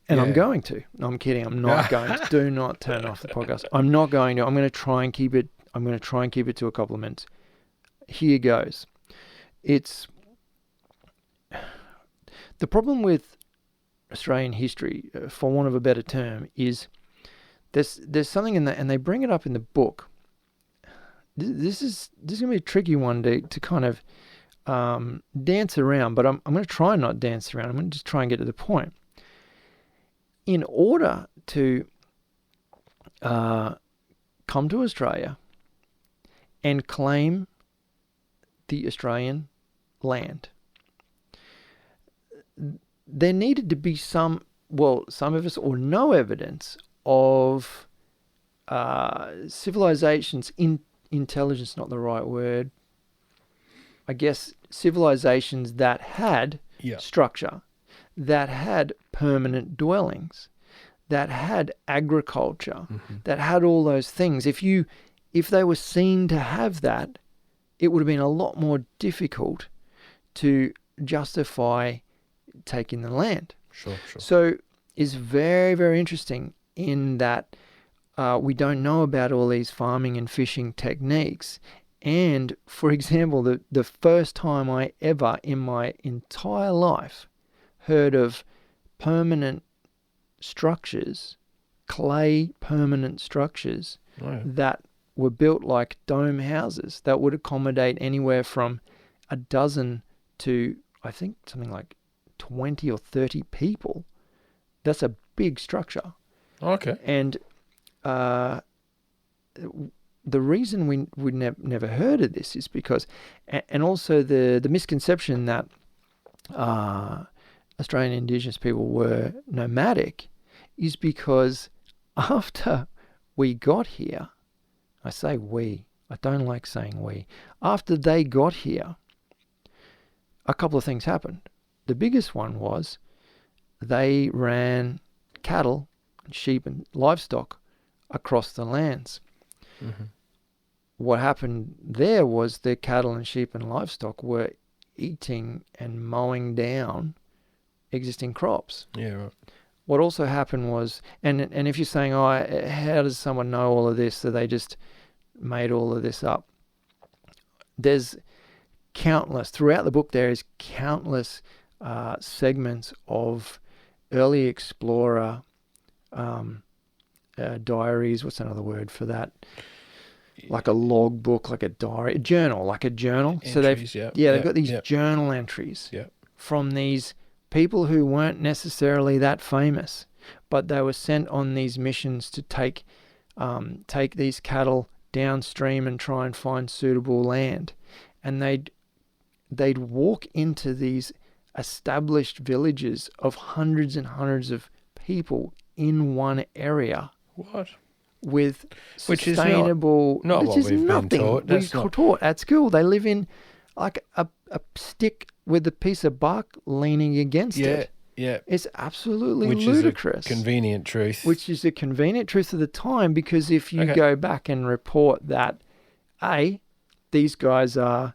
And I'm going to. No, I'm kidding. I'm not going to. Do not turn off the podcast. I'm not going to. I'm going to try and keep it. I'm going to try and keep it to a couple of minutes. Here goes. It's the problem with Australian history, for want of a better term, is there's something in that, and they bring it up in the book. This is going to be a tricky one to kind of dance around, but I'm going to try and not dance around. I'm going to just try and get to the point. In order to come to Australia and claim the Australian land, there needed to be some evidence or no evidence of civilizations, intelligence, not the right word. I guess civilizations that had structure, that had permanent dwellings, that had agriculture, that had all those things. If they were seen to have that, it would have been a lot more difficult to justify taking the land. Sure. So it's very, very interesting in that we don't know about all these farming and fishing techniques. And, for example, the first time I ever in my entire life heard of permanent structures, clay permanent structures that were built like dome houses that would accommodate anywhere from a dozen to, I think, something like 20 or 30 people. That's a big structure. Okay. And the reason we never heard of this is because, and also the misconception that Australian Indigenous people were nomadic is because after we got here, I say we, I don't like saying we, after they got here, a couple of things happened. The biggest one was they ran cattle, sheep and livestock across the lands. What happened there was the cattle and sheep and livestock were eating and mowing down existing crops. Yeah, right. What also happened was, and if you're saying, oh, how does someone know all of this? So they just made all of this up. There's countless, throughout the book, there is countless segments of early explorer diaries. What's another word for that? Like a log book, like a diary, a journal, like a journal. Entries, so they've got these journal entries from these people who weren't necessarily that famous, but they were sent on these missions to take these cattle downstream and try and find suitable land. And they'd walk into these established villages of hundreds and hundreds of people in one area. What? With Which sustainable... is not what we've been taught. We're taught at school. They live in like a stick with a piece of bark leaning against it. Yeah. It's absolutely Which ludicrous. Is a convenient truth. Which is a convenient truth of the time, because if you go back and report that, these guys are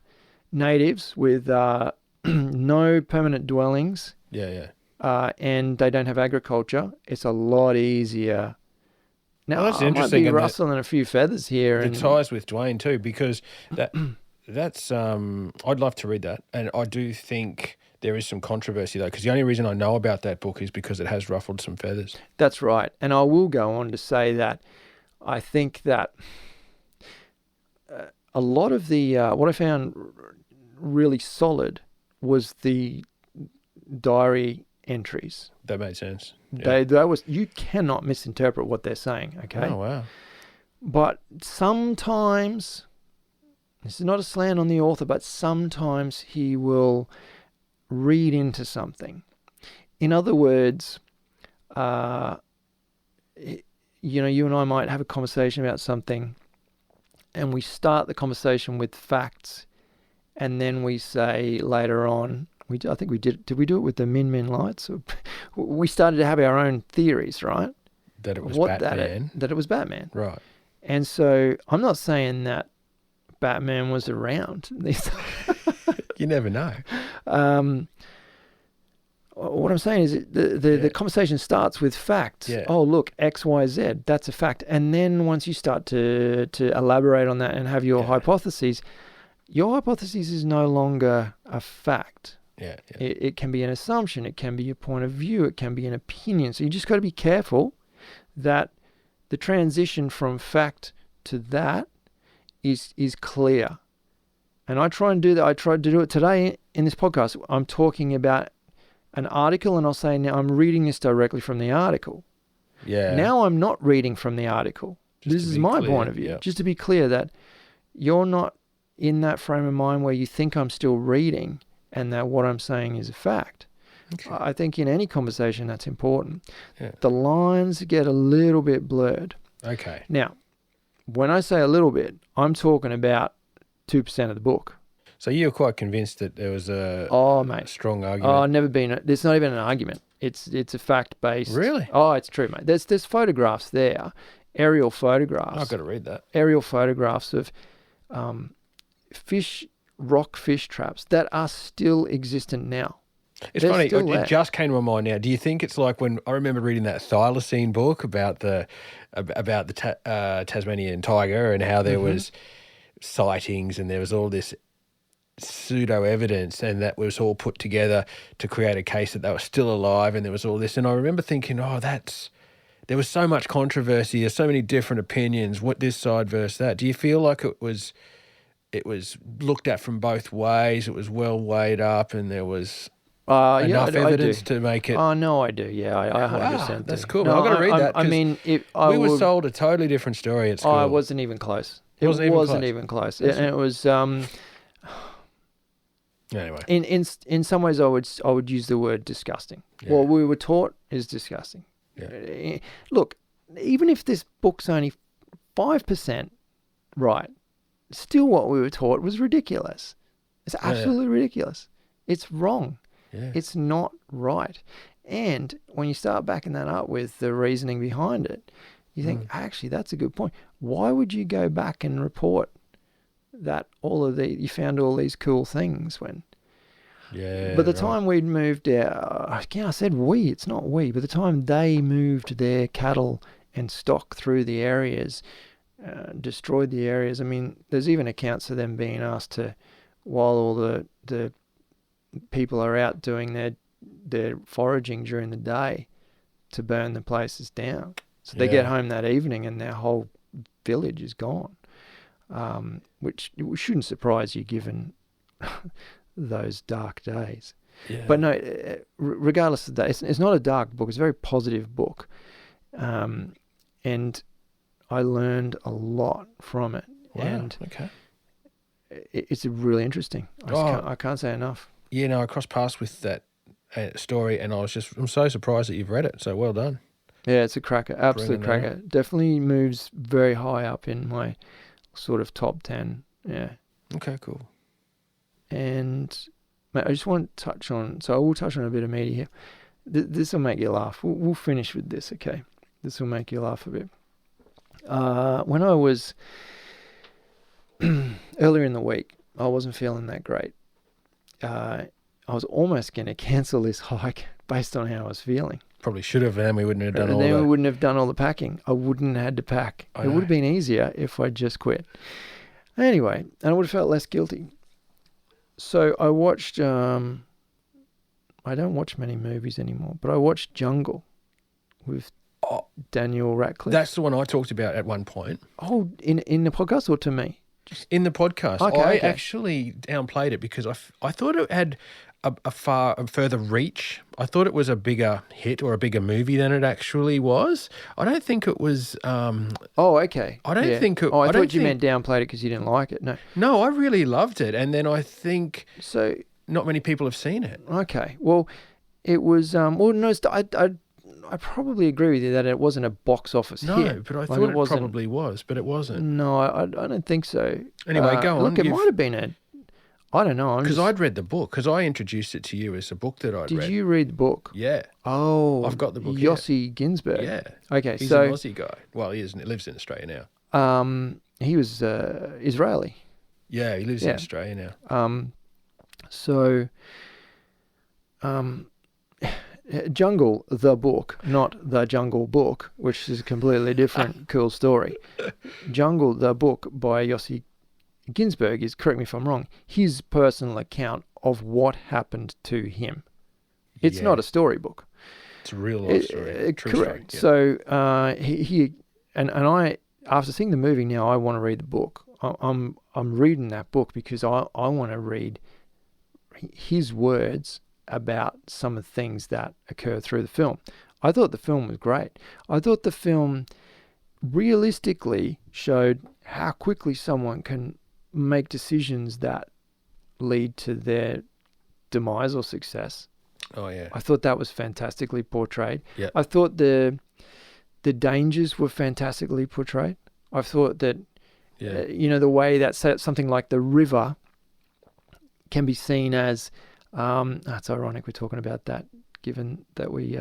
natives with no permanent dwellings. And they don't have agriculture, it's a lot easier. Now, that's I interesting. might be rustling a few feathers here. It ties with Dwayne too, because that's I'd love to read that, and I do think there is some controversy though, because the only reason I know about that book is because it has ruffled some feathers. That's right, and I will go on to say that I think that a lot of the what I found really solid was the diary entries. That made sense. You cannot misinterpret what they're saying, okay? Oh, wow. But sometimes, this is not a slant on the author, but sometimes he will read into something. In other words, you and I might have a conversation about something, and we start the conversation with facts, and then we say later on, I think we did we do it with the Min lights? We started to have our own theories, right? That it was Batman. That it was Batman. Right. And so I'm not saying that Batman was around. You never know. What I'm saying is the conversation starts with facts. Yeah. Oh, look, X, Y, Z, that's a fact. And then once you start to elaborate on that and have your hypotheses, your hypothesis is no longer a fact. Yeah. It can be an assumption. It can be a point of view. It can be an opinion. So you just got to be careful that the transition from fact to that is clear. And I try and do that. I tried to do it today in this podcast. I'm talking about an article, and I'll say, now I'm reading this directly from the article. Yeah. Now I'm not reading from the article. This is my point of view. Yeah. Just to be clear that you're not in that frame of mind where you think I'm still reading and that what I'm saying is a fact. Okay. I think in any conversation that's important. Yeah. The lines get a little bit blurred. Okay. Now, when I say a little bit, I'm talking about 2% of the book. So you're quite convinced that there was a mate. strong argument? Oh, never been. There's not even an argument. It's a fact based. Really? Oh, it's true, mate. There's photographs there, aerial photographs. I've got to read that. Aerial photographs of rock fish traps that are still existent now. It's They're funny. still there. It just came to my mind now. Do you think it's like when I remember reading that thylacine book about the Tasmanian tiger and how there was sightings and there was all this pseudo evidence and that was all put together to create a case that they were still alive and there was all this. And I remember thinking, there was so much controversy. There's so many different opinions. What this side versus that. Do you feel like it was looked at from both ways? It was well weighed up and there was enough evidence to make it. Oh no, I do. Yeah, I 100%. Wow, that's do. cool. No, I've got to read that. I mean, we were sold a totally different story at school. I wasn't even close. It wasn't even close. And it was. Anyway, in some ways, I would use the word disgusting. Yeah. What we were taught is disgusting. Yeah. Look, even if this book's only 5% right, still what we were taught was ridiculous. It's absolutely ridiculous. It's wrong. Yeah. It's not right. And when you start backing that up with the reasoning behind it, you think, actually, that's a good point. Why would you go back and report that you found all these cool things when? Yeah. By the time we'd moved out, again, I said we, it's not we. By the time they moved their cattle and stock through the areas, destroyed the areas. I mean, there's even accounts of them being asked to, while all the people are out doing their foraging during the day, to burn the places down. So they get home that evening and their whole village is gone, which shouldn't surprise you given those dark days. Yeah. But no, regardless of that, it's not a dark book. It's a very positive book. And I learned a lot from it. Wow. And okay. It's really interesting. I can't say enough. Yeah, no, I crossed paths with that story and I'm so surprised that you've read it. So well done. Yeah, it's a cracker. Absolute cracker. Definitely moves very high up in my sort of top 10. Yeah. Okay, cool. And mate, I just want to touch on, so I will touch on a bit of media here. This will make you laugh. We'll finish with this, okay? This will make you laugh a bit. When I was earlier in the week, I wasn't feeling that great. I was almost going to cancel this hike based on how I was feeling. Probably should have, and then we wouldn't have done all that. Then we wouldn't have done all the packing. I wouldn't have had to pack. It would have been easier if I just quit. Anyway, and I would have felt less guilty. So I watched, I don't watch many movies anymore, but I watched Jungle with Daniel Radcliffe. That's the one I talked about at one point. Oh, in the podcast or to me? In the podcast. Okay, I actually downplayed it because I thought it had a further reach. I thought it was a bigger hit or a bigger movie than it actually was. I don't think it was. Oh, okay. I don't think it. Oh, I thought you meant downplayed it because you didn't like it. No, I really loved it, and then I think so. Not many people have seen it. Okay, well, it was. Well, no, I probably agree with you that it wasn't a box office hit. No, but I thought it probably was, but it wasn't. No, I don't think so. Anyway, go on. Look, it might have been I don't know. Because I'd read the book, because I introduced it to you as a book that I'd read. Did you read the book? Yeah. Oh. I've got the book Yossi Ginsberg. Yeah. Okay, He's so... an Aussie guy. Well, he lives in Australia now. He was Israeli. Yeah, he lives in Australia now. Jungle, the book, not the Jungle Book, which is a completely different cool story. Jungle, the book by Yossi Ginsberg is, correct me if I'm wrong, his personal account of what happened to him. It's not a storybook. It's a real life story. Correct. Story, yeah. So he I after seeing the movie now, I want to read the book. I'm reading that book because I want to read his words about some of the things that occur through the film. I thought the film was great. I thought the film realistically showed how quickly someone can make decisions that lead to their demise or success. Oh, yeah. I thought that was fantastically portrayed. Yeah. I thought the dangers were fantastically portrayed. I've thought that, Yeah. the way that something like the river can be seen as, it's ironic we're talking about that, given that we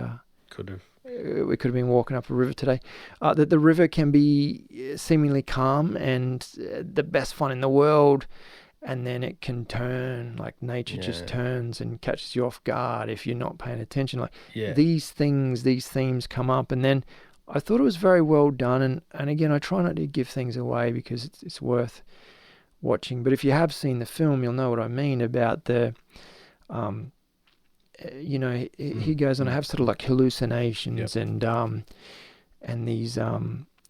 Could have. could have been walking up a river today, that the river can be seemingly calm and the best fun in the world, and then it can turn, like nature just turns and catches you off guard if you're not paying attention. Like these themes come up, and then I thought it was very well done. And again, I try not to give things away because it's worth watching. But if you have seen the film, you'll know what I mean about the, he goes on to have sort of like hallucinations and these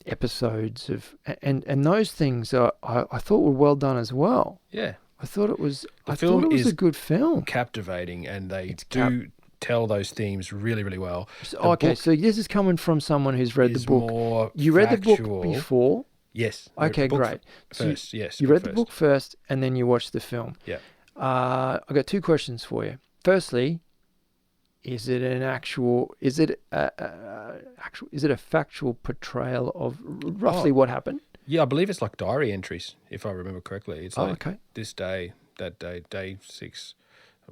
episodes of, and those things I thought were well done as well. Yeah. I thought it was a good film. Captivating, and they do tell those themes really, really well. So this is coming from someone who's read the book. You read the book before? Yes. Okay, great. First, yes. You read the book first, and then you watched the film. Yeah. I've got two questions for you. Firstly, is it a factual portrayal of roughly what happened? Yeah, I believe it's like diary entries, if I remember correctly. It's like this day, that day, day 6,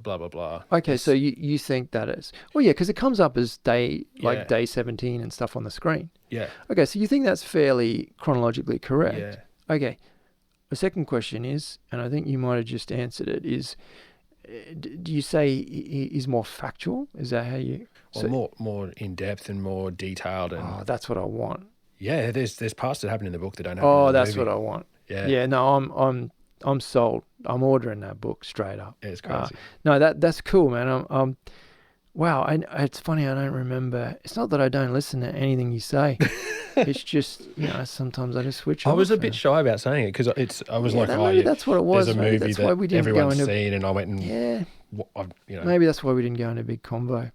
blah, blah, blah. Okay, so you think that is... Well, yeah, because it comes up as day 17 and stuff on the screen. Yeah. Okay, so you think that's fairly chronologically correct? Yeah. Okay. The second question is, and I think you might have just answered it, is... Do you say is more factual? Is that how you? Well, more in depth and more detailed. And that's what I want. Yeah, there's parts that happen in the book that don't happen. Oh, that's what I want. Yeah. Yeah. No, I'm sold. I'm ordering that book straight up. Yeah, it's crazy. No, that's cool, man. Wow. It's funny. I don't remember. It's not that I don't listen to anything you say. It's just, sometimes I just switch off. I was a bit shy about saying it because I was like, maybe that's what it was. There's a movie that's why we didn't everyone's go into, seen, and I went and maybe that's why we didn't go into a big convo.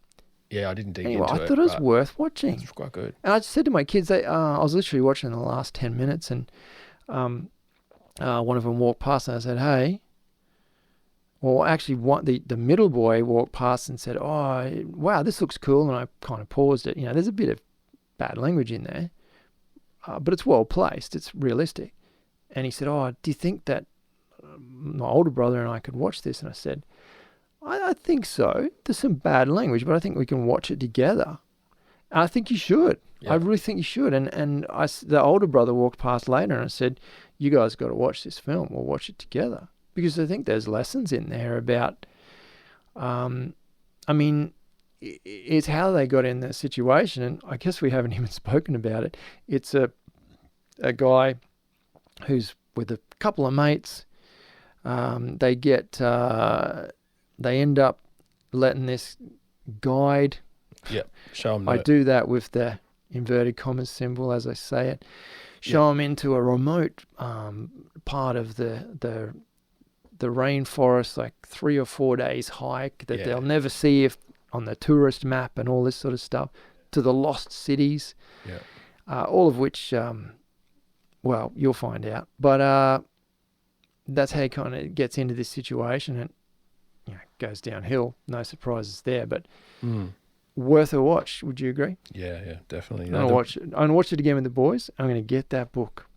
Yeah, I didn't dig into it. Anyway, I thought it was worth watching. It's quite good. And I just said to my kids, I was literally watching the last 10 minutes, and one of them walked past, and I said, "Hey." Well, actually, the middle boy walked past and said, "Oh, wow, this looks cool," and I kind of paused it. There's a bit of bad language in there. But it's well placed. It's realistic. And he said, "Oh, do you think that my older brother and I could watch this?" And I said, I think so. There's some bad language, but I think we can watch it together. And I think you should. Yeah. I really think you should. And the older brother walked past later, and I said, "You guys got to watch this film. We'll watch it together." Because I think there's lessons in there about, it's how they got in that situation. And I guess we haven't even spoken about it. It's a guy who's with a couple of mates. They end up letting this guide. Yeah, show them. I do that with the inverted commas symbol as I say it. Show them into a remote part of the rainforest, like 3 or 4 days hike that they'll never see if on the tourist map and all this sort of stuff, to the lost cities, all of which, you'll find out. But that's how he kind of gets into this situation, and goes downhill. No surprises there, but worth a watch. Would you agree? Yeah, definitely. I'm gonna watch it again with the boys. I'm gonna get that book.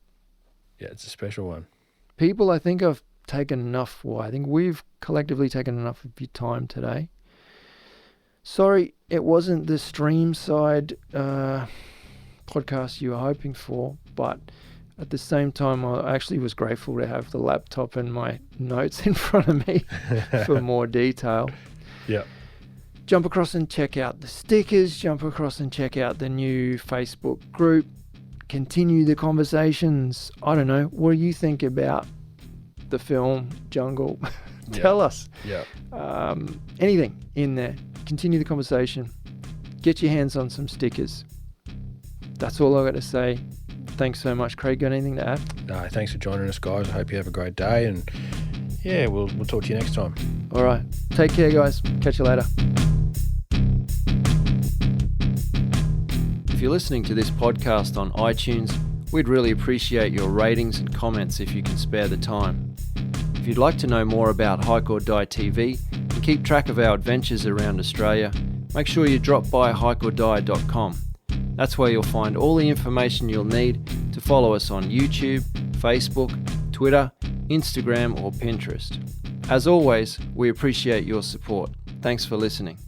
Yeah, it's a special one. People, I think I've taken enough. I think we've collectively taken enough of your time today. Sorry, it wasn't the stream side podcast you were hoping for, but at the same time, I actually was grateful to have the laptop and my notes in front of me for more detail. Yeah. Jump across and check out the stickers. Jump across and check out the new Facebook group. Continue the conversations. I don't know. What do you think about the film Jungle? Tell us. Yeah. Anything in there. Continue the conversation. Get your hands on some stickers. That's all I've got to say. Thanks so much. Craig, got anything to add? No, thanks for joining us, guys. I hope you have a great day, and we'll talk to you next time. All right. Take care, guys. Catch you later. If you're listening to this podcast on iTunes, we'd really appreciate your ratings and comments if you can spare the time. If you'd like to know more about HikeordieTV and keep track of our adventures around Australia, make sure you drop by HikeordieTV.com. That's where you'll find all the information you'll need to follow us on YouTube, Facebook, Twitter, Instagram or Pinterest. As always, we appreciate your support. Thanks for listening.